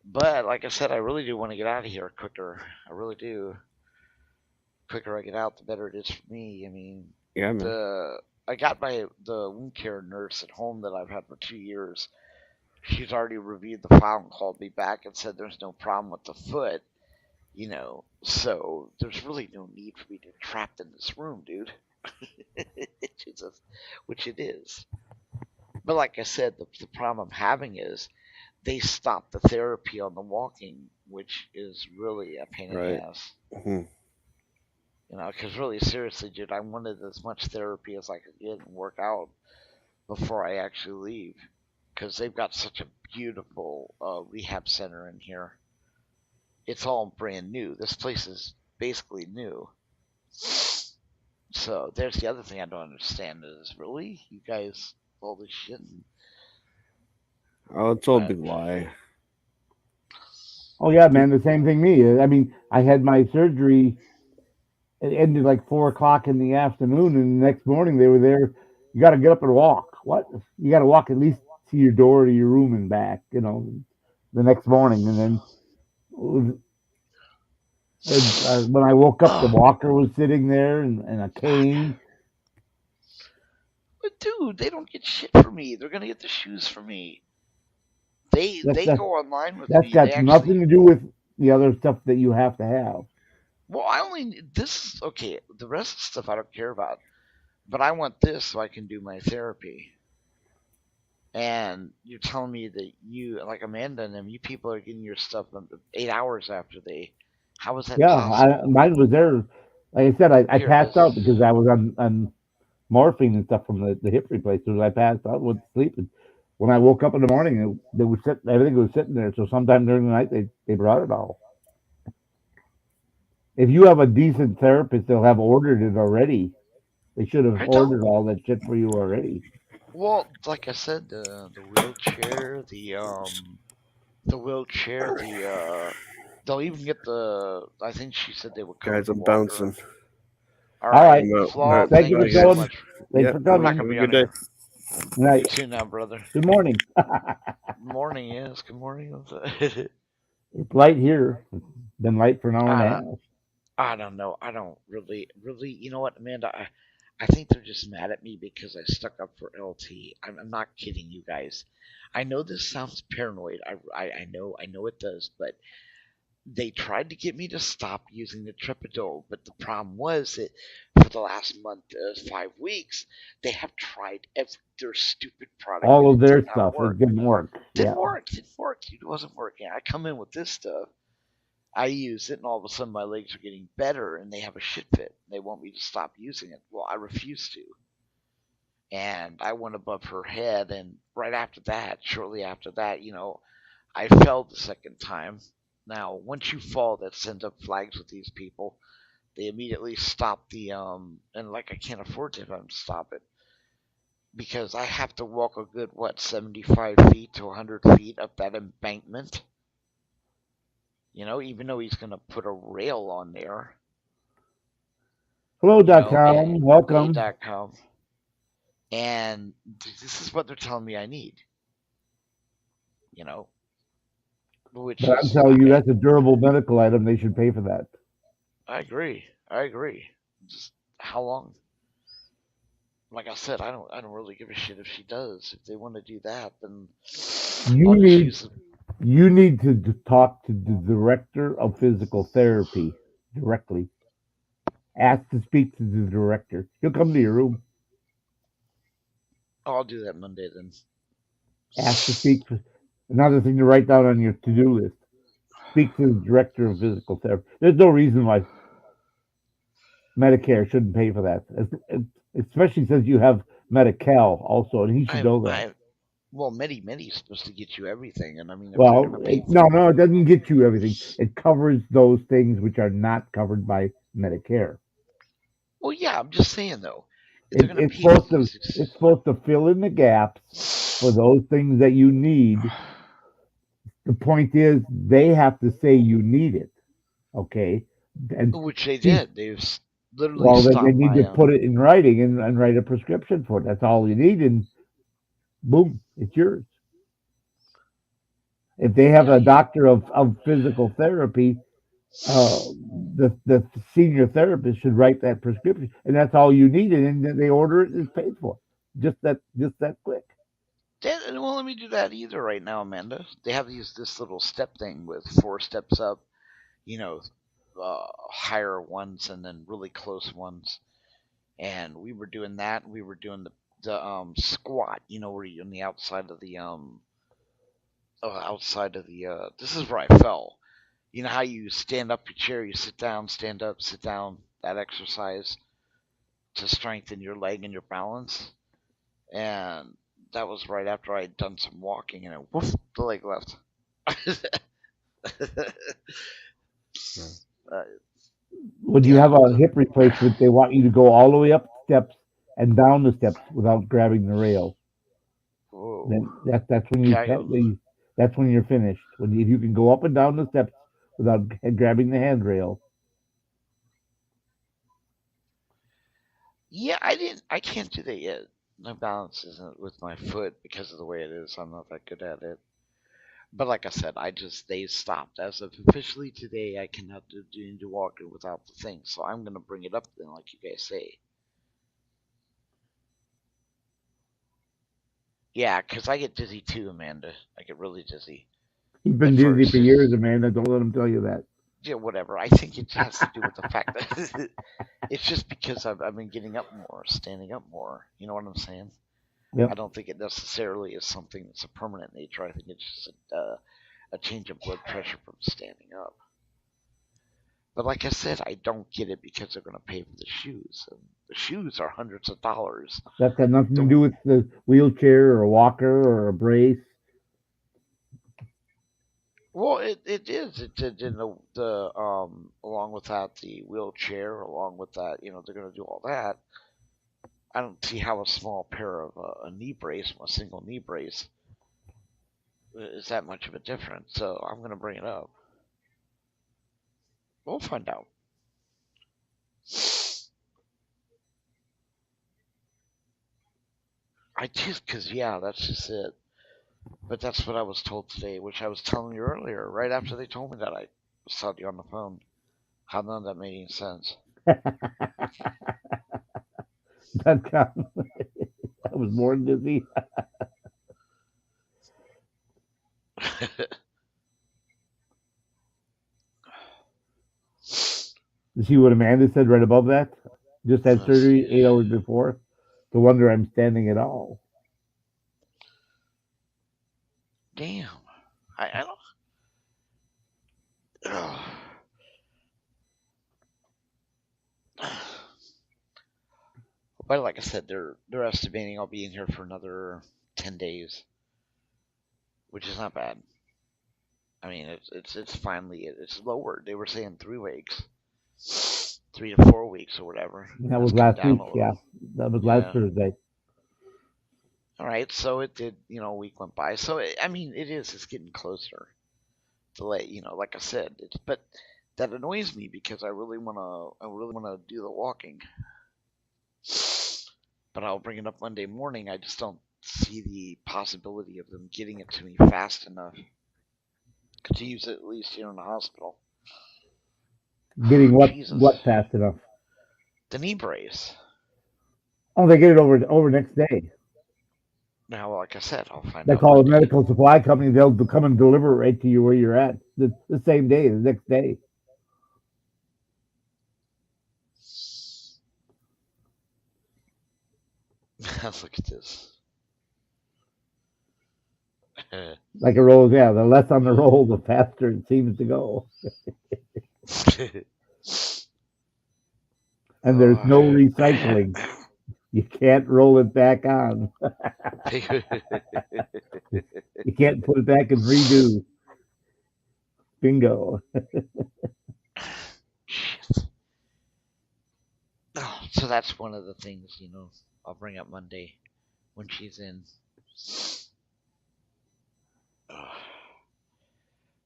But like I said, I really do want to get out of here quicker. I really do. Quicker I get out, the better it is for me. I mean, Yeah, man. I got the wound care nurse at home that I've had for 2 years. She's already reviewed the file and called me back and said there's no problem with the foot. So there's really no need for me to be trapped in this room, dude. Which it is. But like I said, the problem I'm having is they stopped the therapy on the walking, which is really a pain in the ass. Mhm. Because really, seriously, dude, I wanted as much therapy as I could get and work out before I actually leave. Because they've got such a beautiful rehab center in here. It's all brand new. This place is basically new. So there's the other thing I don't understand is, really? You guys, all this shit? Oh, it's all a big lie. Oh yeah, man. The same thing me. I mean, I had my surgery. It ended like 4 o'clock in the afternoon, and the next morning they were there. You got to get up and walk. What? You got to walk at least to your door to your room and back. The next morning, and then when I woke up, the walker was sitting there and a cane. But dude, they don't get shit for me. They're gonna get the shoes for me. They go online with That's me. got nothing to do with the other stuff that you have to have. Well, I only this okay. The rest of the stuff I don't care about, but I want this so I can do my therapy. And you're telling me that you, like Amanda and them, you people are getting your stuff 8 hours after they. How was that possible? Mine was there. Like I said, I Here it passed is. out because I was on morphine and stuff from the hip replacement. I passed out with sleeping. When I woke up in the morning, they was everything was sitting there. So sometime during the night, they brought it all. If you have a decent therapist, they'll have ordered it already. They should have ordered all that shit for you already. Well, like I said, the wheelchair, they'll even get the. I think she said they would come. Guys, I'm bouncing. All right. Flaw, thank you so much. Thanks for coming. Have a good day. Night. You too now, brother. Good morning. Morning, yes. Good morning. It's light here. It's been light for an hour and a half. I don't know. I don't really. You know what, Amanda? I think they're just mad at me because I stuck up for LT. I'm not kidding you guys. I know this sounds paranoid. I know it does, but they tried to get me to stop using the Tripodol, but the problem was that for the last month, 5 weeks, they have tried their stupid product. All of their stuff. It didn't work. Didn't work. It wasn't working. I come in with this stuff. I use it, and all of a sudden my legs are getting better, and they have a shit fit. They want me to stop using it. Well, I refuse to. And I went above her head, and right after that, shortly after that, I fell the second time. Now, once you fall, that sends up flags with these people. They immediately stop and I can't afford to have them stop it. Because I have to walk a good, 75 feet to 100 feet up that embankment. Even though he's going to put a rail on there. Hello.com. Welcome. Hello.com. And this is what they're telling me I need. which But I'm is, telling you, that's a durable medical item. They should pay for that. I agree. I agree. Just how long? Like I said, I don't really give a shit if she does. If they want to do that, then You I'll just need use it. you need to talk to the director of physical therapy directly. Ask to speak to the director. He'll come to your room. I'll do that Monday then. Ask to speak. Another thing to write down on your to-do list. Speak to the director of physical therapy. There's no reason why Medicare shouldn't pay for that, especially since you have Medi-Cal also, and he should know that. Well, Medi's supposed to get you everything, and I mean, if they're Well, gonna pay for, no, it doesn't get you everything. It covers those things which are not covered by Medicare. well, yeah, I'm just saying though, if they're gonna It's pay for supposed to these, it's supposed to fill in the gaps for those things that you need. The point is, they have to say you need it, okay? And which they see, did, literally well, then they stopped need my to put it in writing and write a prescription for it. That's all you need, and boom, it's yours. If they have yeah, a doctor of physical therapy, uh, the senior therapist should write that prescription, and that's all you need, and then they order it and it's paid for. Just that quick. well, let me do that either right now, Amanda. They have this little step thing with 4 steps up, you know, higher ones and then really close ones, and we were doing that. We were doing the squat, where you're on the outside of the this is where I fell. You know how you stand up your chair, you sit down, stand up, sit down. That exercise to strengthen your leg and your balance, and that was right after I had done some walking, and woof, the leg left. uh, When you yeah, have a hip replacement, they want you to go all the way up steps and down the steps without grabbing the rail. whoa. Then that's when Yeah, that's when you're finished. When if you can go up and down the steps without grabbing the handrail. yeah, I can't do that yet. My balance isn't with my foot because of the way it is. I'm not that good at it. But like I said, they stopped as of officially today. I cannot do walking without the thing, so I'm gonna bring it up then, like you guys say. Yeah, 'cause I get dizzy too, Amanda. I get really dizzy He's at been dizzy first. for years, Amanda. Don't let him tell you that. Yeah, whatever. I think it has to do with the fact that it's just because I've been getting up more, standing up more. You know what I'm saying? I Yep. don't think it necessarily is something that's a permanent nature. I think it's just a change of blood pressure from standing up. But like I said, I don't get it because they're going to pay for the shoes. And the shoes are hundreds of dollars. That's got nothing to The, do with the wheelchair or a walker or a brace. well, it is. It did in the along with that the wheelchair, along with that, they're going to do all that. I don't see how a small pair of a knee brace, a single knee brace, is that much of a difference. So I'm going to bring it up. We'll find out. I just, cause yeah, that's just it. But that's what I was told today, which I was telling you earlier, right after they told me that I saw you on the phone. How none of that made any sense. That counts. I was more dizzy. You see what Amanda said right above that? Just had Let's surgery see. 8 hours before. No wonder I'm standing at all. Damn. I don't. Ugh. But like I said, they're estimating I'll be in here for another 10 days, which is not bad. I mean, it's finally it's lowered. They were saying 3 weeks, 3 to 4 weeks or whatever. That It's was come last down week. a Yeah, little. that was last Yeah. Thursday. All right. So it did. A week went by. So I mean, it is. It's getting closer. To let like I said, but that annoys me because I really wanna do the walking. But I'll bring it up Monday morning. I just don't see the possibility of them getting it to me fast enough. Could use it at least here in the hospital. Getting Jesus. what fast enough? The knee brace. Oh, they get it over next day. Now, like I said, I'll find They out. call a Monday. medical supply company. They'll come and deliver it right to you where you're at the same day, the next day. Look at this. Like a roll, yeah. The less on the roll, the faster it seems to go. And there's no recycling. You can't roll it back on. You can't put it back and redo. Bingo. Shit. Oh, so that's one of the things, I'll bring up Monday when she's in.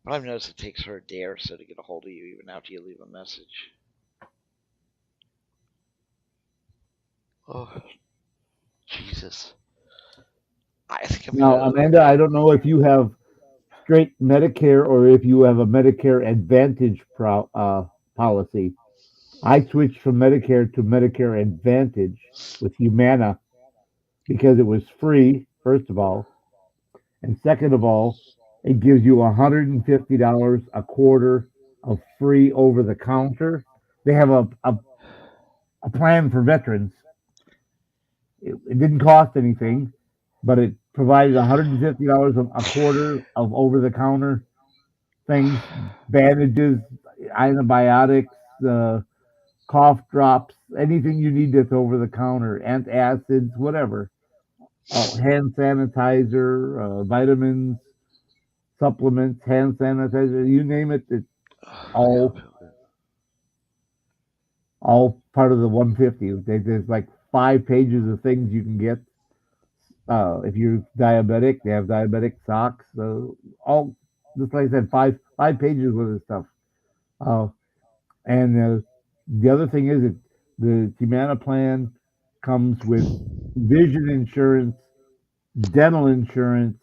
But I've noticed it takes her a day or so to get a hold of you, even after you leave a message. Oh, Jesus. I think I'm Now, gonna... Amanda, I don't know if you have straight Medicare or if you have a Medicare Advantage policy. I switched from Medicare to Medicare Advantage with Humana because it was free, first of all. And second of all, it gives you $150 a quarter of free over the counter. They have a plan for veterans. It didn't cost anything, but it provided $150 a quarter of over the counter things, bandages, antibiotics, cough drops, anything you need that's over the counter, antacids, whatever. Hand sanitizer, vitamins, supplements, hand sanitizer, you name it. It's all part of the 150. There's like 5 pages of things you can get. If you're diabetic, they have diabetic socks. All just like I said, five pages worth of stuff. And the other thing is that the Humana plan comes with vision insurance, dental insurance,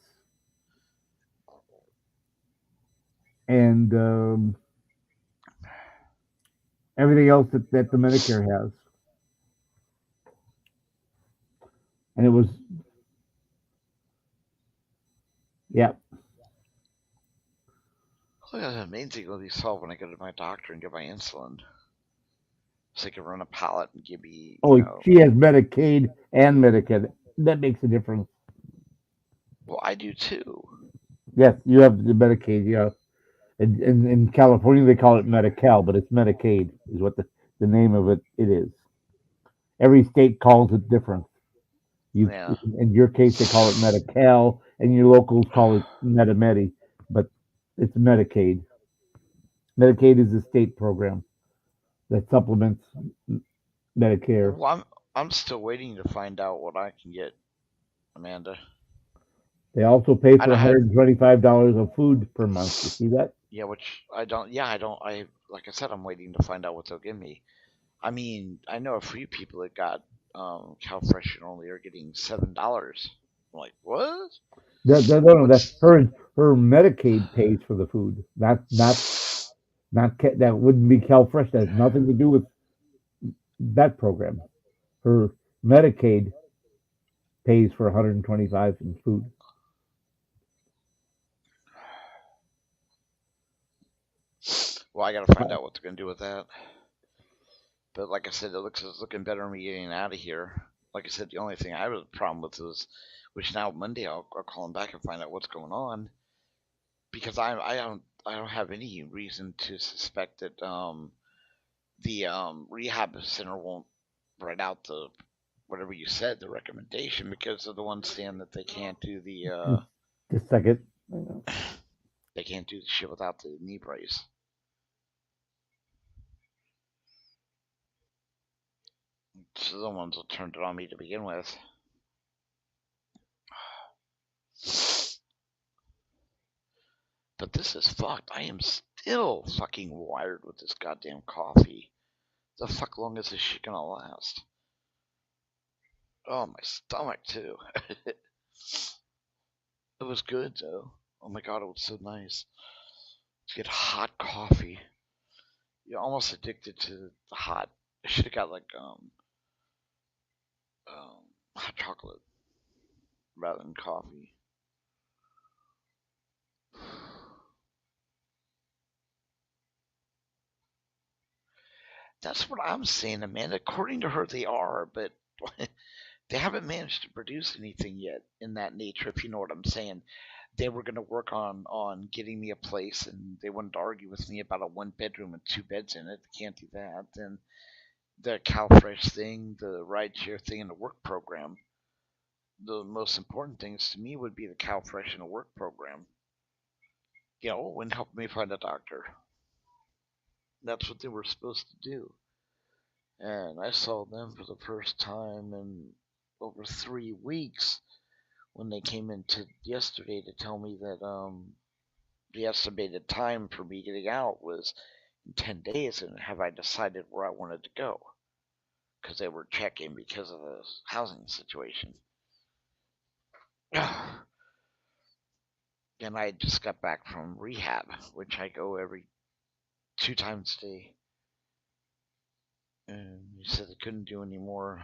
and everything else that the Medicare has. And it was, yeah. Look at the main thing will be solved when I go to my doctor and get my insulin. So they can run a pallet and give me. She has Medicaid and Medicaid. That makes a difference. Well, I do too. Yes, you have the Medicaid. Yeah, in California they call it Medi-Cal, but it's Medicaid is what the name of it is. Every state calls it different. In your case they call it Medi-Cal, and your locals call it Medi-Medi, but it's Medicaid. Medicaid is a state program that supplements Medicare. Well, I'm still waiting to find out what I can get, Amanda. They also pay for $125 of food per month. You see that? Yeah, which I don't. Yeah, I don't. Like I said, I'm waiting to find out what they'll give me. I mean, I know a few people that got CalFresh and only are getting $7. I'm like, what? No. That's her Medicaid pays for the food. Not that wouldn't be CalFresh. That has nothing to do with that program. Her Medicaid pays for $125 in food. Well, I gotta find out what they're gonna do with that. But like I said, it's looking better me getting out of here. Like I said, the only thing I have a problem with is, which now Monday I'll call him back and find out what's going on, because I don't have any reason to suspect that the rehab center won't write out the whatever you said, the recommendation, because they're the ones saying that they can't do the Just a second. They can't do the shit without the knee brace. So the ones that turned it on me to begin with. But this is fucked. I am still fucking wired with this goddamn coffee. The fuck long is this shit gonna last? Oh, my stomach too. It was good though. Oh my god, it was so nice. get hot coffee. You're almost addicted to the hot. I should have got like hot chocolate rather than coffee. That's what I'm saying, Amanda. According to her, they are, but they haven't managed to produce anything yet in that nature. If you know what I'm saying, they were going to work on getting me a place, and they wanted to argue with me about a 1 bedroom and 2 beds in it. They can't do that. Then the CalFresh thing, the rideshare thing, and the work program. The most important things to me would be the CalFresh and the work program. And help me find a doctor. That's what they were supposed to do. And I saw them for the first time in over 3 weeks when they came in yesterday to tell me that the estimated time for me getting out was in 10 days, and have I decided where I wanted to go? Because they were checking because of the housing situation. And I just got back from rehab, which I go every 2 times a day. And you said they couldn't do any more.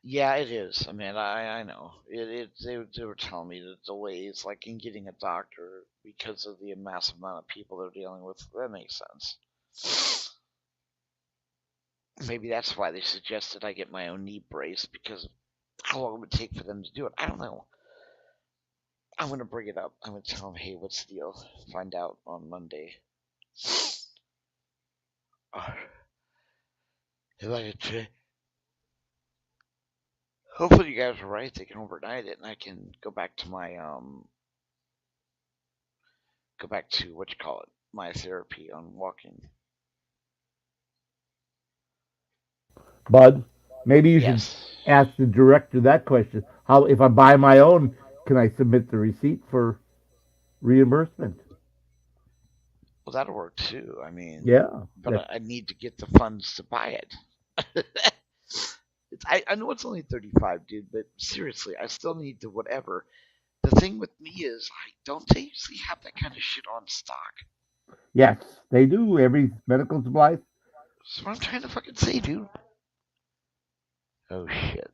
Yeah, it is. I mean, I know. They were telling me the delays, like in getting a doctor, because of the massive amount of people they're dealing with. That makes sense. Maybe that's why they suggested I get my own knee brace, because of how long it would take for them to do it. I don't know. I'm going to bring it up. I'm going to tell them, hey, what's the deal? Find out on Monday. If I could hopefully you guys are right. They can overnight it, and I can go back to my my therapy on walking. Bud, maybe you should Yes. ask the director that question. How, if I buy my own, can I submit the receipt for reimbursement? Well, that'll work too. I mean, Yeah. but I need to get the funds to buy it. I know it's only 35, dude, but seriously, I still need to whatever. The thing with me is, don't they usually have that kind of shit on stock? Yes, they do. Every medical supply. That's what I'm trying to fucking say, dude. Oh shit.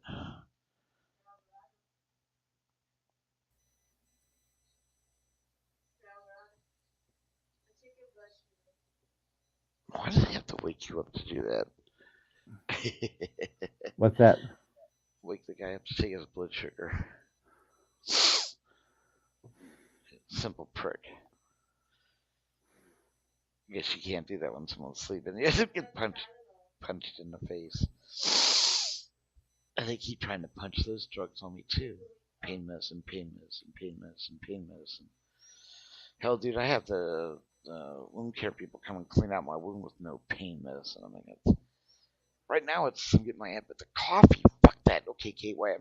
Why do they have to wake you up to do that? What's that? Wake the guy up to take his blood sugar. Simple prick. I guess you can't do that when someone's sleeping. You have to get punched in the face. And they keep trying to punch those drugs on me too. Pain medicine, pain medicine, pain medicine, pain medicine. Hell, dude, I have the wound care people come and clean out my wound with no pain medicine. I mean, right now I'm getting my aunt, but the coffee, fuck that. Okay, KY,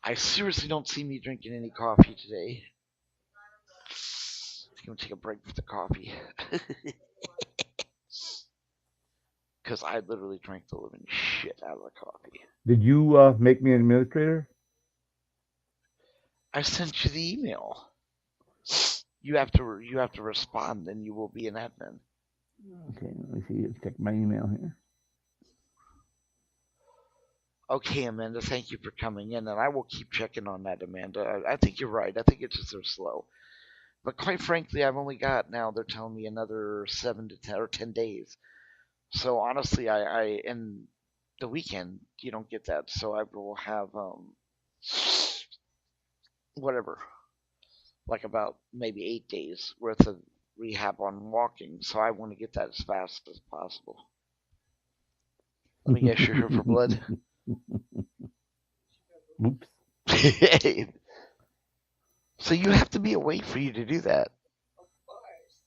I seriously don't see me drinking any coffee today. I'm gonna take a break with the coffee. Because I literally drank the living shit out of the coffee. Did you make me an administrator? I sent you the email. You have to respond, and you will be an admin. Okay, let me see. Check my email here. Okay, Amanda, thank you for coming in, and I will keep checking on that, Amanda. I think you're right. I think it's just they're slow. But quite frankly, I've only got now, they're telling me another 7 to 10 days. So honestly, I in the weekend, you don't get that. So I will have, whatever, like about maybe 8 days worth of rehab on walking. So I want to get that as fast as possible. Let me guess, you're here for blood? Oops. So you have to be awake for you to do that.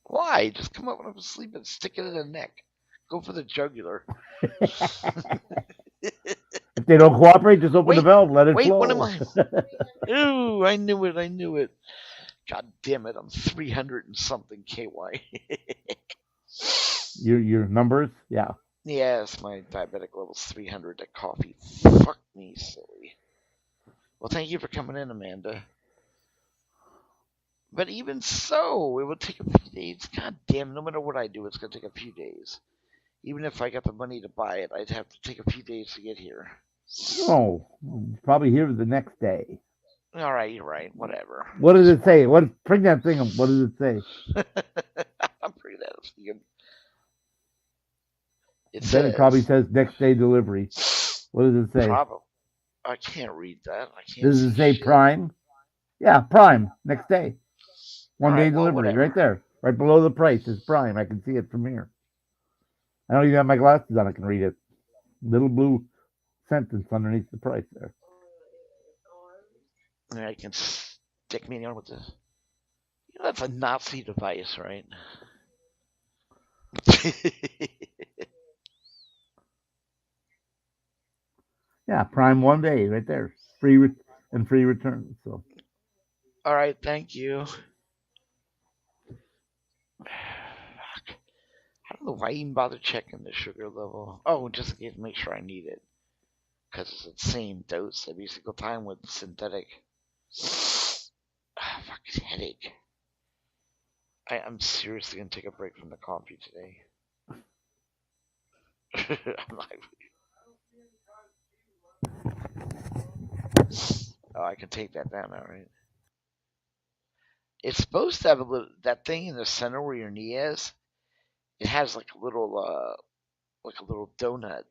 Why? Just come up when I'm asleep and stick it in the neck. Go for the jugular. If they don't cooperate, just open the valve and let it flow. What am I? Ooh, I knew it. God damn it, I'm 300 and something KY. Your numbers? Yeah. Yes, my diabetic level's 300 at coffee. Fuck me, silly. Well, thank you for coming in, Amanda. But even so, it would take a few days. God damn, no matter what I do, it's going to take a few days. Even if I got the money to buy it, I'd have to take a few days to get here. Oh, probably here the next day. All right, you're right. Whatever. What does it say? Bring that thing up. What does it say? I'm pretty that thinking. It Then says it probably says next day delivery. What does it say? Probably. I can't read that. I can't. Does see it say shit. Prime? Yeah, Prime. Next day. One day Alright, well, delivery. whatever. Right there. Right below the price is Prime. I can see it from here. I don't even have my glasses on. I can read it. Little blue sentence underneath the price there. And I can stick me on with this. You know, that's a Nazi device, right? Yeah, Prime one day right there. Free returns. So All right, thank you. I don't know why I even bother checking the sugar level. Oh, just in case to make sure I need it. Because it's the same dose every single time with synthetic. Fucking headache. I'm seriously going to take a break from the coffee today. I'm like, oh, I can take that down now, right? It's supposed to have a little, that thing in the center where your knee is. It has like a little donut.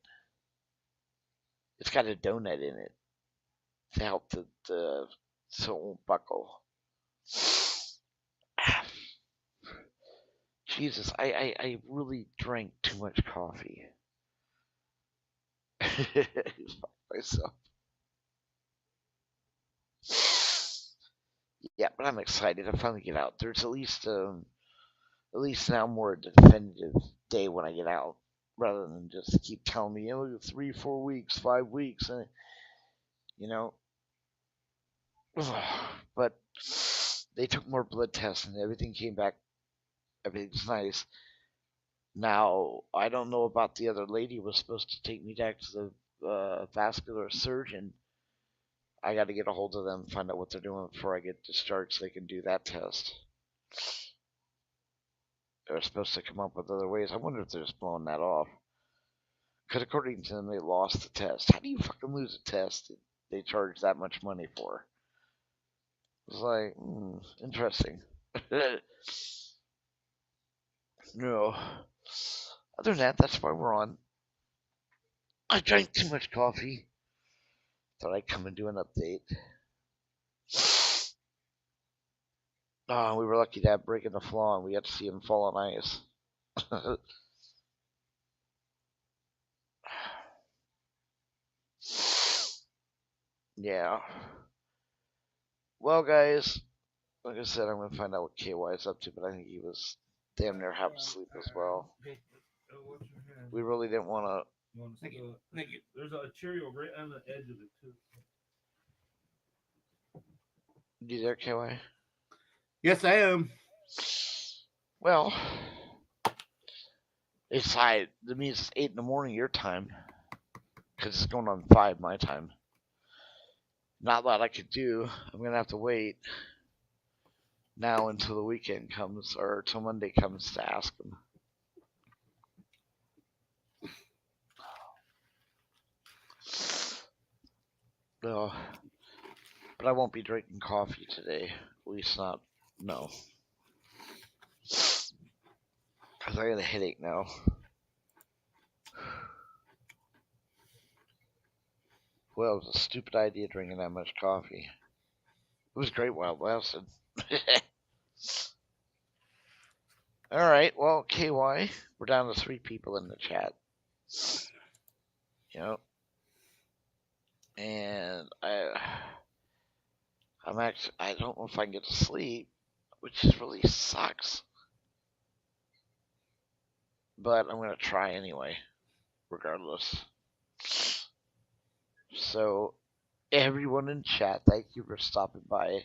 It's got a donut in it to help the so it won't buckle. Jesus, I really drank too much coffee. Fuck myself. Yeah, but I'm excited to finally get out. There's at least now more definitive day when I get out, rather than just keep telling me, 3, 4 weeks, 5 weeks, and you know. But they took more blood tests and everything came back. Everything's nice. Now I don't know about the other lady who was supposed to take me back to the vascular surgeon. I got to get a hold of them, find out what they're doing before I get discharged, so they can do that test. They're supposed to come up with other ways. I wonder if they're just blowing that off. Because according to them, they lost the test. How do you fucking lose a test they charge that much money for? It's like, interesting. No. Other than that, that's why we're on. I drank too much coffee. Thought I'd come and do an update. Oh, we were lucky to have Break in the Flaw, and we got to see him fall on ice. Yeah. Well, guys, like I said, I'm going to find out what KY is up to, but I think he was damn near half asleep as well. We really didn't want to. Thank you. There's a Cheerio right on the edge of it too. You there, KY? Yes, I am. Well, it's high. That means it's 8 in the morning your time, because it's going on 5 my time. Not a lot I could do. I'm going to have to wait now until the weekend comes, or till Monday comes to ask him. No, but I won't be drinking coffee today. At least not, no. Because I got a headache now. Well, it was a stupid idea drinking that much coffee. It was great while it lasted. Alright, well, KY, we're down to 3 people in the chat. You know? And I don't know if I can get to sleep, which really sucks. But I'm going to try anyway, regardless. So, everyone in chat, thank you for stopping by.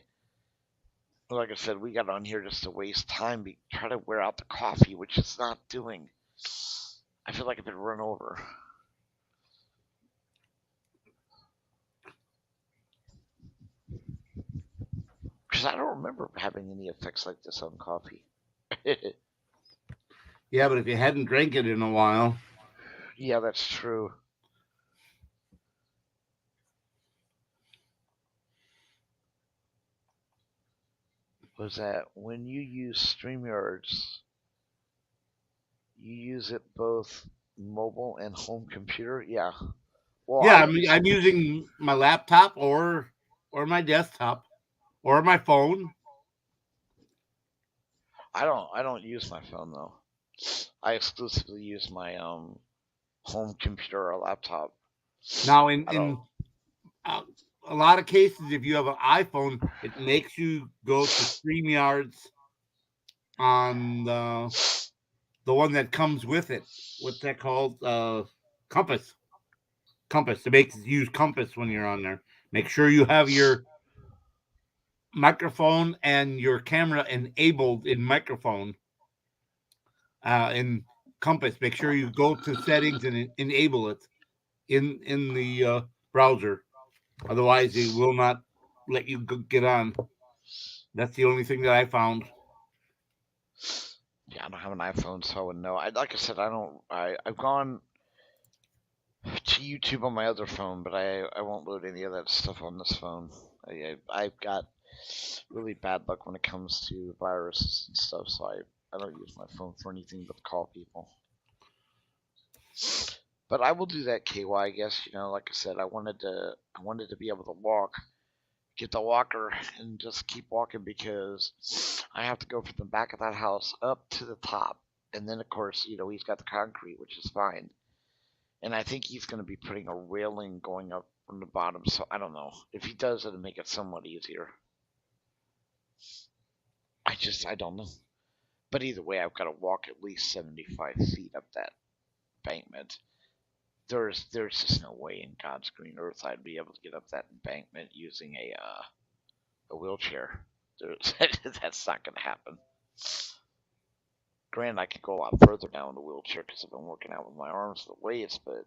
Like I said, we got on here just to waste time, try to wear out the coffee, which it's not doing. I feel like I've been run over. Because Because I don't remember having any effects like this on coffee. Yeah, but if you hadn't drank it in a while, Yeah, that's true. Was that when you use StreamYards, you use it both mobile and home computer? Yeah. Well, yeah, I I'm use. I'm using my laptop or my desktop or my phone. I don't use my phone though. I exclusively use my home computer or laptop. Now, in I don't. uh, a lot of cases, if you have an iPhone, it makes you go to StreamYards on the one that comes with it. What's that called? Compass. Compass. It makes you use Compass when you're on there. Make sure you have your microphone and your camera enabled in microphone in Compass. Make sure you go to settings and enable it in the browser. Otherwise, it will not let you get on. That's the only thing that I found. Yeah, I don't have an iPhone, so I wouldn't know. Like I said, I don't. I've gone to YouTube on my other phone, but I won't load any of that stuff on this phone. I've got really bad luck when it comes to viruses and stuff, so I don't use my phone for anything but call people. But I will do that, KY. I guess like I said, I wanted to be able to walk, get the walker, and just keep walking because I have to go from the back of that house up to the top, and then of course he's got the concrete, which is fine. And I think he's going to be putting a railing going up from the bottom. So I don't know. If he does, it'll make it somewhat easier. I don't know. But either way, I've got to walk at least 75 feet up that embankment. There's just no way in God's green earth I'd be able to get up that embankment using a wheelchair. That's not going to happen. Granted, I could go a lot further down in the wheelchair because I've been working out with my arms and the weights, but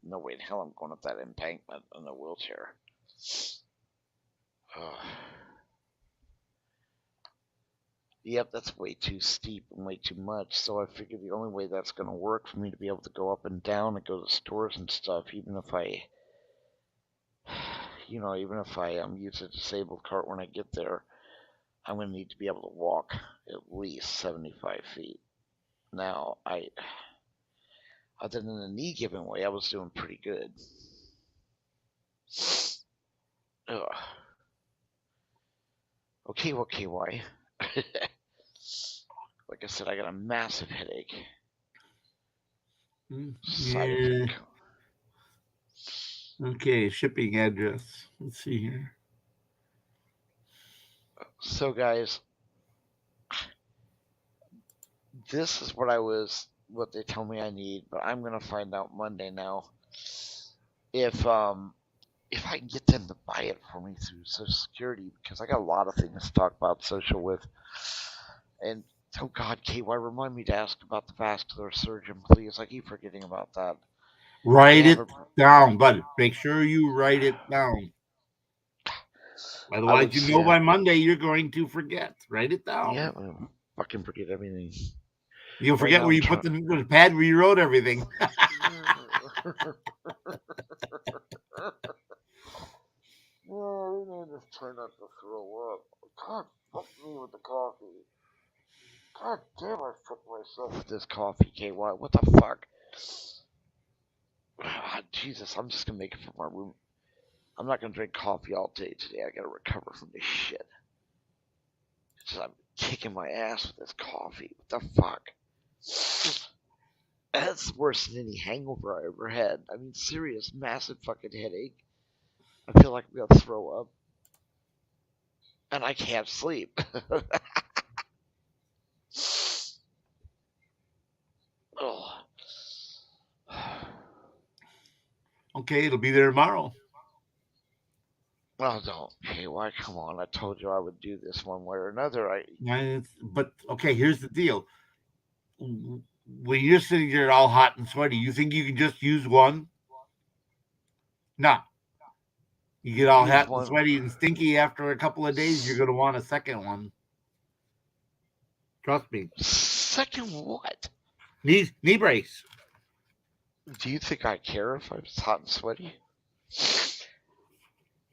no way in hell I'm going up that embankment in a wheelchair. Yep, that's way too steep and way too much. So I figured the only way that's going to work for me to be able to go up and down and go to stores and stuff, even if I use a disabled cart when I get there, I'm going to need to be able to walk at least 75 feet. Now, other than the knee giving way, I was doing pretty good. Ugh. Okay, well, KY. Like I said, I got a massive headache. Yeah. Okay, shipping address. Let's see here. So, guys, this is what they tell me I need, but I'm gonna find out Monday now if I can get them to buy it for me through Social Security, because I got a lot of things to talk about social with. And oh God, KY, remind me to ask about the vascular surgeon, please. I keep forgetting about that. Write it down, but make sure you write it down. Otherwise, by Monday you're going to forget. Write it down. Yeah, I'll fucking forget everything. You'll forget where you put the pad where you wrote everything. Oh, I just try not to throw up. God, fuck me with the coffee. God damn, I fucked myself with this coffee, KY. What the fuck? Jesus, I'm just gonna make it from my room. I'm not gonna drink coffee all day today. I gotta recover from this shit. I'm kicking my ass with this coffee. What the fuck? That's worse than any hangover I ever had. I mean, serious, massive fucking headache. I feel like I'm gonna throw up. And I can't sleep. Oh. Okay, it'll be there tomorrow. Oh, don't. Hey, why? Come on. I told you I would do this one way or another. But, okay, here's the deal. When you're sitting there all hot and sweaty, you think you can just use one? No. You get all Use hot and one- sweaty and stinky after a couple of days, you're going to want a second one. Trust me. Second what? Knee brace. Do you think I care if I'm hot and sweaty?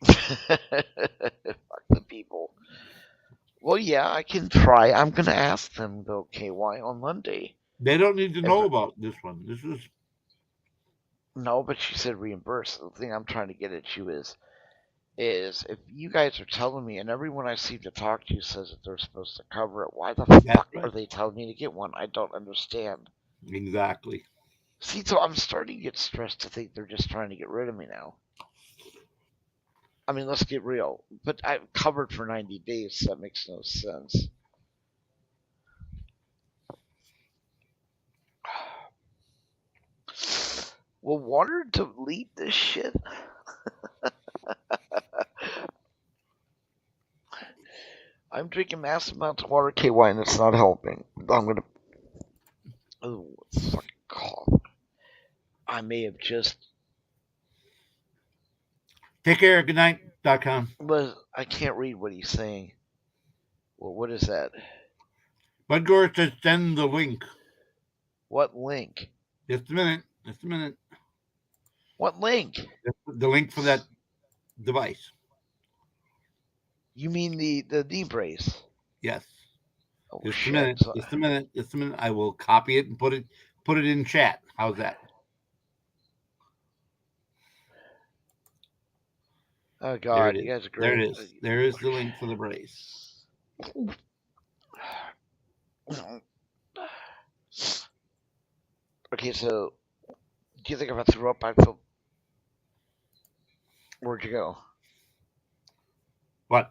Fuck the people. Well, yeah, I can try. I'm gonna ask them though, KY, on Monday. They don't need to know about this one. This is No, but she said reimburse. The thing I'm trying to get at you is if you guys are telling me, and everyone I seem to talk to says that they're supposed to cover it, why the fuck right. are they telling me to get one? I don't understand. exactly. See, so I'm starting to get stressed to think they're just trying to get rid of me now. I mean, let's get real. But I'm covered for 90 days, so that makes no sense. Will water delete this shit? I'm drinking massive amounts of water, KY, and it's not helping. I'm gonna. Oh, fucking cough. I may have just. Take care. Goodnight.com. But I can't read what he's saying. Well, what is that? Bud Gore says send the link. What link? Just a minute. Just a minute. What link? The link for that device. You mean the knee brace? Yes. Oh, Just shit. a minute. Just a minute. Just a minute. I will copy it and put it in chat. How's that? Oh God, you guys are great. There it is. There is the link for the brace. Okay, so do you think if I threw up, I'd feel? Where'd you go? What?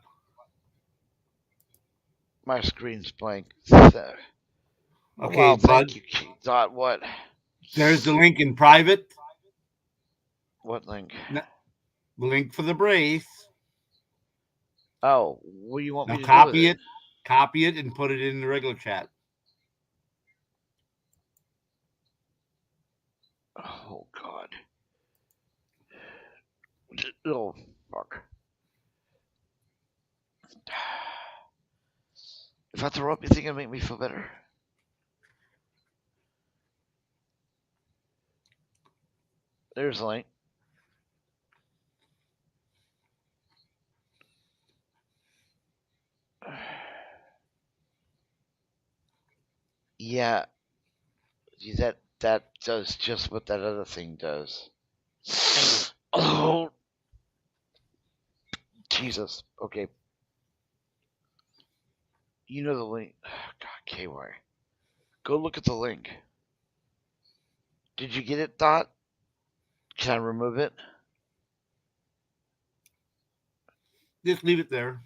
My screen's blank. Okay, Okay, thank Bud. you. Dot what? There's the link in private. What link? The link for the brace. Oh, what do you want me Now to copy do with it. Copy it and put it in the regular chat. Oh God. Oh fuck. If I throw up, you think it'll make me feel better? There's the link. Yeah. That does just what that other thing does. Oh, Jesus. Okay. You know the link. God, KY. Go look at the link. Did you get it, Dot? Can I remove it? Just leave it there.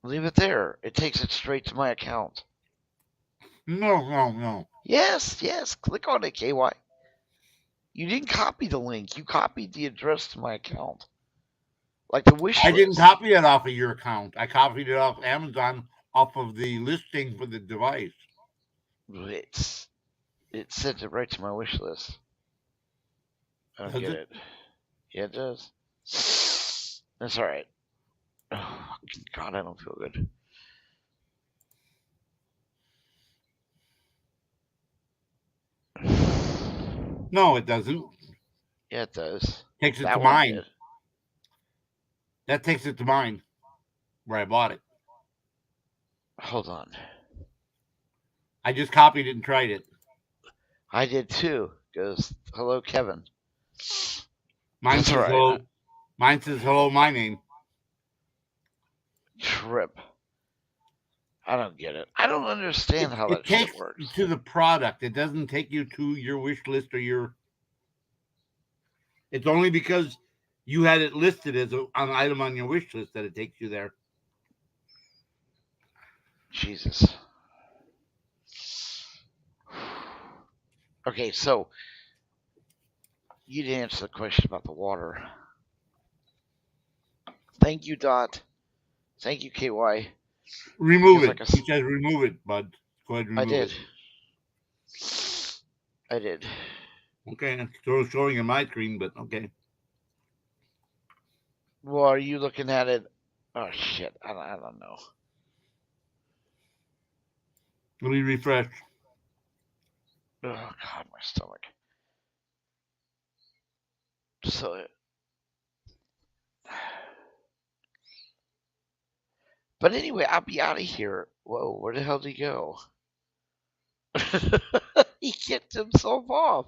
Leave it there. It takes it straight to my account. No. Yes. Click on it, KY. You didn't copy the link. You copied the address to my account. Like the wish I list. didn't copy it off of your account. I copied it off Amazon, off of the listing for the device. It sent it right to my wish list. I don't Does get it? it. Yeah, it does. That's alright. Oh, God, I don't feel good. No, it doesn't. Yeah, it does. Takes it That to one mine. did. That takes it to mine, where I bought it. Hold on. I just copied it and tried it. I did too. Goes, hello, Kevin. Mine That's says all right. hello. Mine says hello, my name. Trip. I don't get it. I don't understand how that takes shit works. you to the product. It doesn't take you to your wish list or your. It's only because you had it listed as an item on your wish list that it takes you there. Jesus. Okay, so you didn't answer the question about the water. Thank you, Dot. Thank you, KY. Remove it. Like He says remove it, bud. Go ahead and remove I did. it. I did. Okay, it's still showing on my screen, but okay. Well, are you looking at it? Oh shit! I don't know. Let me refresh. Oh god, my stomach. So, but anyway, I'll be out of here. Whoa, where the hell did he go? He kicked himself off.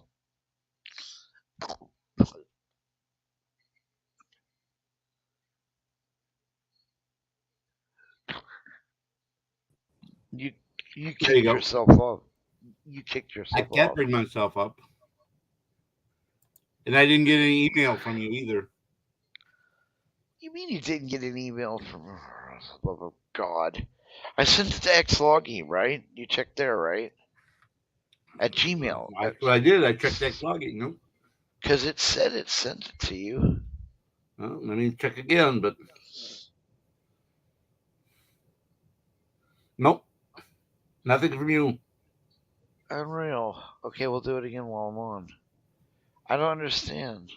You you There you kicked go. yourself off. You kicked I yourself can't off. bring myself up. And I didn't get any email from you either. You mean you didn't get an email from? Love of God, I sent it to Xlogging, right? You checked there, right? At Gmail. That's what I did. I checked that login. No. Because it said it sent it to you. Well, let me check again, but nope. Nothing from you. Unreal. Okay, we'll do it again while I'm on. I don't understand.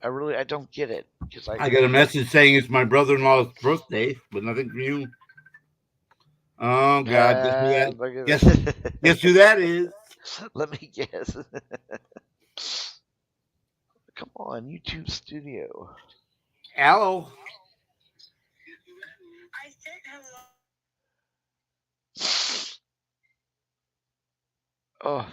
I don't get it because I got a message saying it's my brother-in-law's birthday, but nothing from you. Oh God, Look at guess this. guess who that is? Let me guess. Come on, YouTube Studio. Hello. I said hello. Oh,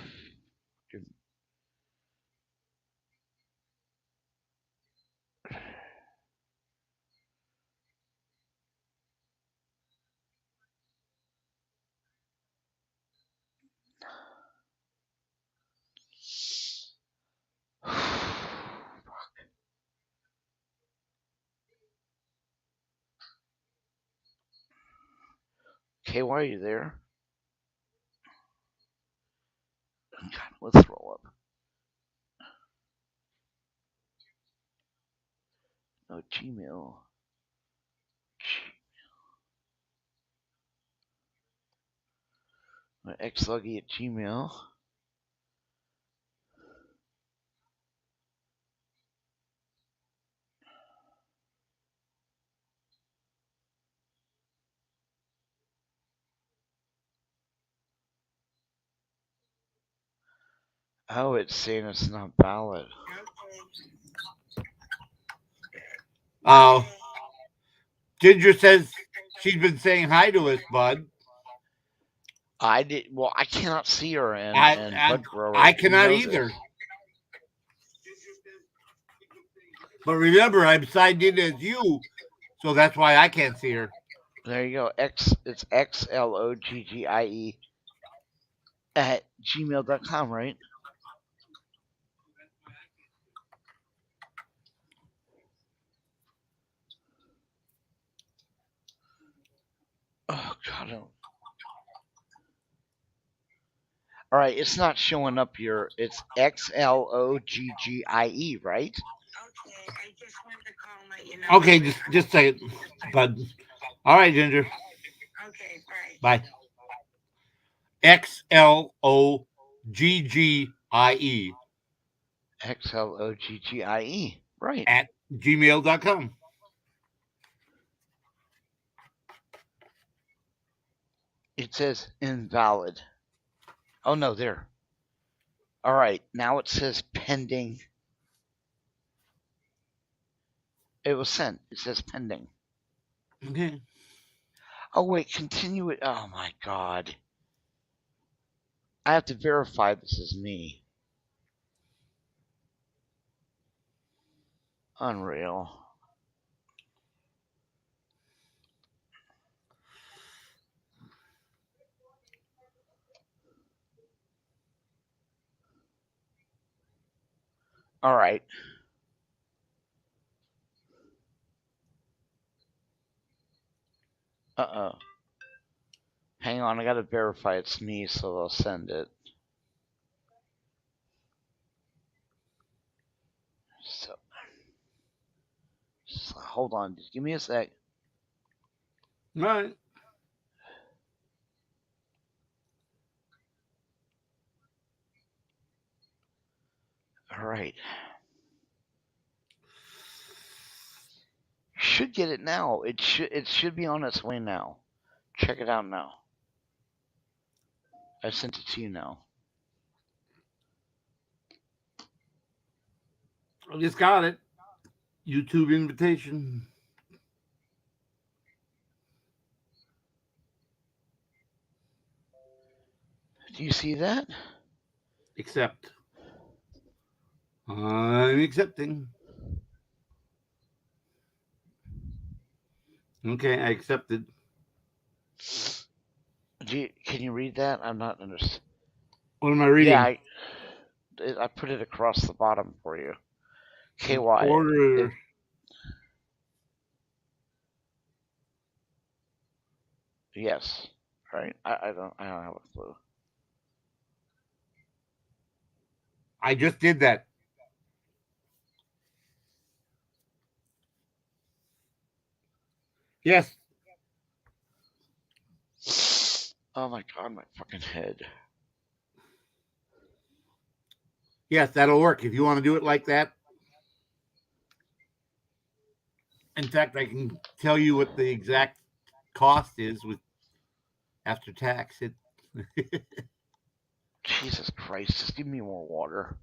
okay, why are you there? God, let's roll up. No Gmail. My xluggy at Gmail. Oh, it's saying it's not valid. Oh, Ginger says she's been saying hi to us, bud. I did. Well, I cannot see her, and I Bud Grower. I cannot knows either. this. But remember, I'm signed in as you, so that's why I can't see her. There you go. It's XLOGGIE at gmail.com, right? Oh God. All right, it's not showing up here. It's XLOGGIE, right? Okay, I just wanted to call and let you know. Okay, just say it, bud. All right, Ginger. Okay, bye. Bye. XLOGGIE XLOGGIE, right? at gmail.com. It says invalid. Oh no, there. All right, now it says pending. It was sent. It says pending. Okay. Oh wait, continue it. Oh my God. I have to verify this is me. Unreal. All right. Uh-oh. Hang on, I gotta verify it's me, so they'll send it. So hold on, just give me a sec. All right. All right. should get it now. It should be on its way now. Check it out now. I sent it to you now. I just got it. YouTube invitation. Do you see that? Accept. I'm accepting. Okay, I accepted. Can you read that? I'm not understanding. What am I reading? Yeah, I put it across the bottom for you. KY. Order. Yes. Right. I don't have a clue. I just did that. Yes. Oh my god, my fucking head. Yes, that'll work if you want to do it like that. In fact, I can tell you what the exact cost is with after tax. Jesus Christ, just give me more water.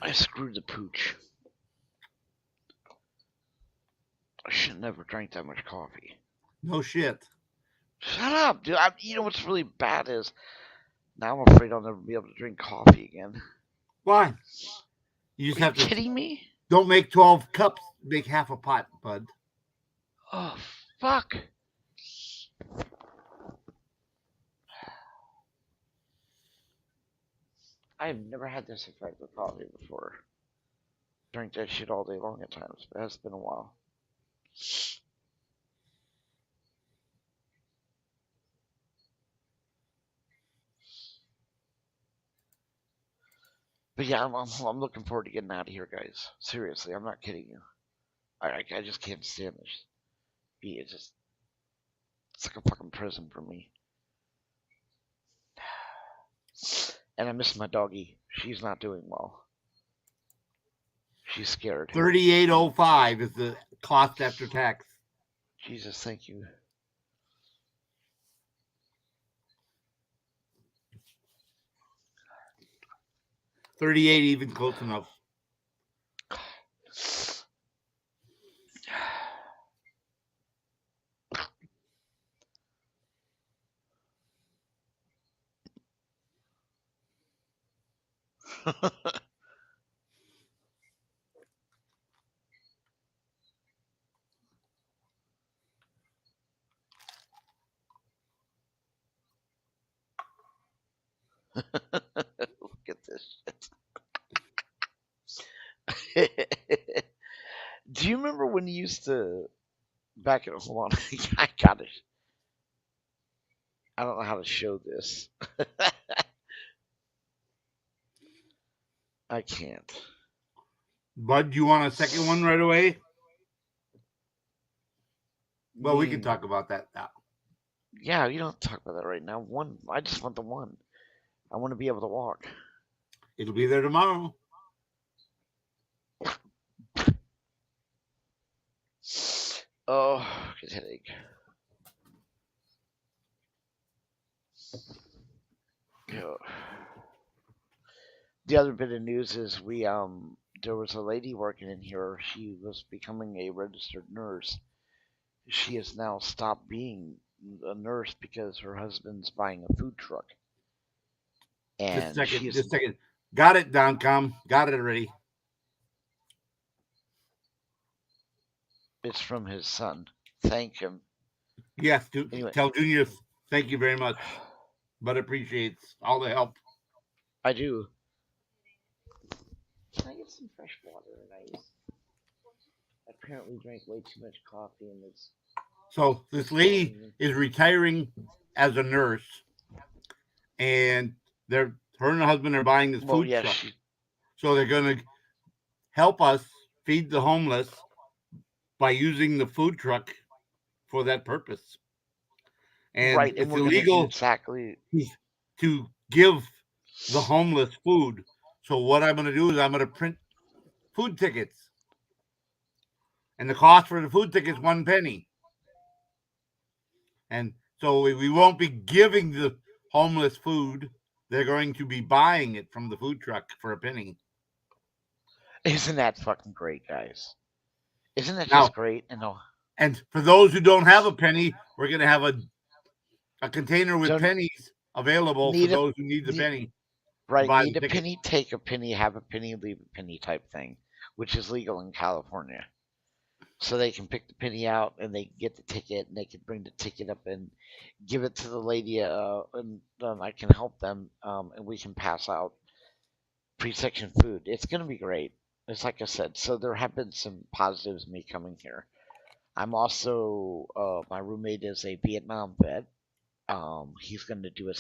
I screwed the pooch. I should never drank that much coffee. No shit. Shut up, dude. You know what's really bad is now I'm afraid I'll never be able to drink coffee again. Why? You just Are you have to. kidding me? Don't make 12 cups. Make half a pot, bud. Oh, fuck. I've never had this effect with coffee before. Drink that shit all day long at times, but it's been a while. But yeah, I'm looking forward to getting out of here, guys. Seriously, I'm not kidding you. I just can't stand this. It's like a fucking prison for me. And I miss my doggy. She's not doing well. She's scared. $38.05 is the cost after tax. Jesus, thank you. $38 even close enough. Look at this shit. Do you remember when you used to back it? Hold on, I got it. I don't know how to show this. I can't. Bud, you want a second one right away? Well, we can talk about that now. Yeah, you don't talk about that right now. One, I just want the one. I want to be able to walk. It'll be there tomorrow. Oh, good headache. Yeah. The other bit of news is there was a lady working in here. She was becoming a registered nurse. She has now stopped being a nurse because her husband's buying a food truck. And just a second. Got it, Doncom. Got it already. It's from his son. Thank him. Yes, Anyway. Tell Junior thank you very much. But appreciates all the help. I do. Can I get some fresh water? I apparently drank way too much coffee and it's. So this lady is retiring as a nurse, and her and her husband are buying this food truck. So they're going to help us feed the homeless by using the food truck for that purpose. And right, it's illegal exactly to give the homeless food. So what I'm going to do is I'm going to print food tickets. And the cost for the food ticket is 1 penny. And so we won't be giving the homeless food. They're going to be buying it from the food truck for a penny. Isn't that fucking great, guys? Isn't that Now- just great? And for those who don't have a penny, we're going to have a container with Don't- pennies available for Need a- those who need the need- penny. Right, buy need the a ticket. penny, take a penny, have a penny, leave a penny type thing, which is legal in California. So they can pick the penny out and they can get the ticket and they can bring the ticket up and give it to the lady and I can help them and we can pass out pre-section food. It's going to be great. It's like I said, so there have been some positives of me coming here. I'm also, my roommate is a Vietnam vet. He's going to do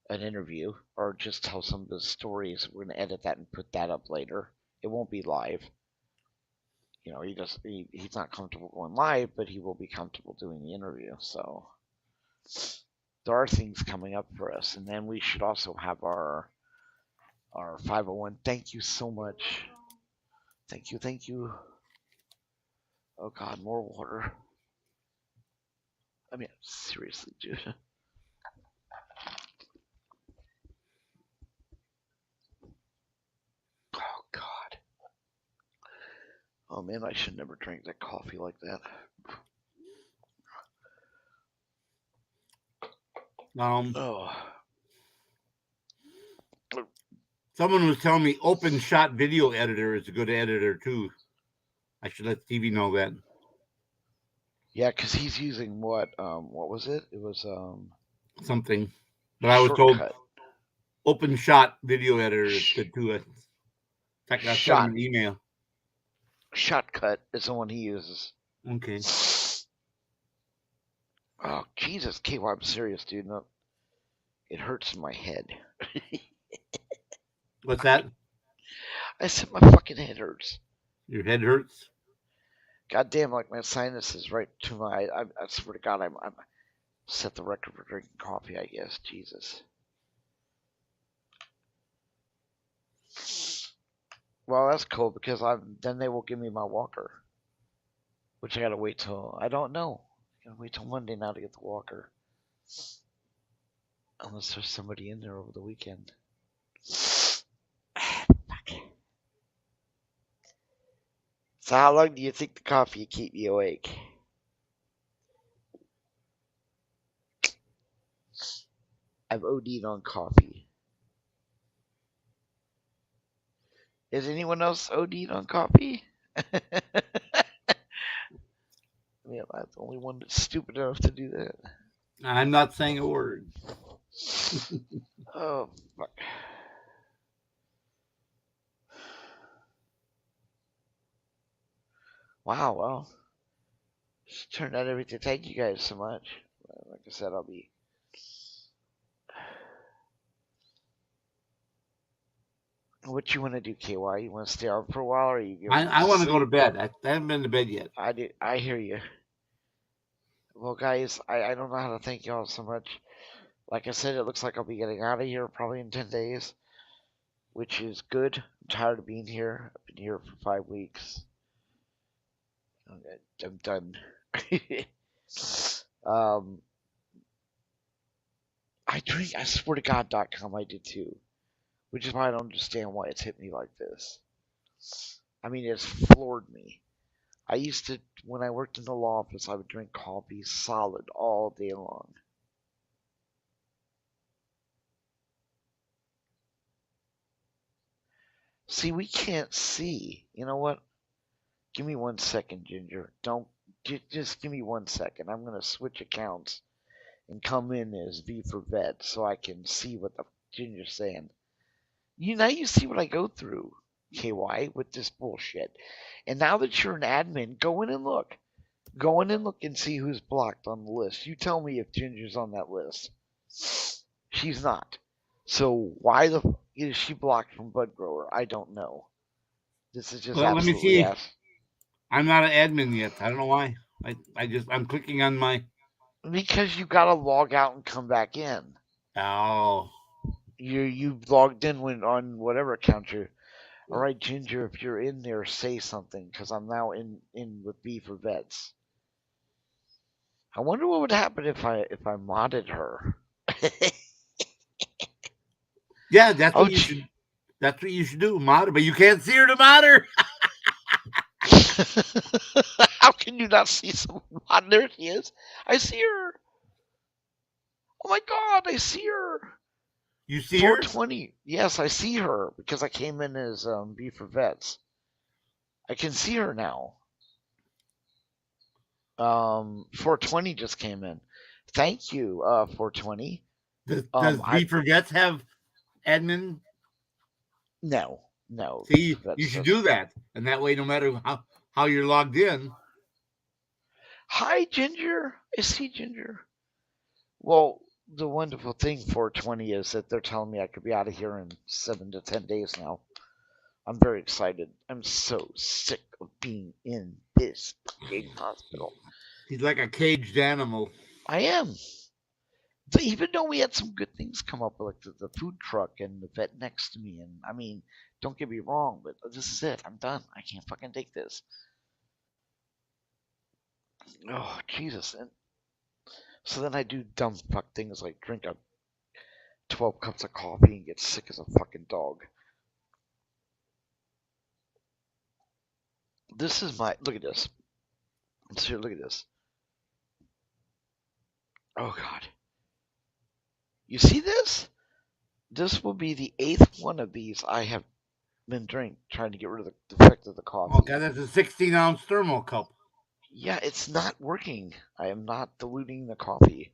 an interview or just tell some of the stories. We're going to edit that and put that up later. It won't be live. You know, he's not comfortable going live, but he will be comfortable doing the interview. So there are things coming up for us. And then we should also have our 501. Thank you so much. Thank you. Oh God, more water. I mean, seriously, dude. Oh God. Oh man, I should never drink that coffee like that. Oh. Someone was telling me Open Shot Video Editor is a good editor too. I should let Stevie know that. Yeah, because he's using what was it? It was Something. But I was told Shortcut. Open Shot Video Editor is good too. In fact, I sent him an email. Shotcut is the one he uses. Okay. Oh Jesus, KY, I'm serious, dude. No, it hurts in my head. What's that? I said my fucking head hurts. Your head hurts? God damn, like my sinuses right to my. I swear to God, I'm set the record for drinking coffee. I guess Jesus. Well, that's cool because then they will give me my walker, which I gotta wait till. I don't know. I gotta wait till Monday now to get the walker, unless there's somebody in there over the weekend. Fuck. So how long do you think the coffee will keep you awake? I've OD'd on coffee. Is anyone else OD'd on coffee? Yeah, I'm the only one that's stupid enough to do that. I'm not saying a word. Oh, fuck. Wow, well, just turned out everything. Thank you guys so much. Like I said, I'll be. What you want to do, KY? You want to stay on for a while, or you? I want to go to bed. I haven't been to bed yet. I do. I hear you. Well, guys, I don't know how to thank y'all so much. Like I said, it looks like I'll be getting out of here probably in 10 days, which is good. I'm tired of being here. I've been here for 5 weeks. I'm done. I drink, I swear to God.com I did too, which is why I don't understand why it's hit me like this. I mean, it's floored me. I used to, when I worked in the law office, I would drink coffee solid all day long. See, we can't see. You know what? Give me 1 second, Ginger. Don't, just give me 1 second. I'm going to switch accounts and come in as V for Vet so I can see what the Ginger's saying. Now you see what I go through, KY, with this bullshit. And now that you're an admin, go in and look. Go in and look and see who's blocked on the list. You tell me if Ginger's on that list. She's not. So why the is she blocked from Bud Grower? I don't know. This is just Well, let me absolutely see. ass. I'm not an admin yet. I don't know why. I'm clicking on my. Because you gotta log out and come back in. Oh. You logged in when on whatever account you. All right, Ginger, if you're in there, say something because I'm now in with B for Vets. I wonder what would happen if I modded her. Yeah, that's Oh, what you should. That's what you should do. Mod her, but you can't see her to mod her. how can you not see someone? There she is. I see her. Oh my God, I see her. You see her? 420. Yes, I see her because I came in as B for Vets. I can see her now. 420 just came in. Thank you, 420. Does I V for Vets have admin? no. See, That's you should just- do that, and that way, no matter how you're logged in, Hi, Ginger. I see Ginger. Well, the wonderful thing 420 is that they're telling me I could be out of here in 7 to 10 days now. I'm very excited. I'm so sick of being in this fucking hospital. he's like a caged animal. I am. Even though we had some good things come up, like the food truck and the vet next to me, and I mean, don't get me wrong, but this is it. I'm done. I can't fucking take this. Oh Jesus! And so then I do dumb fuck things like drink 12 cups of coffee and get sick as a fucking dog. This is my look at this. So look at this. Oh God! You see this? This will be the 8th one of these I have been trying to get rid of the effect of the coffee. Oh God, that's a 16-ounce thermal cup. Yeah, it's not working. I am not diluting the coffee.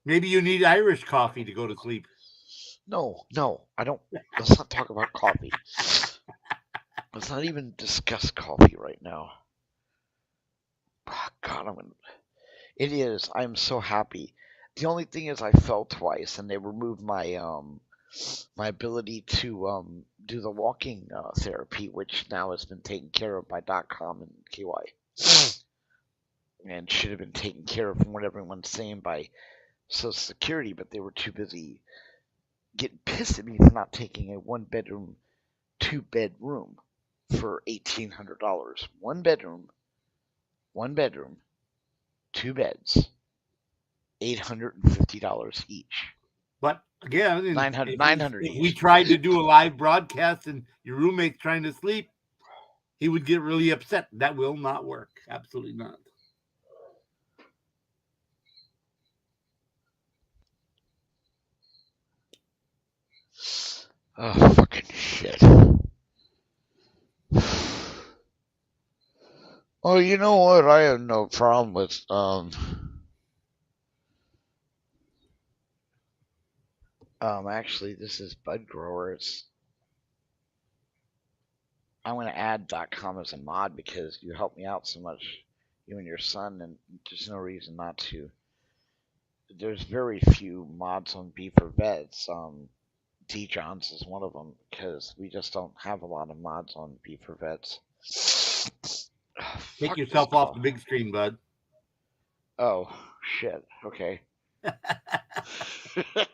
Maybe you need Irish coffee to go to sleep. No, I don't. Let's not talk about coffee. Let's not even discuss coffee right now. Oh, God, it is. I'm so happy. The only thing is I fell twice and they removed my my ability to do the walking therapy, which now has been taken care of by .com and KY. And should have been taken care of from what everyone's saying by Social Security, but they were too busy getting pissed at me for not taking a 1-bedroom, 2-bed room for $1,800. 1 bedroom, 2 beds, $850 each. But again, 900 if we each. tried to do a live broadcast and your roommate's trying to sleep, he would get really upset. That will not work. Absolutely not. Oh, fucking shit. Oh, you know what? I have no problem with actually this is Bud Growers. I'm gonna add .com as a mod because you help me out so much, you and your son, and there's no reason not to. There's very few mods on B for Vets. D Johns is one of them because we just don't have a lot of mods on B for Vets. Take Fuck yourself this off call. the big screen, bud. Oh shit. Okay. Fucking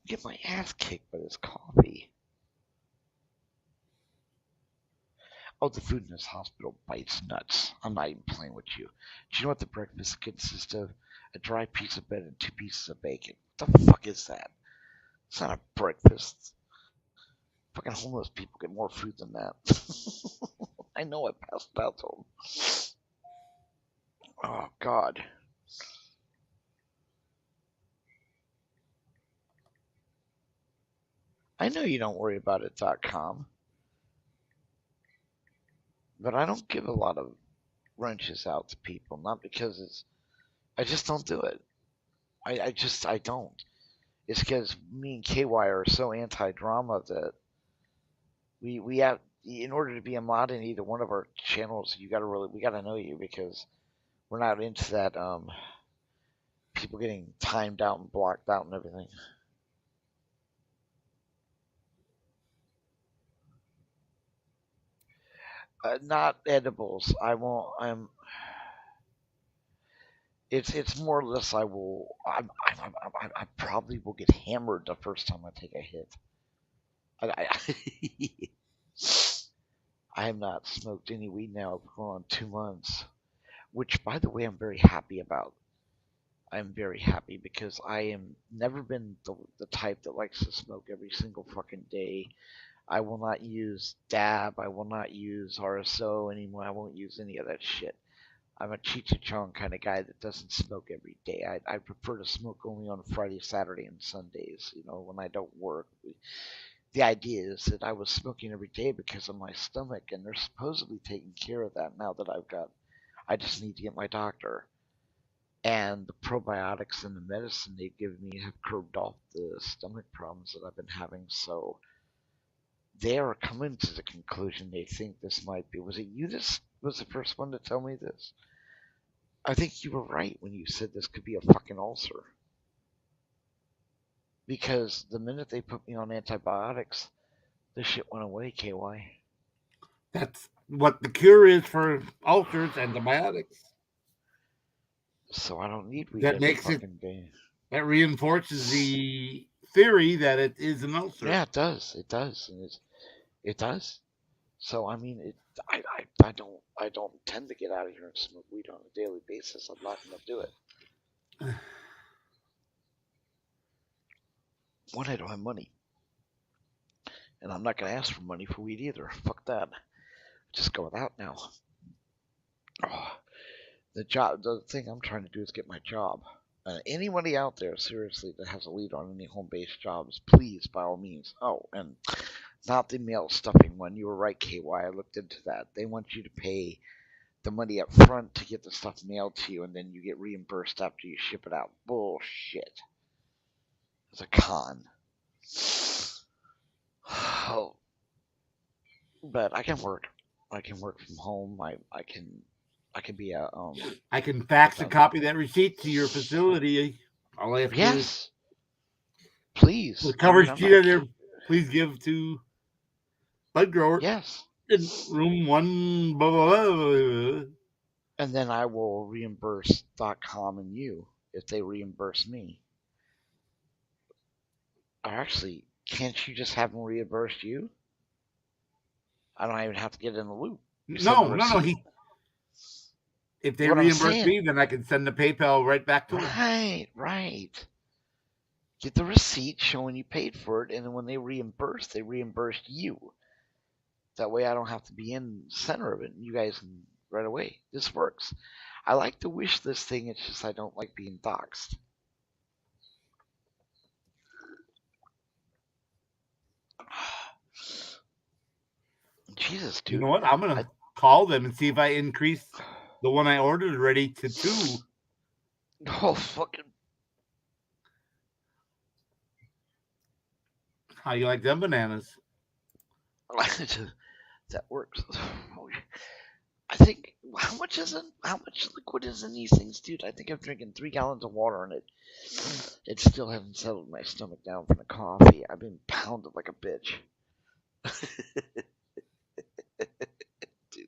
get my ass kicked by this coffee. Oh, the food in this hospital bites nuts. I'm not even playing with you. Do you know what the breakfast consists of? A dry piece of bread and 2 pieces of bacon. What the fuck is that? It's not a breakfast. Fucking homeless people get more food than that. I know I passed it out to them. Oh, God. I know you don't worry about it, .com. But I don't give a lot of wrenches out to people. Not because it's... I just don't do it. I don't. It's because me and KY are so anti-drama that we have, in order to be a mod in either one of our channels, we gotta know you because we're not into that people getting timed out and blocked out and everything. Not edibles. I won't. It's more or less I probably will get hammered the first time I take a hit. I have not smoked any weed now for on 2 months, which, by the way, I'm very happy about. I'm very happy because I am never been the type that likes to smoke every single fucking day. I will not use dab. I will not use RSO anymore. I won't use any of that shit. I'm a Cheech and Chong kind of guy that doesn't smoke every day. I prefer to smoke only on Friday, Saturday, and Sundays, when I don't work. The idea is that I was smoking every day because of my stomach, and they're supposedly taking care of that now that I just need to get my doctor. And the probiotics and the medicine they've given me have curbed off the stomach problems that I've been having, so they are coming to the conclusion they think this might be. Was it you that was the first one to tell me this? I think you were right when you said this could be a fucking ulcer. Because the minute they put me on antibiotics, the shit went away, KY. That's what the cure is for ulcers, antibiotics. So I don't need weed That every makes it. fucking day. That reinforces the theory that it is an ulcer. Yeah, it does. It does. And it does. So I mean, I don't intend to get out of here and smoke weed on a daily basis. I'm not gonna do it. One, I don't have money, and I'm not gonna ask for money for weed either. Fuck that. Just go without now. Oh, the thing I'm trying to do is get my job. Anybody out there, seriously, that has a lead on any home-based jobs, please, by all means. Oh, and not the mail stuffing one. You were right, KY. I looked into that. They want you to pay the money up front to get the stuff mailed to you, and then you get reimbursed after you ship it out. Bullshit. It's a con. Oh. But I can work. I can work from home. I can be a I can fax a copy of that receipt to your facility. All I have to do is please. the coverage sheet on there. Please give to Bud Grower. Yes. In room 1, blah, blah, blah, blah. And then I will reimburse .com and you if they reimburse me. Or actually, can't you just have them reimburse you? I don't even have to get in the loop. No. If they reimburse me, then I can send the PayPal right back to them. Right. Get the receipt showing you paid for it, and then when they reimbursed you. That way I don't have to be in the center of it, and you guys can right away. This works. I like to wish this thing, it's just I don't like being doxxed. Jesus, dude. You know what? I'm going to call them and see if I increase the one I ordered already to 2. Oh, fucking. How you like them bananas? That works. I think, how much liquid is in these things, dude? I think I'm drinking 3 gallons of water, and it still hasn't settled my stomach down from the coffee. I've been pounded like a bitch. Dude.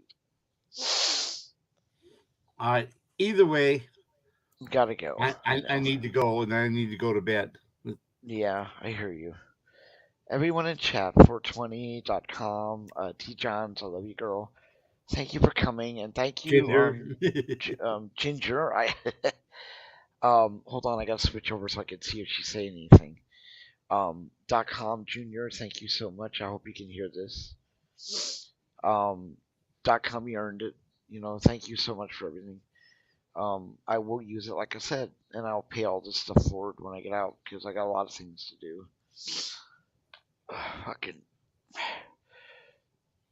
All right. Either way, gotta go. I need to go, and I need to go to bed. Yeah, I hear you. Everyone in chat, 420.com, T-Johns, I love you, girl. Thank you for coming, and thank you, Ginger. Hold on, I gotta switch over so I can see if she's saying anything. .com Junior, thank you so much. I hope you can hear this. .com, you earned it. Thank you so much for everything. I will use it, like I said, and I'll pay all this stuff forward when I get out because I got a lot of things to do. Fucking.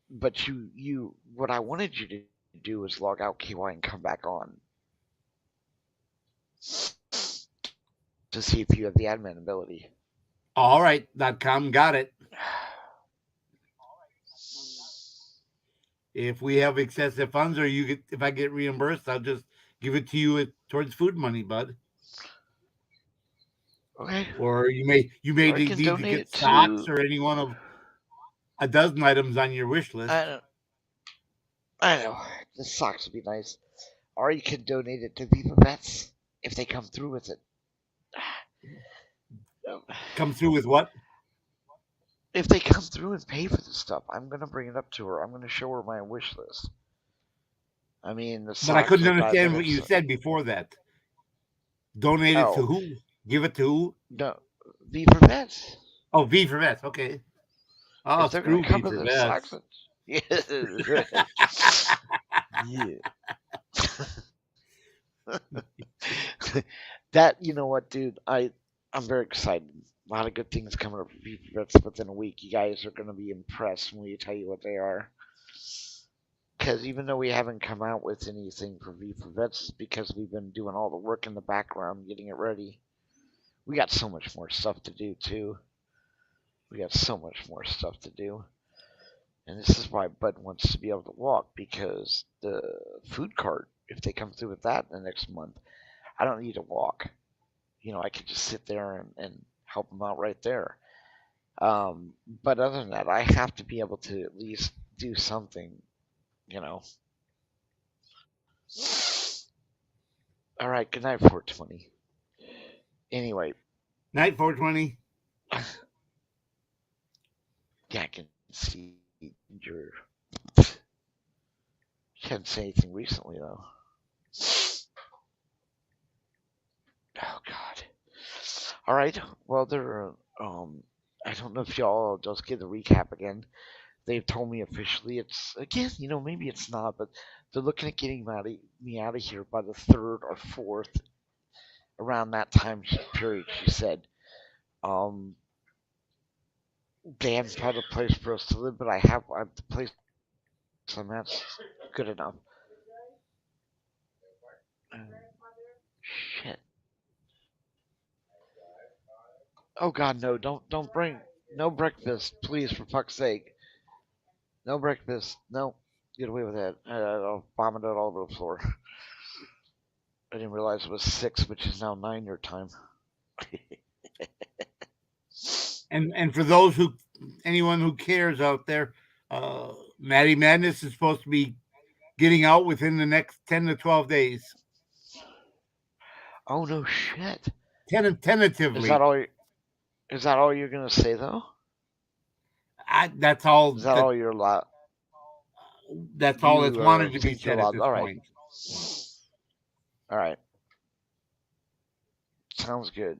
But you, what I wanted you to do is log out KY and come back on to see if you have the admin ability. All right, .com, got it. If we have excessive funds, or if I get reimbursed, I'll just give it to you towards food money, bud. Okay. Or you may need to get stocks or any one of a dozen items on your wish list. I know. The socks would be nice. Or you can donate it to Viva Vets. if they come through with it. Come through with what? If they come through and pay for this stuff, I'm gonna bring it up to her. I'm gonna show her my wish list. I mean, But I couldn't understand what you diabetics. said before that. Donate it to Oh. who? Give it to who? No, V for Vets. Oh, V for Vets. Okay. Oh, If they're screw gonna V come to for the Vets. Sox, yeah, yeah. That, you know what, dude? I'm very excited. A lot of good things coming up for V for Vets within a week. You guys are gonna be impressed when we tell you what they are. Because even though we haven't come out with anything for V for Vets, because we've been doing all the work in the background, getting it ready. We got so much more stuff to do too. We got so much more stuff to do. And this is why Bud wants to be able to walk, because the food cart, if they come through with that in the next month, I don't need to walk. I could just sit there and help them out right there. But other than that, I have to be able to at least do something, All right, good night, 420. Anyway. Night, 420. Yeah, I can see your... You hadn't said anything recently, though. Oh, God. All right. Well, I don't know if y'all just get the recap again. They've told me officially it's, again, maybe it's not, but they're looking at getting me out of here by the 3rd or 4th, around that time period, she said. They haven't found a place for us to live, but I have the place I'm at's good enough. Shit. Oh God, no! Don't bring no breakfast, please, for fuck's sake. No breakfast. No, get away with that. I'll vomit it all over the floor. I didn't realize it was 6, which is now 9 your time. And for those anyone who cares out there, Maddie Madness is supposed to be getting out within the next 10 to 12 days. Oh no shit. Tentatively. Is that all you're gonna say though? That's all. Is that all you're allowed? That's all that's wanted to be said at this point. All right. Sounds good.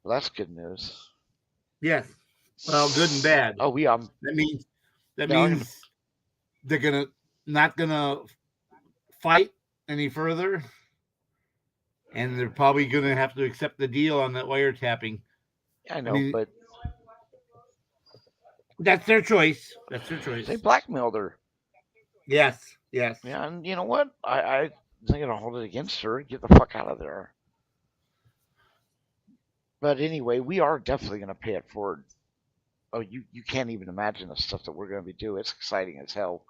Well, that's good news. Yes. Well, good and bad. Oh, that means they're not gonna fight any further, and they're probably gonna have to accept the deal on that wiretapping. I know, but that's their choice. They blackmailed her. Yes. Yeah, and you know what? I'm gonna hold it against her. Get the fuck out of there. But anyway, we are definitely gonna pay it forward. Oh, you can't even imagine the stuff that we're gonna be doing. It's exciting as hell.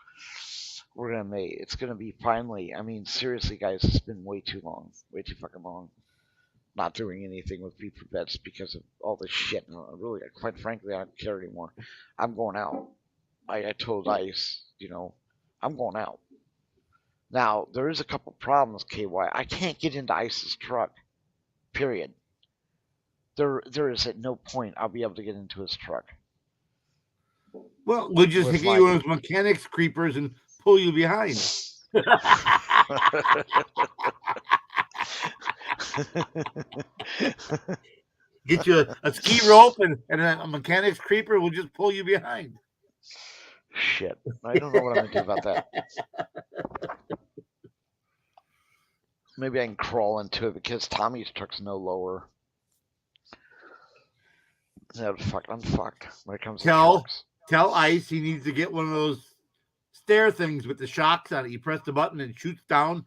It's gonna be finally. I mean, seriously, guys, it's been way too long, way too fucking long. Not doing anything with V for Vets because of all this shit. And really, quite frankly, I don't care anymore. I'm going out. I told ICE, I'm going out. Now, there is a couple problems, KY. I can't get into ICE's truck. Period. There is at no point I'll be able to get into his truck. Well, we'll just hit you on his mechanics creepers and pull you behind. Get you a ski rope and a mechanics creeper will just pull you behind. Shit. I don't know what I'm going to do about that. Maybe I can crawl into it because Tommy's truck's no lower. No, I'm fucked when it comes to trucks. Tell ICE he needs to get one of those stair things with the shocks on it. You press the button and it shoots down.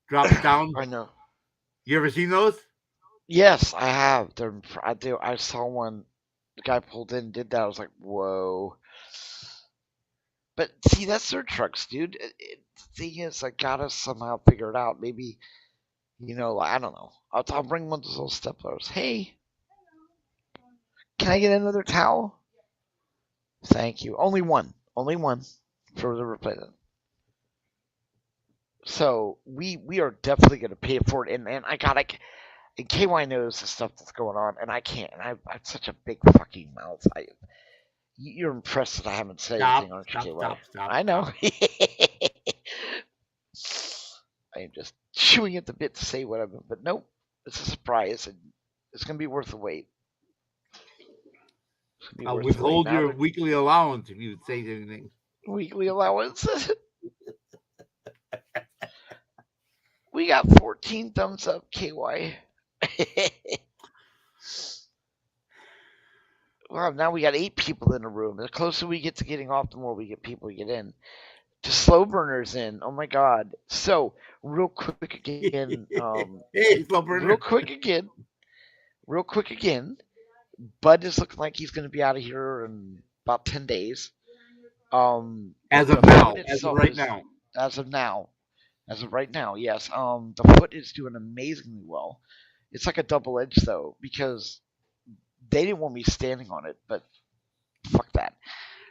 Drops down. I know. You ever seen those? Yes, I have. I saw one. The guy pulled in and did that. I was like, whoa. But see, that's their trucks, dude. The thing is, I gotta somehow figure it out. Maybe, I don't know. I'll bring one of those little steplers. Hey, can I get another towel? Thank you. Only one for the replacement. So we are definitely going to pay for it, and I gotta. And KY knows the stuff that's going on, and I can't. And I've such a big fucking mouth. You're impressed that I haven't said anything, aren't you, KY? I know. I am just chewing at the bit to say whatever, but nope. It's a surprise, and it's gonna be worth the wait. I'll withhold your weekly allowance if you say anything. Weekly allowance. We got 14 thumbs up, KY. Well, now we got 8 people in the room. The closer we get to getting off, the more we get people to get in. To slow burners in. Oh my god. So real quick again. Hey, slow burner. Real quick again. Bud is looking like he's going to be out of here in about 10 days. As of now. As of right now, yes. The foot is doing amazingly well. It's like a double edge though, because they didn't want me standing on it, but fuck that.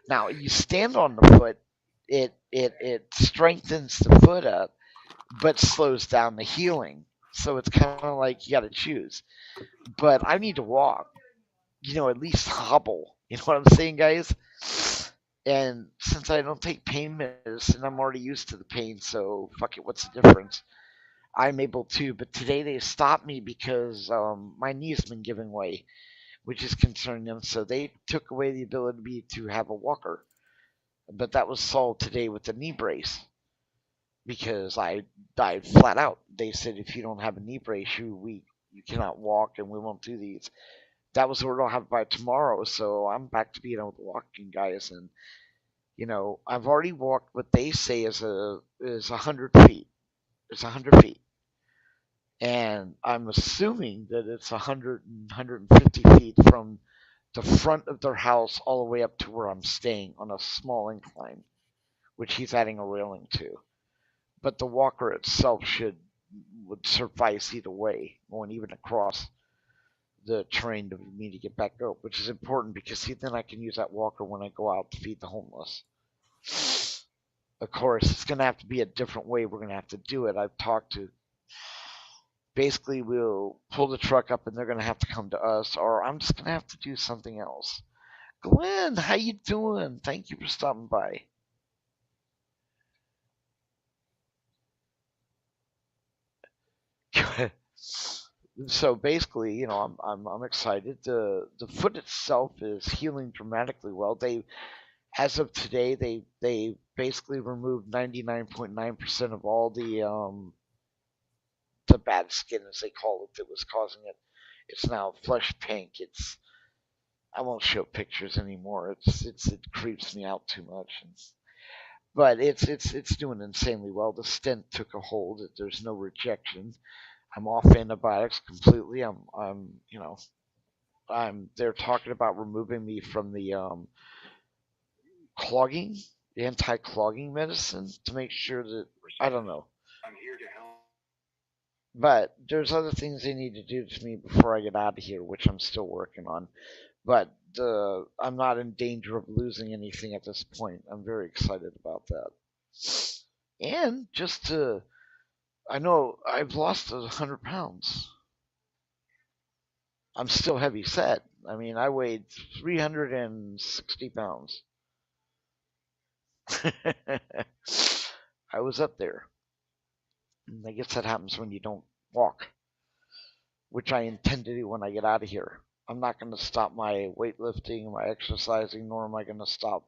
Now you stand on the foot, it strengthens the foot up, but slows down the healing. So it's kind of like you got to choose. But I need to walk, at least hobble. You know what I'm saying, guys? And since I don't take pain medicine, I'm already used to the pain. So fuck it, what's the difference? I'm able to, but today they stopped me because my knee's been giving way, which is concerning them. So they took away the ability to have a walker. But that was solved today with the knee brace because I died flat out. They said if you don't have a knee brace, you cannot walk, and we won't do these. That was what I'll have by tomorrow. So I'm back to being able to walk, guys, and I've already walked what they say is 100 feet. It's 100 feet. And I'm assuming that it's 100 and 150 feet from the front of their house all the way up to where I'm staying on a small incline, which he's adding a railing to. But the walker itself would suffice either way, going even across the terrain to me to get back up, which is important because then I can use that walker when I go out to feed the homeless. Of course, it's going to have to be a different way we're going to have to do it. I've talked to. Basically, we'll pull the truck up and they're going to have to come to us, or I'm just going to have to do something else. Glenn, how you doing? Thank you for stopping by. So basically, I'm excited. The foot itself is healing dramatically well. As of today, they basically removed 99.9% of all the bad skin, as they call it, that was causing it. It's now flesh pink. I won't show pictures anymore. It creeps me out too much. But it's doing insanely well. The stent took a hold. There's no rejection. I'm off antibiotics completely. They're talking about removing me from the anti-clogging medicine to make sure that, I don't know. I'm here to help. But there's other things they need to do to me before I get out of here, which I'm still working on. But I'm not in danger of losing anything at this point. I'm very excited about that. And I know I've lost 100 pounds. I'm still heavy set. I mean, I weighed 360 pounds. I was up there. And I guess that happens when you don't walk, which I intend to do when I get out of here. I'm not going to stop my weightlifting, my exercising, nor am I going to stop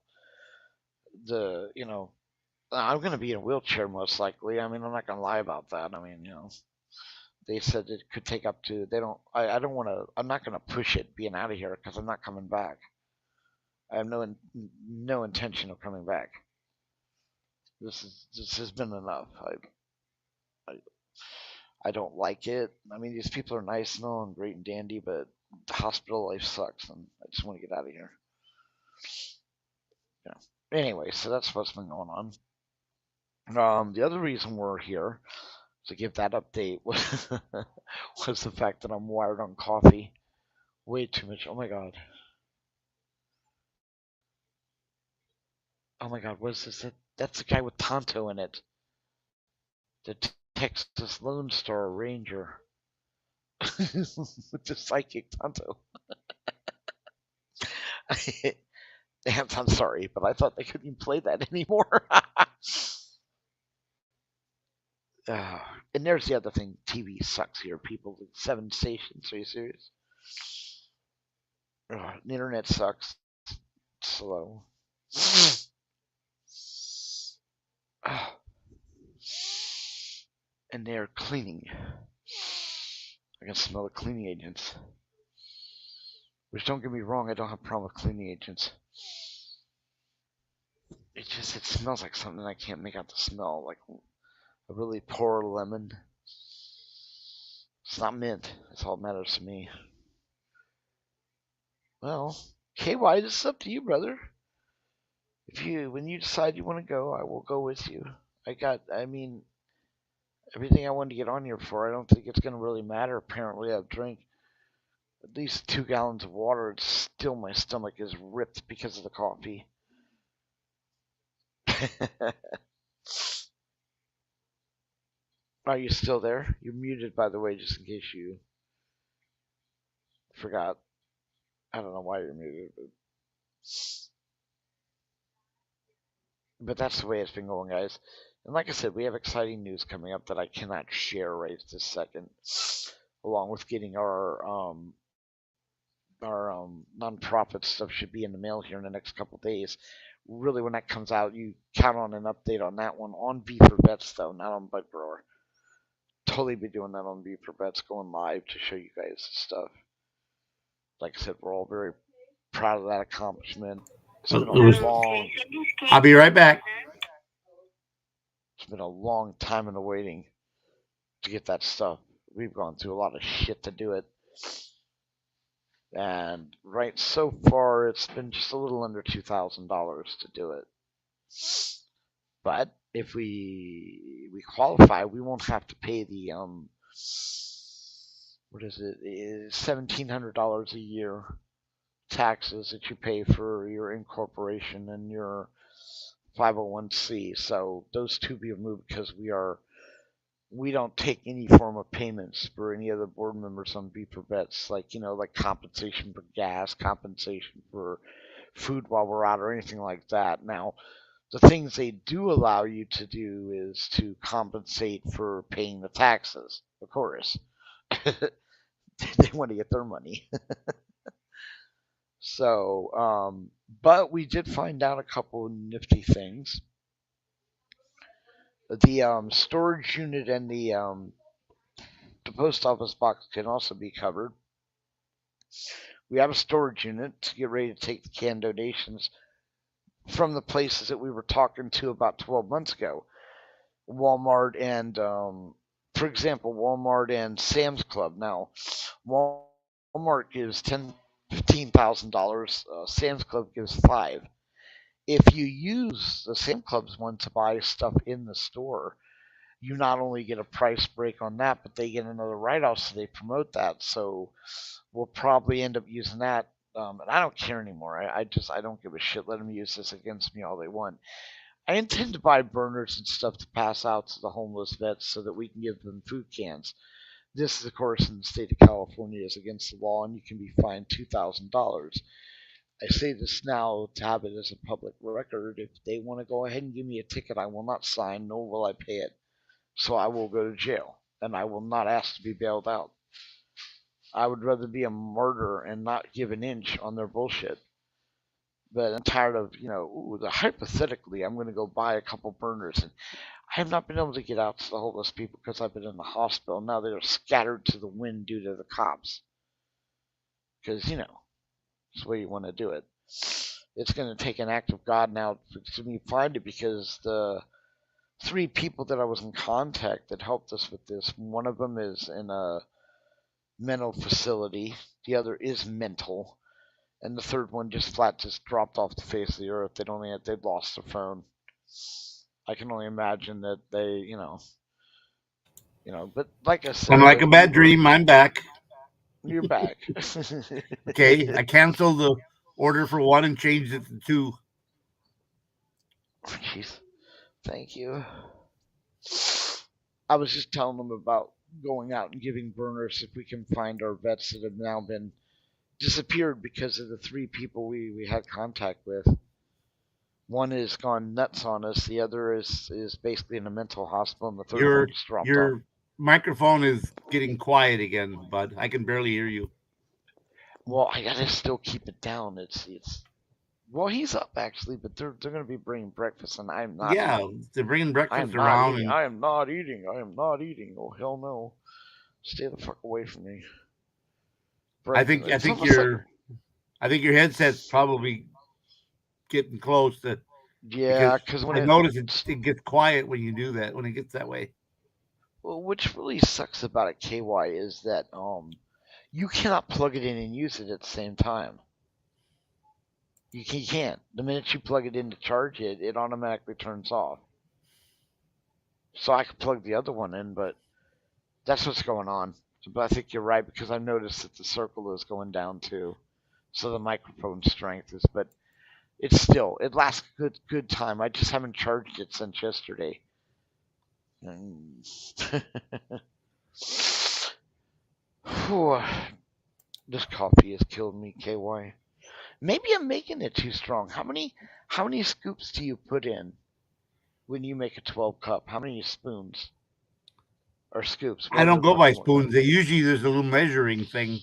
I'm going to be in a wheelchair most likely. I mean, I'm not going to lie about that. I mean, they said it could take up to, I'm not going to push it being out of here because I'm not coming back. I have no intention of coming back. This has been enough. I don't like it. I mean, these people are nice and all and great and dandy, but the hospital life sucks, and I just want to get out of here. Yeah. Anyway, so that's what's been going on. The other reason we're here to give that update was the fact that I'm wired on coffee. Way too much. Oh my god. Oh my god, what is this? That's the guy with Tonto in it. The Texas Lone Star Ranger with the psychic Tonto. I'm sorry, but I thought they couldn't even play that anymore. And there's the other thing. TV sucks here, people. 7 stations. Are you serious? The internet sucks. Slow. And they're cleaning. I can smell the cleaning agents. Which, don't get me wrong, I don't have a problem with cleaning agents. It smells like something I can't make out the smell. Like a really poor lemon. It's not mint. That's all that matters to me. Well, KY, this is up to you, brother. When you decide you want to go, I will go with you. Everything I wanted to get on here for, I don't think it's going to really matter. Apparently, I've drank at least 2 gallons of water. It's still, my stomach is ripped because of the coffee. Are you still there? You're muted, by the way, just in case you forgot. I don't know why you're muted, but that's the way it's been going, guys. And like I said, we have exciting news coming up that I cannot share right this second, along with getting our nonprofit stuff should be in the mail here in the next couple days. Really, when that comes out, you count on an update on that one on V for Vets, though, not on Bud Grower. Totally be doing that on V for Vets, going live to show you guys stuff. Like I said, we're all very proud of that accomplishment. It's been a long. I'll be right back. It's been a long time in the waiting to get that stuff. We've gone through a lot of shit to do it. And so far, it's been just a little under $2,000 to do it. But if we qualify, we won't have to pay the $1,700 a year taxes that you pay for your incorporation and your 501c. So those two be removed because we don't take any form of payments for any other board members on V for Vets, like compensation for gas, compensation for food while we're out, or anything like that. Now, the things they do allow you to do is to compensate for paying the taxes, of course. They want to get their money. So, but we did find out a couple of nifty things. The storage unit and the post office box can also be covered. We have a storage unit to get ready to take the canned donations from the places that we were talking to about 12 months ago. Walmart and, for example, Walmart and Sam's Club. Now, Walmart gives $15,000. Sam's Club gives $5,000. If you use the Sam's Club's one to buy stuff in the store, you not only get a price break on that, but they get another write-off, so they promote that. So we'll probably end up using that. And I don't care anymore. I don't give a shit. Let them use this against me all they want. I intend to buy burners and stuff to pass out to the homeless vets so that we can give them food cans. This is, of course, in the state of California, is against the law, and you can be fined $2,000. I say this now to have it as a public record. If they want to go ahead and give me a ticket, I will not sign, nor will I pay it. So I will go to jail, and I will not ask to be bailed out. I would rather be a martyr and not give an inch on their bullshit. But I'm tired of, hypothetically, I'm going to go buy a couple burners. And I have not been able to get out to the homeless people because I've been in the hospital. Now they're scattered to the wind due to the cops. Because, it's the way you want to do it. It's going to take an act of God now to me find it, because the 3 people that I was in contact that helped us with this, one of them is in a mental facility, the other is mental, and the third one just dropped off the face of the earth. They'd lost their phone. I can only imagine that they, but like I said, I'm like a bad dream. I'm back. You're back. Okay, I canceled the order for 1 and changed it to 2. Jeez, thank you. I was just telling them about going out and giving burners if we can find our vets that have now been disappeared because of the 3 people we had contact with. One has gone nuts on us. The other is basically in a mental hospital, and the third Your one just dropped off. your microphone is getting quiet again, bud. I can barely hear you. Well, I gotta still keep it down. It's well, he's up actually, but they're gonna be bringing breakfast, and I'm not. Yeah, eating. they're bringing I am breakfast not around, eating. and I am not eating. I am not eating. Oh hell no! Stay the fuck away from me. I think It's almost like, your headset's probably getting close to. yeah, because when I notice it gets quiet when you do that. When it gets that way. well, which really sucks about it, KY, is that you cannot plug it in and use it at the same time. You can't. The minute you plug it in to charge it, it automatically turns off. So I could plug the other one in, but that's what's going on. But I think you're right because I've noticed that the circle is going down too. So the microphone strength is, but it lasts a good time. I just haven't charged it since yesterday. And Whew. This coffee has killed me, KY. Maybe I'm making it too strong. How many scoops do you put in when you make a 12 cup? How many spoons or scoops? I don't go by whatever- spoons. There's a little measuring thing.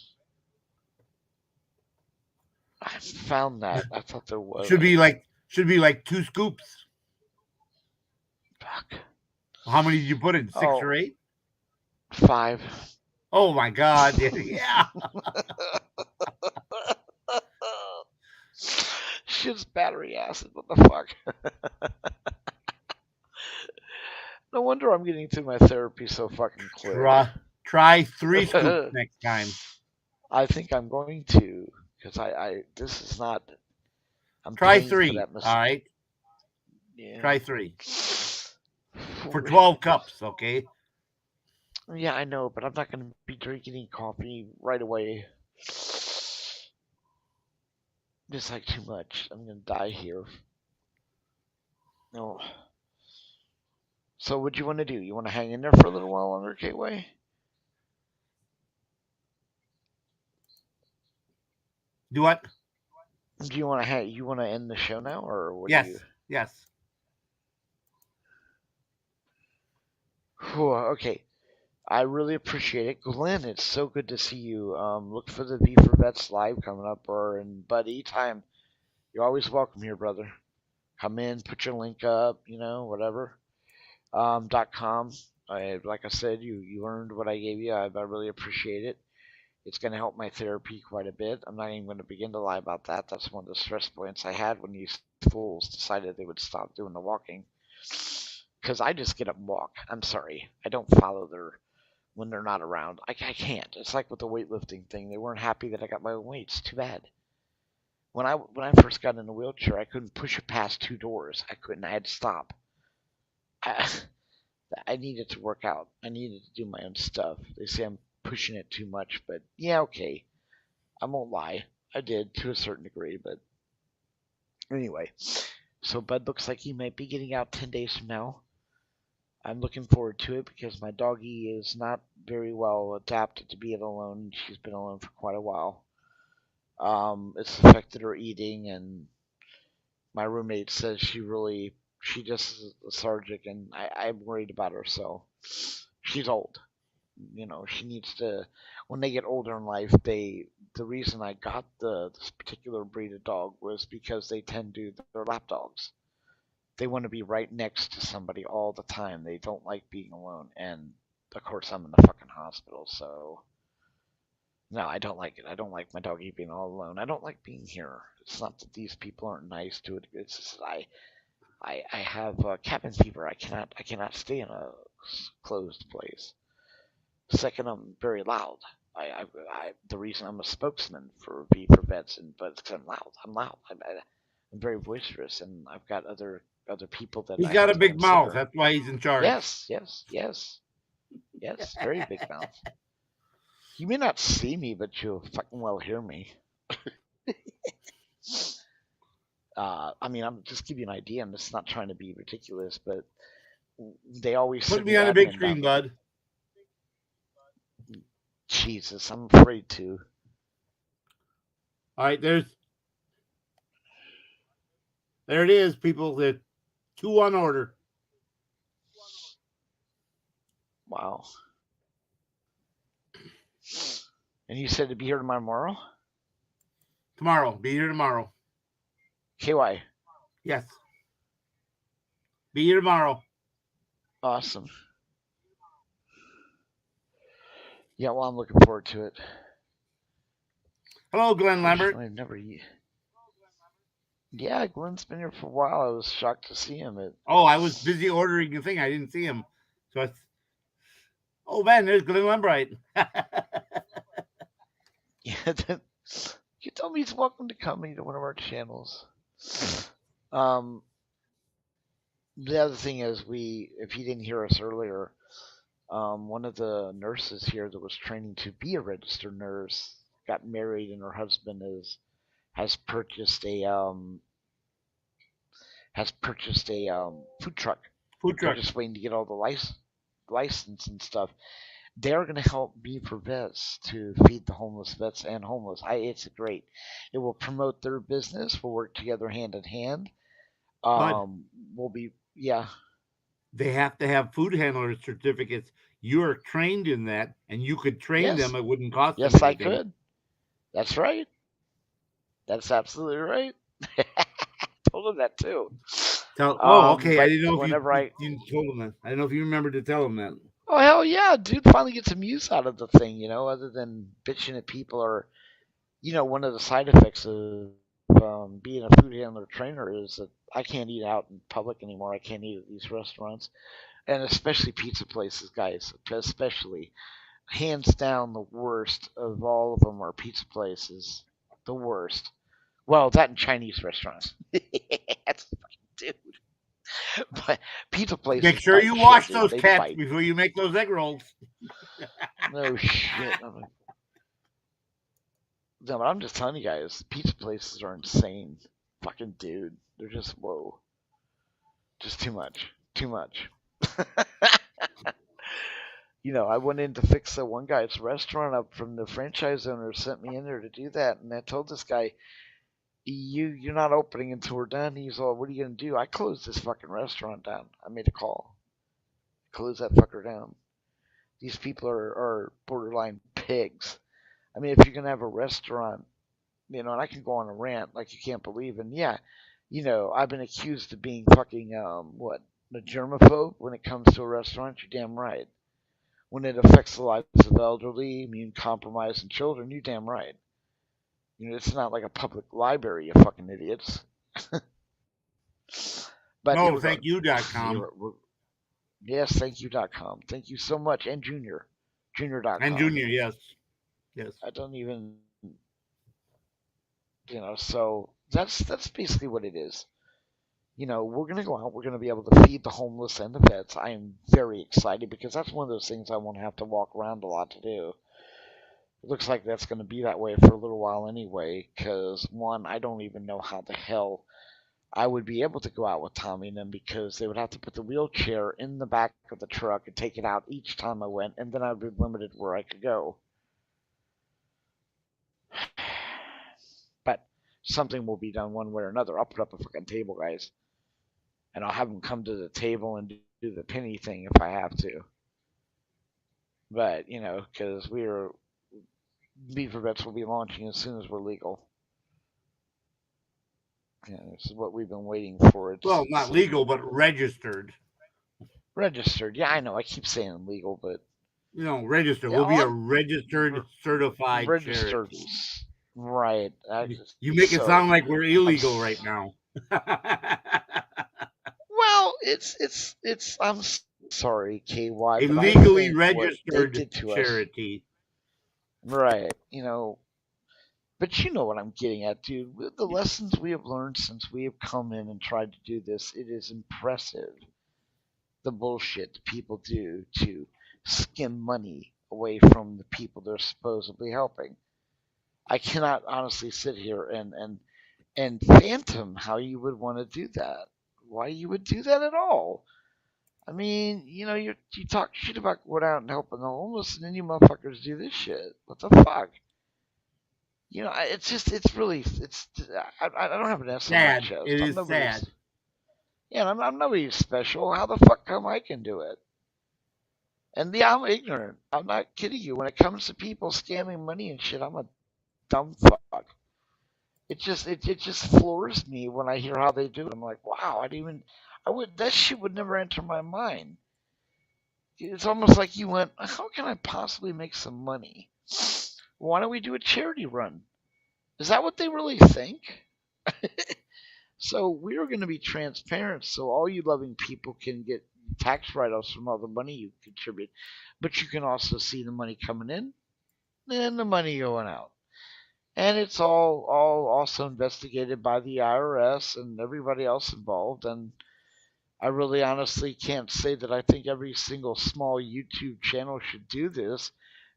I found that. I thought there was. Should be like 2 scoops. Fuck. How many did you put in? 6 or 8? 5. Oh my God! Yeah. Shit's battery acid. What the fuck? No wonder I'm getting through my therapy so fucking quick. Try 3 scoops next time. I think I'm going to because I this is not. I'm Try paying for 3. that All right. Yeah. Try 3 for 12 cups. Okay. Yeah, I know, but I'm not going to be drinking any coffee right away. It's like too much. I'm going to die here. No. So what do you want to do? You want to hang in there for a little while longer, Gateway? Do what? Do you want to you want to end the show now, or what? Yes. Do you... Yes. Whew, okay. I really appreciate it. Glenn, it's so good to see you. Look for the V for Vets live coming up, or in Buddy time. You're always welcome here, brother. Come in, put your link up, whatever. .com. Like I said, you earned what I gave you. I really appreciate it. It's going to help my therapy quite a bit. I'm not even going to begin to lie about that. That's one of the stress points I had when these fools decided they would stop doing the walking. Because I just get up and walk. I'm sorry. I don't follow when they're not around. I can't. It's like with the weightlifting thing. They weren't happy that I got my own weights. Too bad. When I first got in the wheelchair, I couldn't push it past 2 doors. I couldn't. I had to stop. I needed to work out. I needed to do my own stuff. They say I'm pushing it too much, but yeah, okay. I won't lie. I did to a certain degree, but anyway. So Bud looks like he might be getting out 10 days from now. I'm looking forward to it because my doggie is not very well adapted to being alone. She's been alone for quite a while. It's affected her eating, and my roommate says she just is lethargic, and I'm worried about her. So she's old. She needs to. When they get older in life, the reason I got this particular breed of dog was because they tend to. They're lap dogs. They want to be right next to somebody all the time. They don't like being alone. And of course, I'm in the fucking hospital, so no, I don't like it. I don't like my doggy being all alone. I don't like being here. It's not that these people aren't nice to it. It's just I have cabin fever. I cannot stay in a closed place. Second, I'm very loud. The reason I'm a spokesman for V for Vets, but because I'm loud. I'm very boisterous, and I've got other people that He's I got have a to big mouth. consider. That's why he's in charge. Yes, very big mouth. You may not see me, but you'll fucking well hear me. I'm just giving you an idea. I'm just not trying to be ridiculous, but They always Put send me the on the big admin screen, down bud. there. Jesus, I'm afraid to. All right, there it is, people. The 2 on order. Wow. And you said to be here tomorrow? Tomorrow. Be here tomorrow. KY. Yes. Be here tomorrow. Awesome. Yeah, well, I'm looking forward to it. Hello, Glenn Lambert. I've never. Yeah, Glenn's been here for a while. I was shocked to see him. Oh, I was busy ordering the thing. I didn't see him. So oh man, there's Glenn Lambert. Yeah, you told me he's welcome to come to one of our channels. The other thing is, if you didn't hear us earlier, one of the nurses here that was training to be a registered nurse got married, and her husband has purchased a food truck. Food They're truck. just waiting to get all the license and stuff. They're going to help Beaver Vets to feed the homeless vets and homeless. It's great. It will promote their business. We'll work together hand in hand. We'll be, yeah. They have to have food handler certificates. You are trained in that, and you could train them. It wouldn't cost them anything. I could. That's right. That's absolutely right. I told him that too. Okay. I didn't know if you told him that. I don't know if you remember to tell him that. Oh, hell yeah, dude. Finally get some use out of the thing, other than bitching at people or, one of the side effects of being a food handler trainer is that I can't eat out in public anymore. I can't eat at these restaurants, and especially pizza places, guys. Especially, hands down, the worst of all of them are pizza places. The worst. Well, that and Chinese restaurants. That's fucking dude. But pizza places. Make sure you wash those cats before you make those egg rolls. No shit. No, but I'm just telling you guys, pizza places are insane. Fucking dude. They're just, whoa. Just too much. Too much. I went in to fix that one guy's restaurant up from the franchise owner sent me in there to do that. And I told this guy, you're not opening until we're done. He's all, what are you going to do? I closed this fucking restaurant down. I made a call. Close that fucker down. These people are borderline pigs. I mean, if you're going to have a restaurant, and I can go on a rant like you can't believe. And yeah, I've been accused of being fucking, a germaphobe when it comes to a restaurant. You're damn right. When it affects the lives of elderly, immune compromised, and children, you're damn right. It's not like a public library, you fucking idiots. But no, thankyou.com. Yes, thankyou.com. Thank you so much. And Junior. Junior.com. And Junior, yes. Yes. I don't even, so that's basically what it is. We're going to go out. We're going to be able to feed the homeless and the vets. I am very excited because that's one of those things I won't have to walk around a lot to do. It looks like that's going to be that way for a little while anyway, because, one, I don't even know how the hell I would be able to go out with Tommy and them, because they would have to put the wheelchair in the back of the truck and take it out each time I went, and then I would be limited where I could go. But something will be done one way or another. I'll put up a fucking table, guys, and I'll have them come to the table and do the penny thing if I have to. But, because Beaver Vets will be launching as soon as we're legal. Yeah, this is what we've been waiting for. Well, not legal, but registered. Registered. Yeah, I know. I keep saying legal, but... registered. We'll be a registered, certified charity. Right. You make it sound like we're illegal right now. Well, it's. I'm sorry, KY. A legally registered charity. Right. But you know what I'm getting at, dude. With the lessons we have learned since we have come in and tried to do this, it is impressive the bullshit people do to skim money away from the people they're supposedly helping. I cannot honestly sit here and phantom how you would want to do that. Why you would do that at all. I mean, you talk shit about going out and helping the homeless, and then you motherfuckers do this shit. What the fuck? It's really, I don't have an S on my Sad. chest. It I'm is nobody's, sad. yeah, I'm nobody special. How the fuck come I can do it? And yeah, I'm ignorant. I'm not kidding you. When it comes to people scamming money and shit, I'm a dumb fuck. It just floors me when I hear how they do it. I'm like, wow, that shit would never enter my mind. It's almost like you went, how can I possibly make some money? Why don't we do a charity run? Is that what they really think? So we're going to be transparent so all you loving people can get tax write-offs from all the money you contribute, but you can also see the money coming in and the money going out. And it's all also investigated by the IRS and everybody else involved. And I really honestly can't say that I think every single small YouTube channel should do this,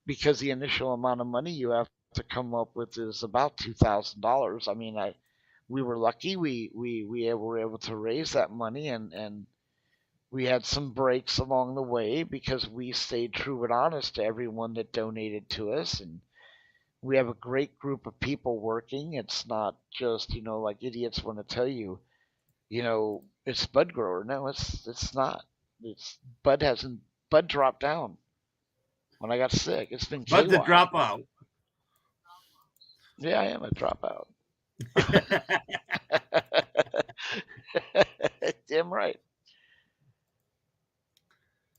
because the initial amount of money you have to come up with is about $2,000. I mean, we were lucky. We were able to raise that money, and we had some breaks along the way because we stayed true and honest to everyone that donated to us. And we have a great group of people working. It's not just, like idiots want to tell you, it's Bud Grower. No, it's not. Bud dropped down when I got sick. It's been But the KY. dropout. Yeah, I am a dropout. Damn right.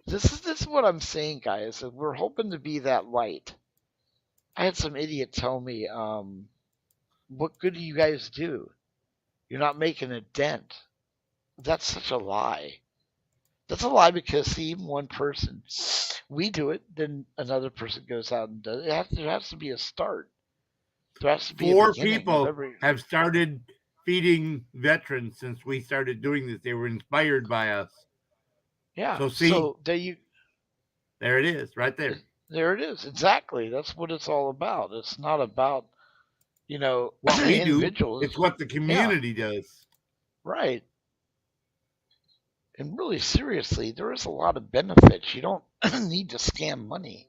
This is what I'm saying, guys. We're hoping to be that light. I had some idiot tell me, what good do you guys do? You're not making a dent. That's such a lie. That's a lie, because see, even one person, we do it, then another person goes out and does it. There has to be a start. There has to be 4 a beginning of people every. have started feeding veterans since we started doing this. They were inspired by us. Yeah. So see, there it is, right there. There it is. Exactly. That's what it's all about. It's not about, What we do. individuals. It's what the community does. Right. And really, seriously, there is a lot of benefits. You don't need to scam money.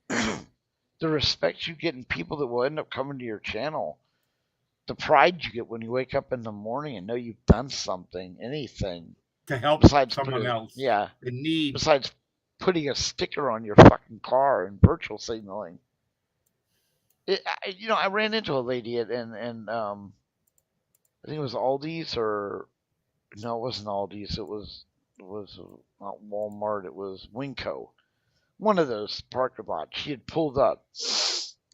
The respect you get in people that will end up coming to your channel, the pride you get when you wake up in the morning and know you've done something, anything To help besides someone else. Yeah. In need. Besides putting a sticker on your fucking car and virtual signaling. I ran into a lady and I think it was Aldi's, or no, it wasn't Aldi's. It was not Walmart. It was Winco. One of those parking lots. She had pulled up,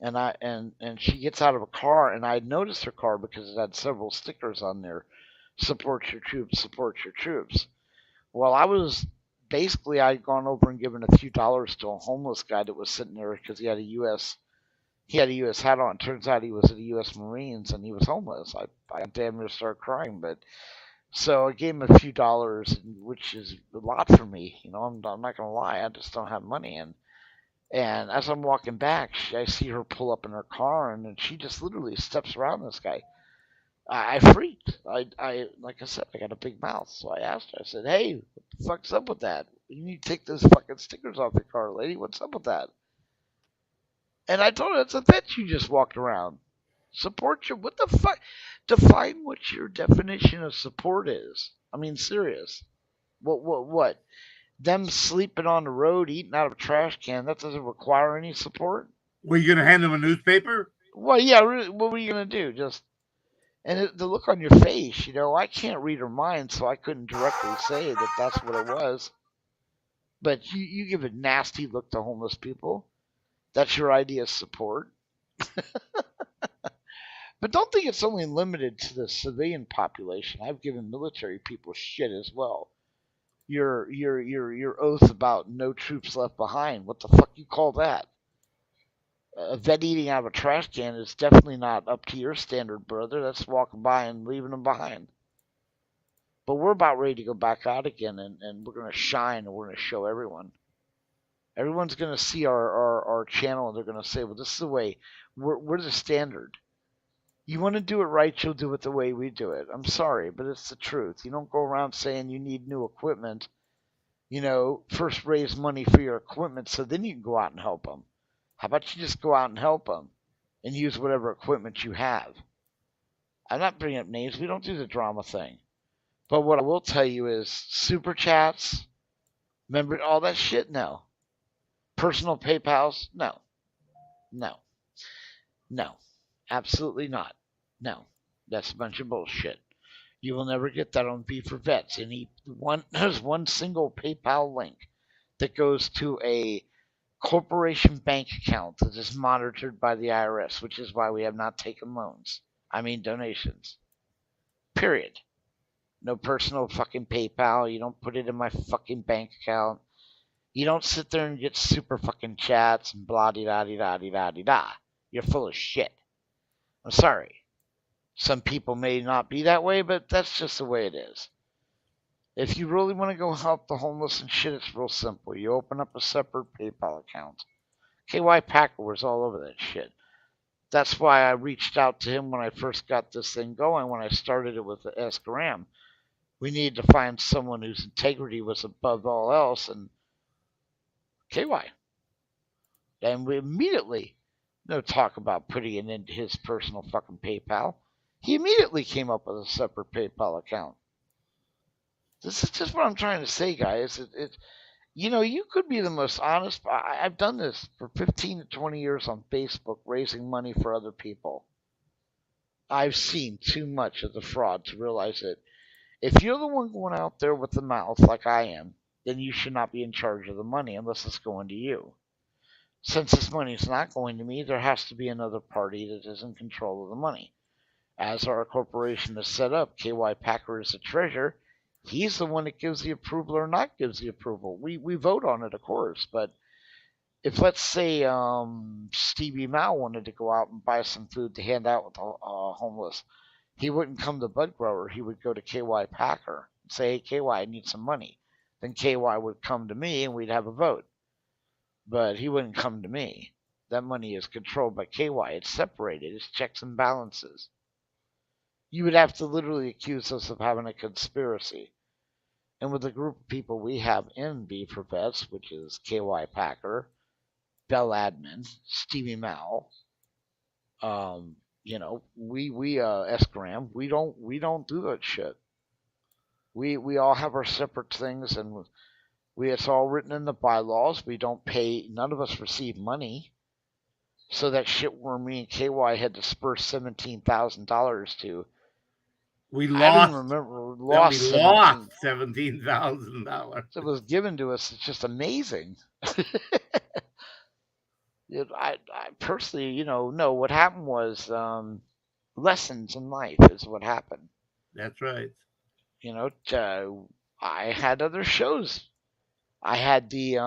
and she gets out of a car, and I had noticed her car because it had several stickers on there. Support your troops. Support your troops. Well, I'd gone over and given a few dollars to a homeless guy that was sitting there because he had a U.S. hat on. Turns out he was in the U.S. Marines and he was homeless. I damn near started crying, but so I gave him a few dollars, which is a lot for me. I'm not gonna lie, I just don't have money. And as I'm walking back, I see her pull up in her car, and then she just literally steps around this guy. I freaked. I like I said, I got a big mouth, so I asked her. I said, "Hey, what the fuck's up with that? You need to take those fucking stickers off your car, lady. What's up with that?" And I told her, "It's a vet you just walked around. Support your what the fuck? Define what your definition of support is. I mean, serious. What? Them sleeping on the road, eating out of a trash can, that doesn't require any support? Were you going to hand them a newspaper? Well, yeah. Really, what were you gonna do? And the look on your face, I can't read her mind, so I couldn't directly say that that's what it was. But you give a nasty look to homeless people. That's your idea of support. But don't think it's only limited to the civilian population. I've given military people shit as well. Your oath about no troops left behind. What the fuck you call that? A vet eating out of a trash can is definitely not up to your standard, brother. That's walking by and leaving them behind. But we're about ready to go back out again, and we're going to shine, and we're going to show everyone. Everyone's going to see our channel, and they're going to say, well, this is the way. We're the standard. You want to do it right, you'll do it the way we do it. I'm sorry, but it's the truth. You don't go around saying you need new equipment, first raise money for your equipment so then you can go out and help them. How about you just go out and help them and use whatever equipment you have? I'm not bringing up names. We don't do the drama thing. But what I will tell you is super chats, remember all that shit? No. Personal PayPals? No. No. No. Absolutely not. No. That's a bunch of bullshit. You will never get that on B for Vets. There's one single PayPal link that goes to a corporation bank account that is monitored by the IRS, which is why we have not taken loans. I mean donations. Period. No personal fucking PayPal. You don't put it in my fucking bank account. You don't sit there and get super fucking chats and blah de da de da de da de da. You're full of shit. I'm sorry. Some people may not be that way, but that's just the way it is. If you really want to go help the homeless and shit, it's real simple. You open up a separate PayPal account. KY Packer was all over that shit. That's why I reached out to him when I first got this thing going, when I started it with the Ask Graham. We needed to find someone whose integrity was above all else, and KY. And we immediately, no talk about putting it into his personal fucking PayPal. He immediately came up with a separate PayPal account. This is just what I'm trying to say, guys. You could be the most honest. I've done this for 15 to 20 years on Facebook, raising money for other people. I've seen too much of the fraud to realize that if you're the one going out there with the mouth like I am, then you should not be in charge of the money unless it's going to you. Since this money is not going to me, there has to be another party that is in control of the money. As our corporation is set up, KY Packer is the treasurer. He's the one that gives the approval or not gives the approval. We vote on it, of course, but if, let's say, Stevie Mao wanted to go out and buy some food to hand out with the homeless, he wouldn't come to Bud Grower. He would go to KY Packer and say, hey, KY, I need some money. Then KY would come to me and we'd have a vote. But he wouldn't come to me. That money is controlled by KY. It's separated. It's checks and balances. You would have to literally accuse us of having a conspiracy. And with the group of people we have in B for Vets, which is KY Packer, Bell Admin, Stevie Mao, we Esgram, we don't do that shit. We all have our separate things, and it's all written in the bylaws. We don't pay. None of us receive money. So that shit where me and KY had dispersed $17,000 to. We lost. I don't remember. We lost $17,000. It was given to us. It's just amazing. I personally, no. What happened was lessons in life is what happened. That's right. I had other shows. I had the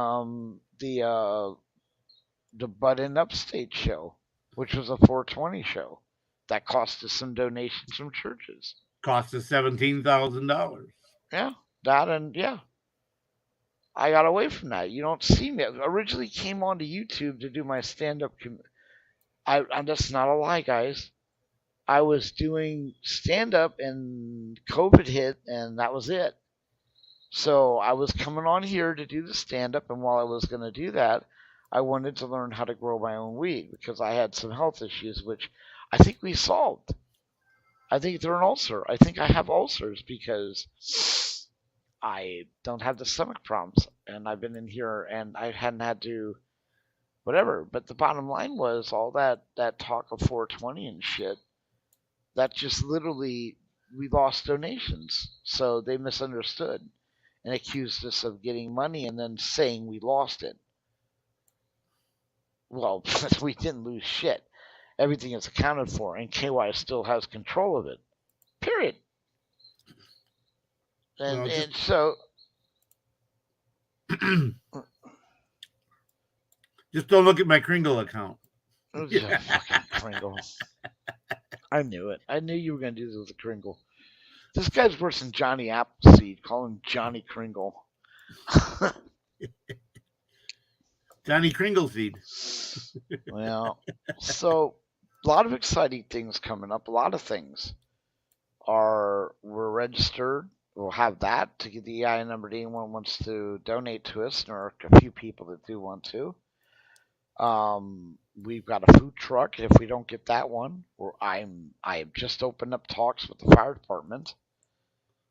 Bud in Upstate show, which was a 420 show that cost us some donations from churches. Cost us $17,000. Yeah, that and yeah. I got away from that. You don't see me. I originally came onto YouTube to do my stand-up. I'm just not a lie, guys. I was doing stand-up and COVID hit, and that was it. So I was coming on here to do the stand-up, and while I was going to do that, I wanted to learn how to grow my own weed because I had some health issues, which I think we solved. I think they're an ulcer. I think I have ulcers because I don't have the stomach problems, and I've been in here, and I hadn't had to whatever. But the bottom line was all that talk of 420 and shit, that just literally, we lost donations. So they misunderstood and accused us of getting money and then saying we lost it. Well, we didn't lose shit. Everything is accounted for, and KY still has control of it. Period. And so... Just don't look at my Kringle account. It was a fucking Kringle. I knew it. I knew you were going to do this with a Kringle. This guy's worse than Johnny Appleseed. Call him Johnny Kringle. Johnny Kringleseed. Well, so a lot of exciting things coming up. A lot of things we're registered. we'll have that to get the EIN number to anyone who wants to donate to us, or a few people that do want to. We've got a food truck. If we don't get that one, I have just opened up talks with the fire department.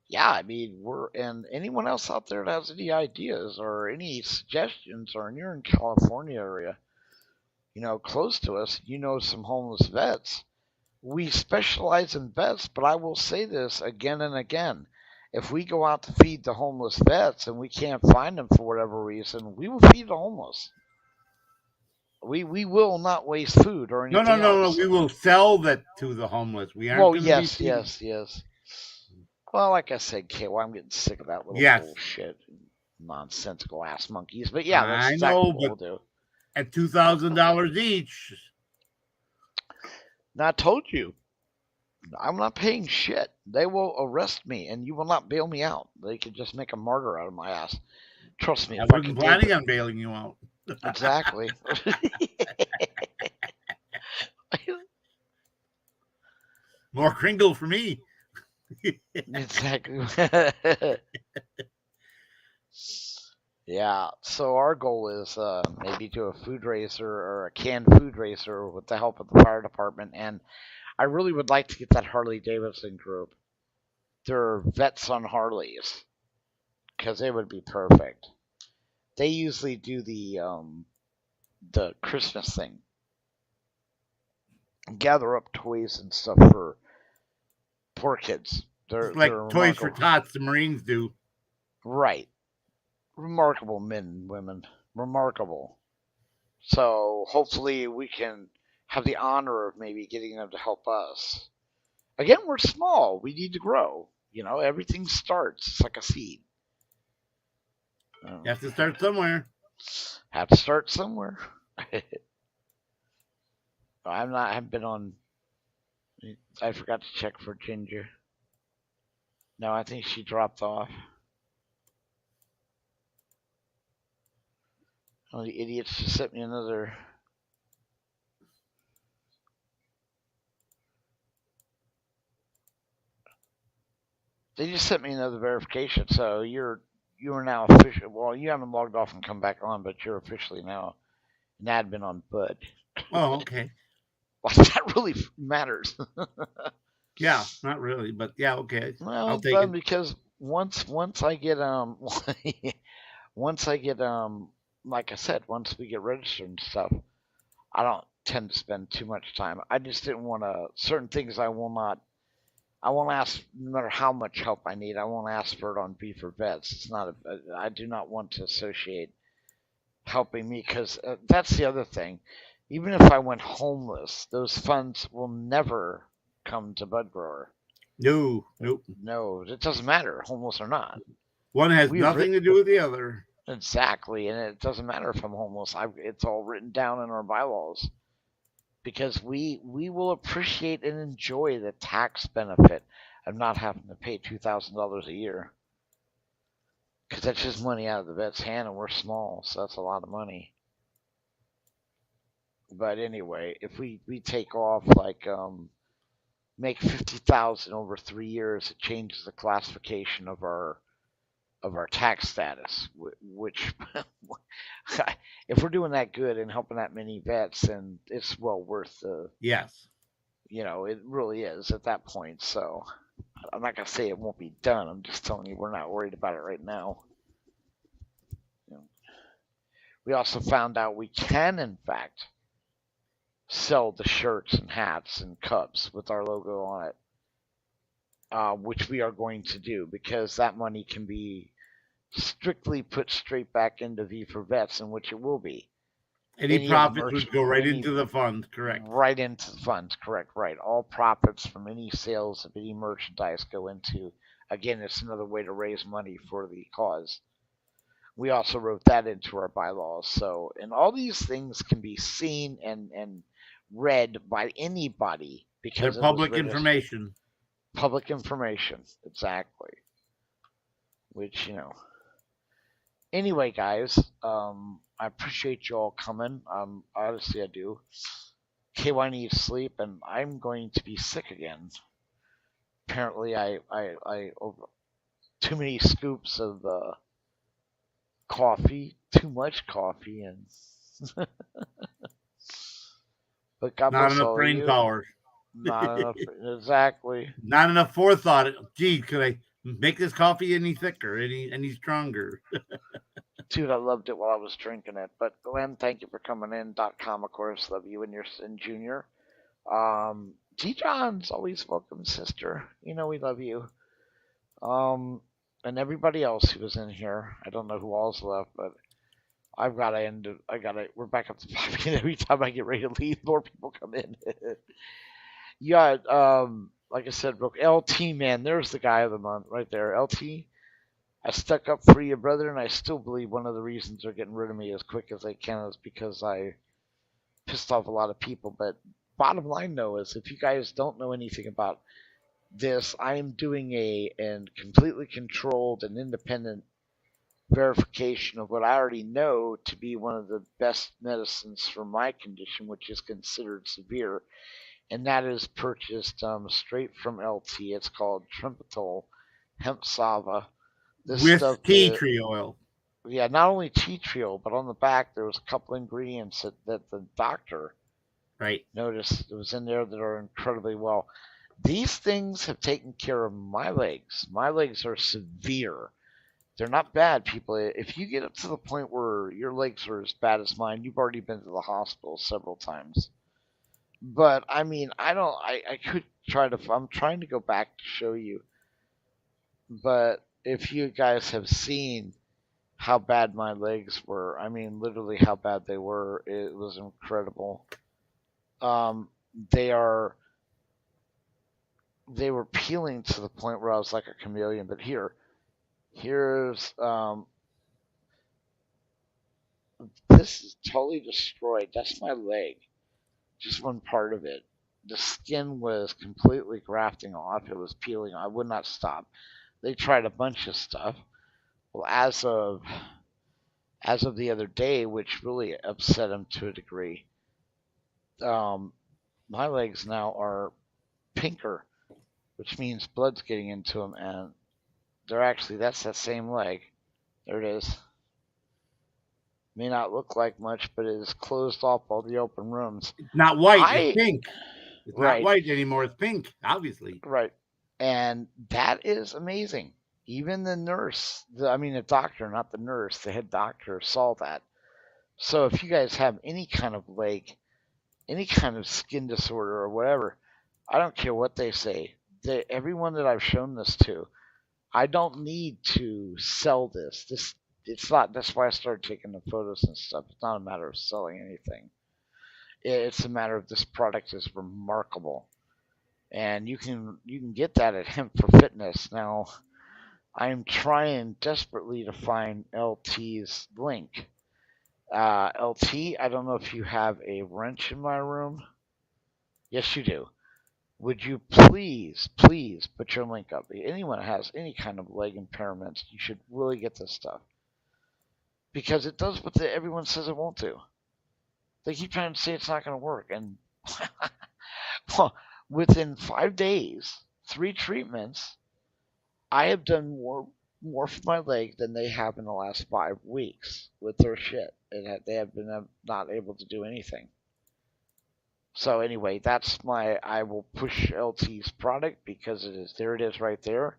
Yeah, I mean, and anyone else out there that has any ideas or any suggestions, or you're in California area, close to us, some homeless vets. We specialize in vets, but I will say this again and again. If we go out to feed the homeless vets and we can't find them for whatever reason, we will feed the homeless. We will not waste food or anything No. else. We will sell that to the homeless. We aren't. Well, gonna yes, be yes. Well, like I said, KY, I'm getting sick of that little Yes. bullshit, nonsensical ass monkeys. But yeah, that's I exactly know, what we'll but do. at $2,000 each. Now, I told you, I'm not paying shit. They will arrest me, and you will not bail me out. They could just make a martyr out of my ass. Trust me. I if I wasn't could do planning it- on bailing you out. Exactly. More Kringle for me. Exactly. Yeah. So our goal is maybe do a food racer or a canned food racer with the help of the fire department, and I really would like to get that Harley Davidson group. They're vets on Harleys, because they would be perfect. They usually do the Christmas thing, gather up toys and stuff for poor kids. They're It's like they're Toys for remarkable. Tots, the Marines do. Right. Remarkable men and women. Remarkable. So hopefully we can have the honor of maybe getting them to help us. Again, we're small. We need to grow. Everything starts. It's like a seed. You have to start somewhere. Have to start somewhere. I haven't been on. I forgot to check for Ginger. No, I think she dropped off. Oh, the idiots just sent me another. They just sent me another verification. So you are now official. Well, you haven't logged off and come back on, but you're officially now an admin on Bud. Oh, okay. Well, that really matters. Yeah, not really, but yeah, okay. Well, I'll take Bud, it. because once I get once I get like I said, once we get registered and stuff, I don't tend to spend too much time. I just didn't want to certain things I won't ask, no matter how much help I need. I won't ask for it on V for Vets. It's not I do not want to associate helping me, because that's the other thing. Even if I went homeless, those funds will never come to Bud Grower. No, nope. No, it doesn't matter, homeless or not. One has We've nothing to do with the other. Exactly, and it doesn't matter if I'm homeless. It's all written down in our bylaws, because we will appreciate and enjoy the tax benefit of not having to pay $2,000 a year, because that's just money out of the vet's hand, and we're small, so that's a lot of money. But anyway, if we take off like make 50,000 over 3 years, it changes the classification of our tax status, which if we're doing that good and helping that many vets, then it's well worth the, Yes. it really is at that point. So I'm not gonna say it won't be done. I'm just telling you we're not worried about it right now. We also found out we can, in fact, sell the shirts and hats and cups with our logo on it, which we are going to do, because that money can be strictly put straight back into V for Vets, in which it will be. Any profits would go right into the fund, correct? Right into the funds, correct, right. All profits from any sales of any merchandise go into, again, it's another way to raise money for the cause. We also wrote that into our bylaws. So, and all these things can be seen and read by anybody, because They're public information. Public information, exactly. Which, Anyway, guys, I appreciate you all coming. Honestly, I do. KY needs sleep, and I'm going to be sick again. Apparently, I too many scoops of coffee, too much coffee, and but God Not bless enough all of brain you. power. Not enough, exactly. Not enough forethought. Gee, could I make this coffee any thicker, any stronger? Dude, I loved it while I was drinking it. But Glenn, thank you for coming in. .com, of course, love you and your son Junior. G John's always welcome, sister. You know we love you. And everybody else who was in here. I don't know who all's left, but I've got to end it. We're back up to 5 again. Every time I get ready to leave, more people come in. Yeah, like I said, LT, man, there's the guy of the month right there. LT, I stuck up for you, brother, and I still believe one of the reasons they're getting rid of me as quick as they can is because I pissed off a lot of people. But bottom line, though, is if you guys don't know anything about this, I am doing a completely controlled and independent verification of what I already know to be one of the best medicines for my condition, which is considered severe, and that is purchased straight from LT. It's called Trimpetol Hemp Sava. This With stuff tea tree oil. Yeah, not only tea tree oil, but on the back there was a couple ingredients that the doctor noticed it was in there that are incredibly well. These things have taken care of my legs. My legs are severe. They're not bad, people. If you get up to the point where your legs are as bad as mine, you've already been to the hospital several times. But I mean, I could try to. I'm trying to go back to show you. But if you guys have seen how bad my legs were, I mean, literally how bad they were, it was incredible. They were peeling to the point where I was like a chameleon. But here's this is totally destroyed. That's my leg, just one part of it. The skin was completely grafting off. It was peeling. I would not stop. They tried a bunch of stuff. Well, as of the other day, which really upset them to a degree, my legs now are pinker, which means blood's getting into them, and that's that same leg. There it is. May not look like much, but it has closed off all the open rooms. It's not white, it's pink. It's Right. not white anymore, it's pink, obviously. Right. And that is amazing. Even the nurse, the doctor, not the nurse, the head doctor saw that. So if you guys have any kind of leg, any kind of skin disorder or whatever, I don't care what they say. Everyone that I've shown this to, I don't need to sell this. It's not. That's why I started taking the photos and stuff. It's not a matter of selling anything. It's a matter of this product is remarkable, and you can get that at Hemp for Fitness. Now, I am trying desperately to find LT's link. LT, I don't know if you have a wrench in my room. Yes, you do. Would you please put your link up? Anyone that has any kind of leg impairments, you should really get this stuff. Because it does what everyone says it won't do. They keep trying to say it's not going to work. And well, within 5 days, 3 treatments, I have done more for my leg than they have in the last 5 weeks with their shit. They have been not able to do anything. So anyway, I will push LT's product because it is right there.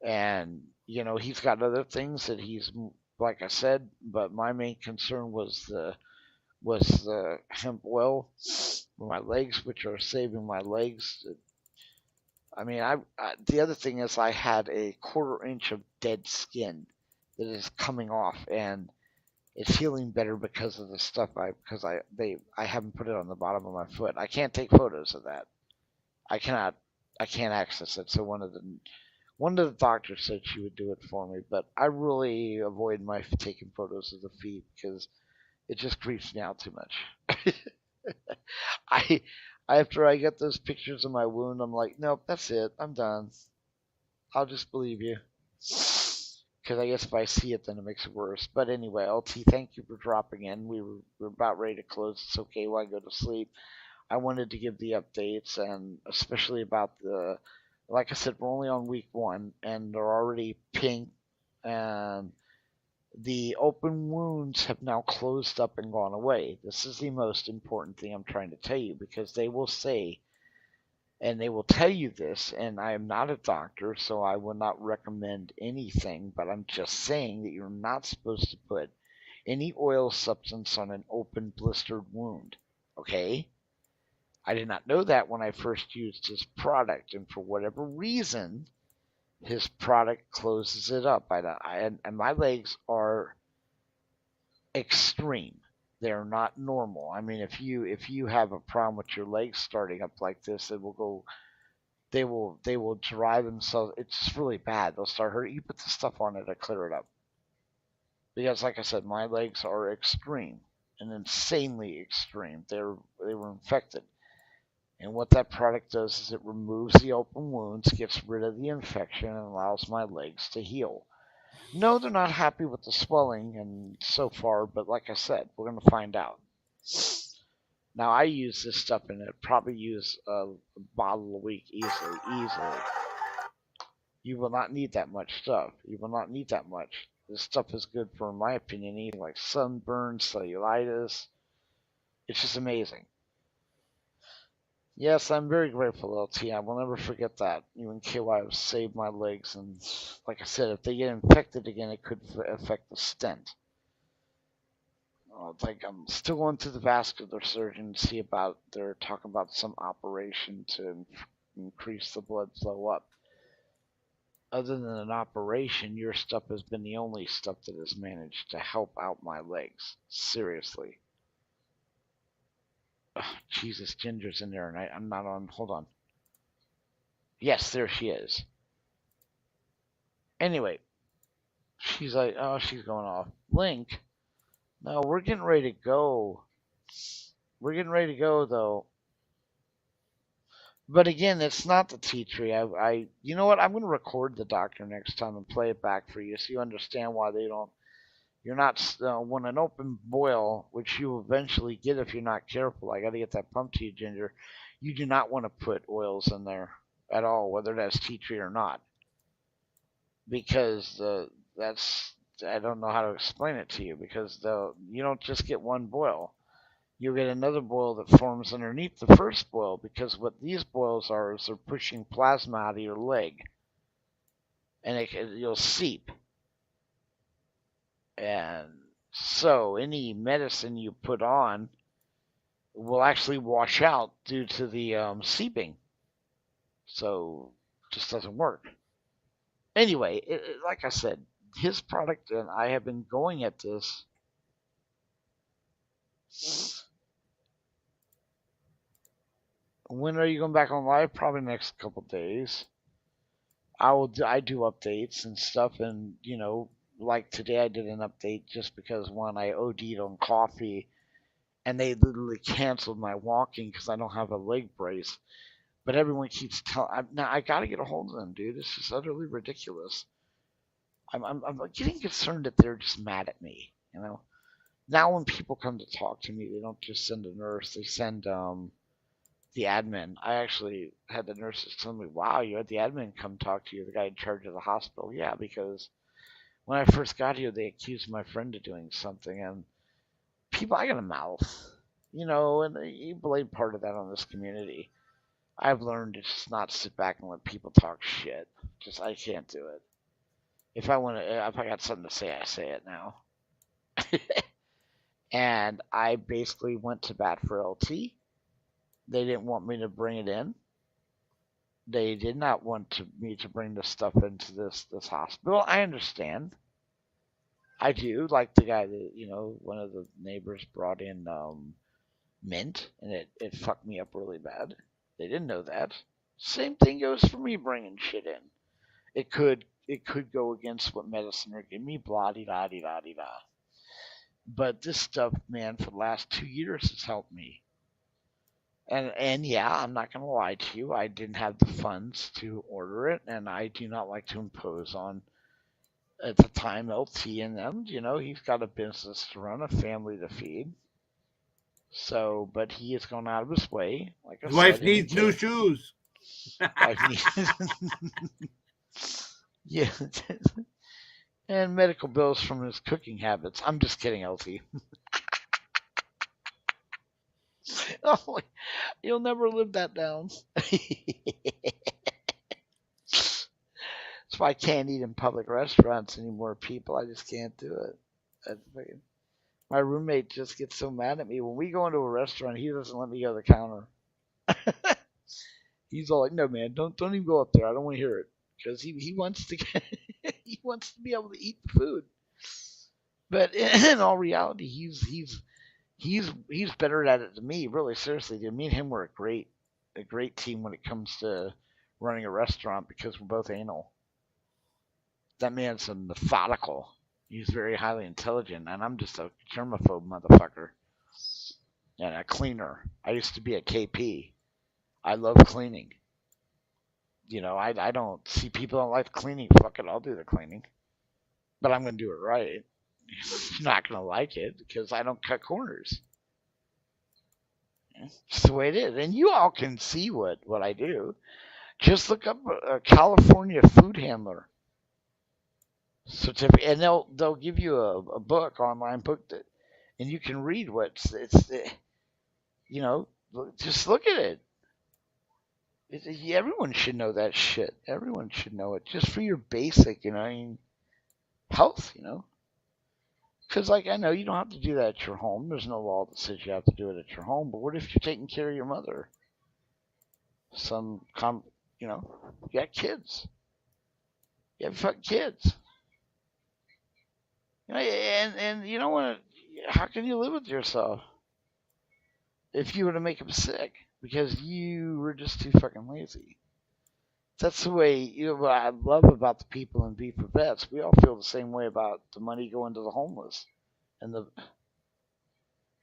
And, he's got other things that he's, like I said, but my main concern was the hemp oil for my legs, which are saving my legs. I mean, the other thing is I had a 1/4 inch of dead skin that is coming off, and it's healing better because of the stuff I haven't put it on the bottom of my foot. I can't take photos of that. I can't access it. So one of the doctors said she would do it for me, but I really avoid taking photos of the feet because it just creeps me out too much. After I get those pictures of my wound, I'm like, nope, that's it. I'm done. I'll just believe you. Because I guess if I see it, then it makes it worse. But anyway, LT, thank you for dropping in. We're about ready to close. It's okay while I go to sleep. I wanted to give the updates, and especially about the Like I said, we're only on week 1, and they're already pink, and the open wounds have now closed up and gone away. This is the most important thing I'm trying to tell you, because they will say, and they will tell you this, and I am not a doctor, so I will not recommend anything, but I'm just saying that you're not supposed to put any oil substance on an open blistered wound. Okay? I did not know that when I first used his product, and for whatever reason, his product closes it up. And my legs are extreme. They're not normal. I mean, if you have a problem with your legs starting up like this, it will go. They will dry themselves. It's really bad. They'll start hurting. You put the stuff on it to clear it up. Because, like I said, my legs are extreme and insanely extreme. They were infected. And what that product does is it removes the open wounds, gets rid of the infection, and allows my legs to heal. No, they're not happy with the swelling and so far, but like I said, we're going to find out. Now, I use this stuff and it probably use a bottle a week easily. You will not need that much stuff. You will not need that much. This stuff is good for, in my opinion, anything like sunburn, cellulitis. It's just amazing. Yes, I'm very grateful, LT. I will never forget that. You and KY have saved my legs, and like I said, if they get infected again, it could affect the stent. Like, I'm still going to the vascular surgeon to see about, they're talking about some operation to increase the blood flow up. Other than an operation, your stuff has been the only stuff that has managed to help out my legs. Seriously. Oh, Jesus, Ginger's in there, and I'm not on. Hold on. Yes, there she is. Anyway, she's like, oh, she's going off. Link. No, we're getting ready to go. We're getting ready to go, though. But again, it's not the tea tree. You know what? I'm going to record the doctor next time and play it back for you so you understand why they don't. You're not, when an open boil, which you eventually get if you're not careful, I got to get that pump to you, Ginger, you do not want to put oils in there at all, whether that's tea tree or not. Because I don't know how to explain it to you, because you don't just get one boil. You'll get another boil that forms underneath the first boil, because what these boils are is they're pushing plasma out of your leg. And you'll seep. And so any medicine you put on will actually wash out due to the seeping. So it just doesn't work. Anyway, like I said, his product, and I have been going at this. When are you going back on live? Probably next couple days. I do updates and stuff, and like today I did an update just because I OD'd on coffee, and they literally canceled my walking because I don't have a leg brace. But everyone keeps telling. Now I got to get a hold of them, dude. This is utterly ridiculous. I'm getting concerned that they're just mad at me. Now when people come to talk to me, they don't just send a nurse. They send the admin. I actually had the nurses tell me, "Wow, you had the admin come talk to you, the guy in charge of the hospital." Yeah, because when I first got here, they accused my friend of doing something, and people, I got a mouth, and you blame part of that on this community. I've learned to just not sit back and let people talk shit. I can't do it. If I got something to say, I say it now. And I basically went to bat for LT. They didn't want me to bring it in. They did not want me to bring this stuff into this hospital. I understand. I do. Like the guy that, one of the neighbors brought in mint, and it fucked me up really bad. They didn't know that. Same thing goes for me bringing shit in. It could go against what medicine are giving me, blah-de-da-de-da-de-da. But this stuff, man, for the last 2 years has helped me. And yeah, I'm not going to lie to you. I didn't have the funds to order it, and I do not like to impose on, at the time, LT and them. He's got a business to run, a family to feed. So, but he has gone out of his way. Like I His said, wife needs new shoes. Yeah. And medical bills from his cooking habits. I'm just kidding, Elsie. Oh, you'll never live that down. That's why I can't eat in public restaurants anymore, people. I just can't do it. My roommate just gets so mad at me. When we go into a restaurant, he doesn't let me go to the counter. He's all like, "No, man, don't even go up there. I don't want to hear it," because he wants to he wants to be able to eat the food. But in all reality, he's better at it than me. Really, seriously, dude. Me and him were a great team when it comes to running a restaurant because we're both anal. That man's a methodical. He's very highly intelligent, and I'm just a germaphobe motherfucker and a cleaner. I used to be a KP. I love cleaning. I don't see people don't like cleaning. Fuck it, I'll do the cleaning, but I'm gonna do it right. You're not gonna like it because I don't cut corners. It's the way it is, and you all can see what I do. Just look up a California food handler certificate, and they'll give you a book, online book that, and you can read you know, just look at it. Everyone should know that shit. Everyone should know it just for your basic, health, Because, like, I know you don't have to do that at your home. There's no law that says you have to do it at your home. But what if you're taking care of your mother? You got kids. You have fucking kids. And you don't want to. How can you live with yourself if you were to make them sick because you were just too fucking lazy? That's the way, what I love about the people in V for Vets. We all feel the same way about the money going to the homeless. And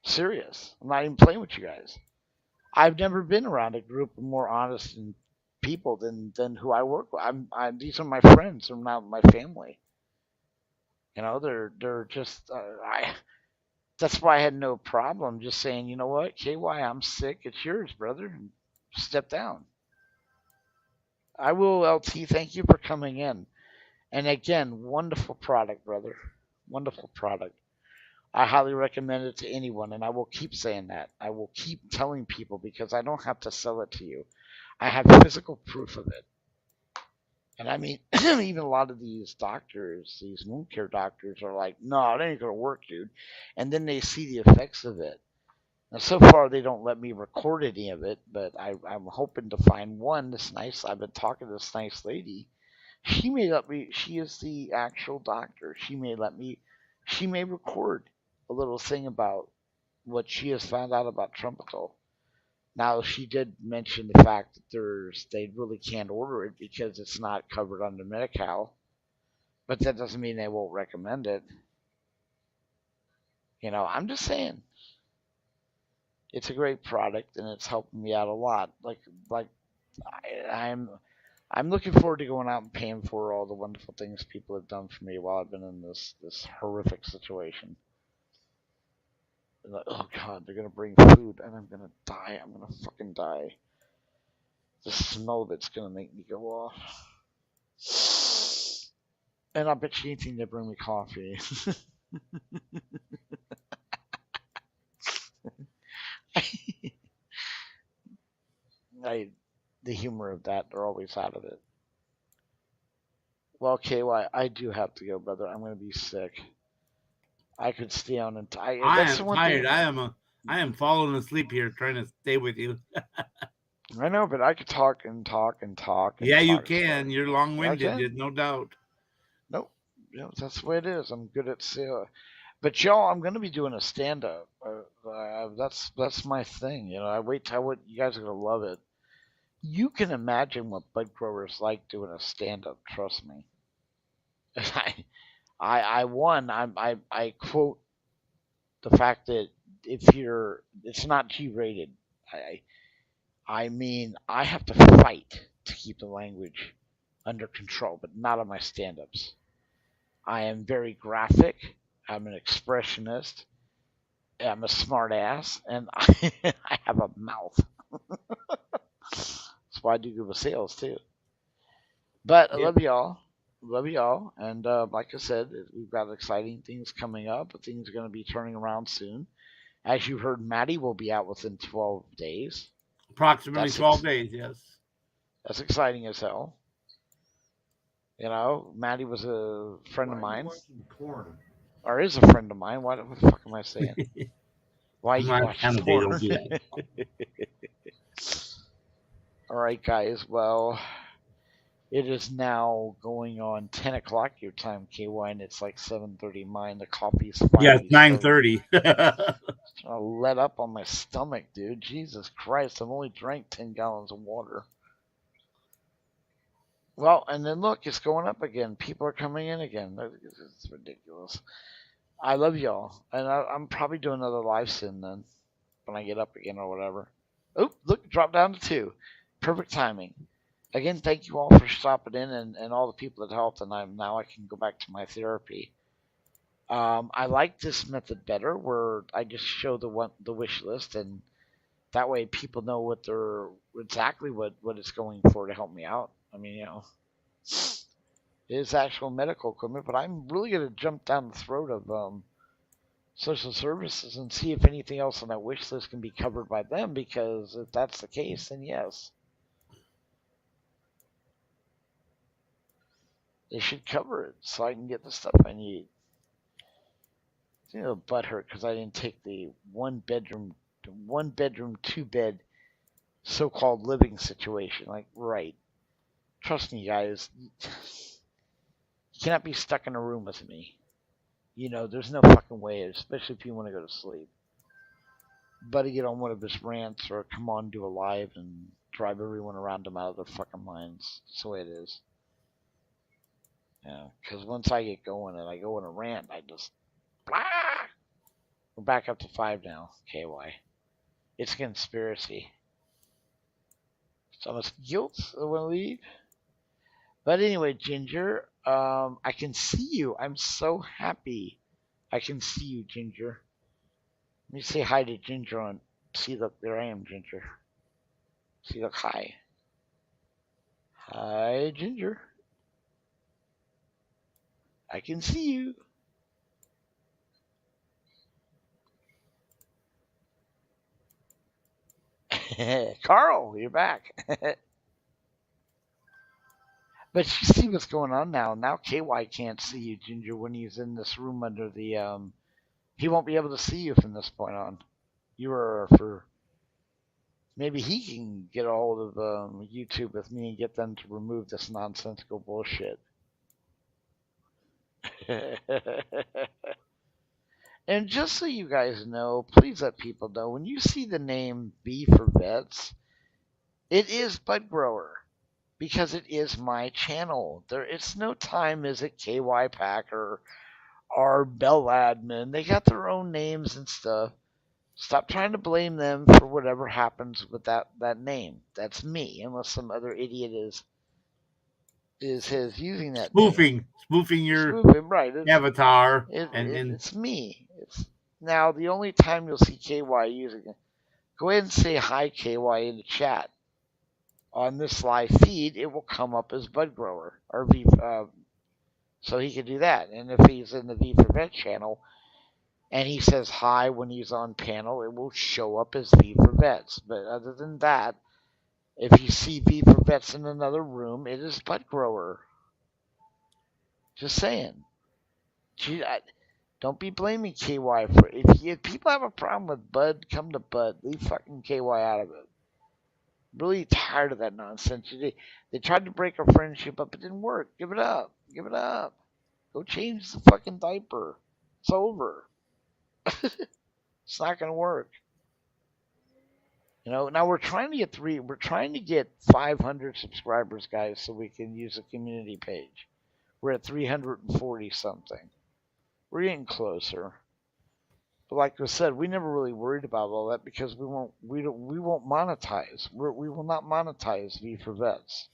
serious. I'm not even playing with you guys. I've never been around a group of more honest people than who I work with. These are my friends. They're not my family. They're just, that's why I had no problem just saying, you know what, KY, I'm sick. It's yours, brother. And step down. I will, LT. Thank you for coming in. And again, wonderful product, brother. Wonderful product. I highly recommend it to anyone, and I will keep saying that. I will keep telling people because I don't have to sell it to you. I have physical proof of it. And I mean, even a lot of these doctors, these wound care doctors, are like, no, it ain't going to work, dude. And then they see the effects of it. Now, so far, they don't let me record any of it, but I'm hoping to find one that's nice. I've been talking to this nice lady. She may let me, she is the actual doctor. She may record a little thing about what she has found out about Trumpetol. Now, she did mention the fact that they really can't order it because it's not covered under Medi-Cal, but that doesn't mean they won't recommend it. I'm just saying, it's a great product and it's helping me out a lot. I'm looking forward to going out and paying for all the wonderful things people have done for me while I've been in this horrific situation. Oh God, they're gonna bring food and I'm gonna die. I'm gonna fucking die. The smell of it's gonna make me go off. And I bet you anything they bring me coffee. The humor of that, they're always out of it. Well, KY, I do have to go, brother. I'm gonna be sick. I could stay on and I am tired. I am falling asleep here trying to stay with you. I know, but I could talk and talk and talk. Yeah, you can. You're long-winded, no doubt. Nope. That's the way it is. I'm good at but y'all, I'm gonna be doing a stand-up. That's my thing. I wait till you guys are gonna love it. You can imagine what bud growers like doing a stand-up. Trust me. I quote the fact that it's not G-rated. I mean, I have to fight to keep the language under control, but not on my stand-ups. I am very graphic. I'm an expressionist. I'm a smart ass, and I have a mouth. That's why I do good with sales too. But I Yeah. love y'all. Love y'all. And like I said, we've got exciting things coming up. Things are going to be turning around soon. As you heard, Maddie will be out within 12 days. Approximately That's 12 days, yes. That's exciting as hell. You know, Maddie was a friend of mine. Or is a friend of mine. What the fuck am I saying? Why are you watching porn? Don't do that. All right, guys. Well, it is now going on 10 o'clock your time, KY, and it's like 7:30 mine. The coffee's Yeah, finally it's 9:30. It's trying to let up on my stomach, dude. Jesus Christ, I've only drank 10 gallons of water. Well, and then look, it's going up again. People are coming in again. It's ridiculous. I love y'all, and I'm probably doing another live soon then, when I get up again or whatever. Oh, look, drop down to 2. Perfect timing. Again, thank you all for stopping in and all the people that helped, and now I can go back to my therapy. I like this method better, where I just show the wish list, and that way people know what they're exactly what it's going for to help me out. I mean, it is actual medical equipment, but I'm really gonna jump down the throat of social services and see if anything else on that wish list can be covered by them, because if that's the case, then yes. They should cover it so I can get the stuff I need. You know, butthurt because I didn't take the one bedroom, 2-bed so-called living situation. Like, right. Trust me, guys. You cannot be stuck in a room with me. You know, there's no fucking way, especially if you want to go to sleep. Buddy get on one of his rants or come on do a live and drive everyone around them out of their fucking minds. That's the way it is. Yeah, because once I get going and I go in a rant, I just blah. We're back up to 5 now, KY. It's a conspiracy. It's almost guilt I want to leave. But anyway, Ginger, I can see you. I'm so happy I can see you, Ginger. Let me say hi to Ginger on. See, look, there I am, Ginger. See, look, hi. Hi, Ginger. I can see you. Carl, you're back. But you see what's going on now. Now KY can't see you, Ginger, when he's in this room under the he won't be able to see you from this point on. You are for maybe he can get a hold of YouTube with me and get them to remove this nonsensical bullshit. And just so you guys know, please let people know, when you see the name V for Vets, it is Bud Grower, because it is my channel. It's no time is it KY Packer or Bell Admin. They got their own names and stuff. Stop trying to blame them for whatever happens with that name. That's me, unless some other idiot is using that spoofing your right. avatar, it's me. Now the only time you'll see KY using it. Go ahead and say hi, KY, in the chat. On this live feed, it will come up as Bud Grower or V. So he can do that. And if he's in the V for Vet channel, and he says hi when he's on panel, it will show up as V for Vets. But other than that, if you see V for Vets in another room, it is Bud Grower. Just saying. Gee, don't be blaming KY for if people have a problem with Bud, come to Bud. Leave fucking KY out of it. Really tired of that nonsense. They tried to break our friendship up, it didn't work. Give it up. Give it up. Go change the fucking diaper. It's over. It's not gonna work. You know, now we're trying to get 500 subscribers, guys, so we can use a community page. We're at 340 something. We're getting closer. But like I said, we never really worried about all that because we won't monetize. We will not monetize V for Vets.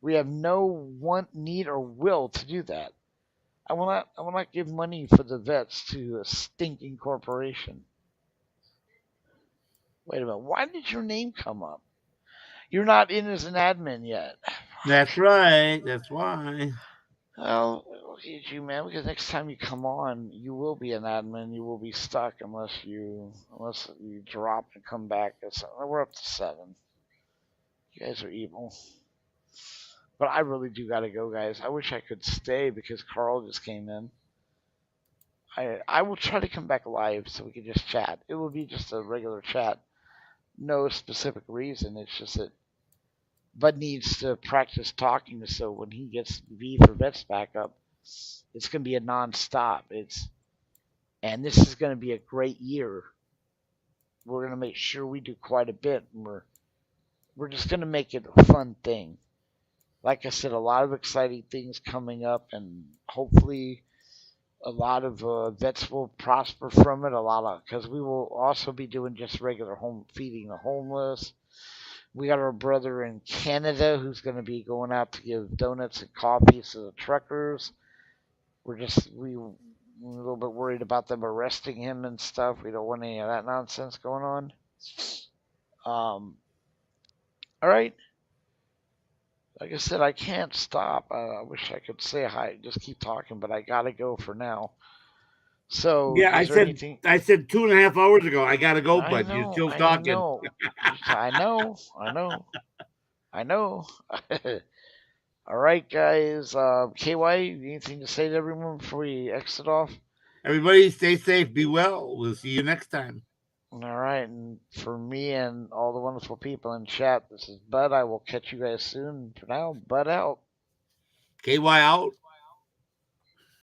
We have no want, need, or will to do that. I will not give money for the vets to a stinking corporation. Wait a minute. Why did your name come up? You're not in as an admin yet. That's right. That's why. Well, look at you, man. Because next time you come on, you will be an admin. You will be stuck unless you drop and come back. We're up to 7. You guys are evil. But I really do gotta go, guys. I wish I could stay because Carl just came in. I will try to come back live so we can just chat. It will be just a regular chat. No specific reason. It's just that Bud needs to practice talking, so when he gets V for Vets back up, it's going to be a non-stop. And this is going to be a great year. We're going to make sure we do quite a bit, and we're just going to make it a fun thing. Like I said, a lot of exciting things coming up, and hopefully a lot of vets will prosper from it. Because we will also be doing just regular home feeding the homeless. We got our brother in Canada who's going to be going out to give donuts and coffees to the truckers. We're a little bit worried about them arresting him and stuff. We don't want any of that nonsense going on. All right. Like I said, I can't stop. I wish I could say hi, just keep talking, but I gotta go for now. So Yeah, I said anything... 2.5 hours ago. I gotta go, but you're still talking. I know. All right, guys. KY, anything to say to everyone before we exit off? Everybody, stay safe. Be well. We'll see you next time. All right, and for me and all the wonderful people in chat, this is Bud. I will catch you guys soon. For now, Bud out. KY out.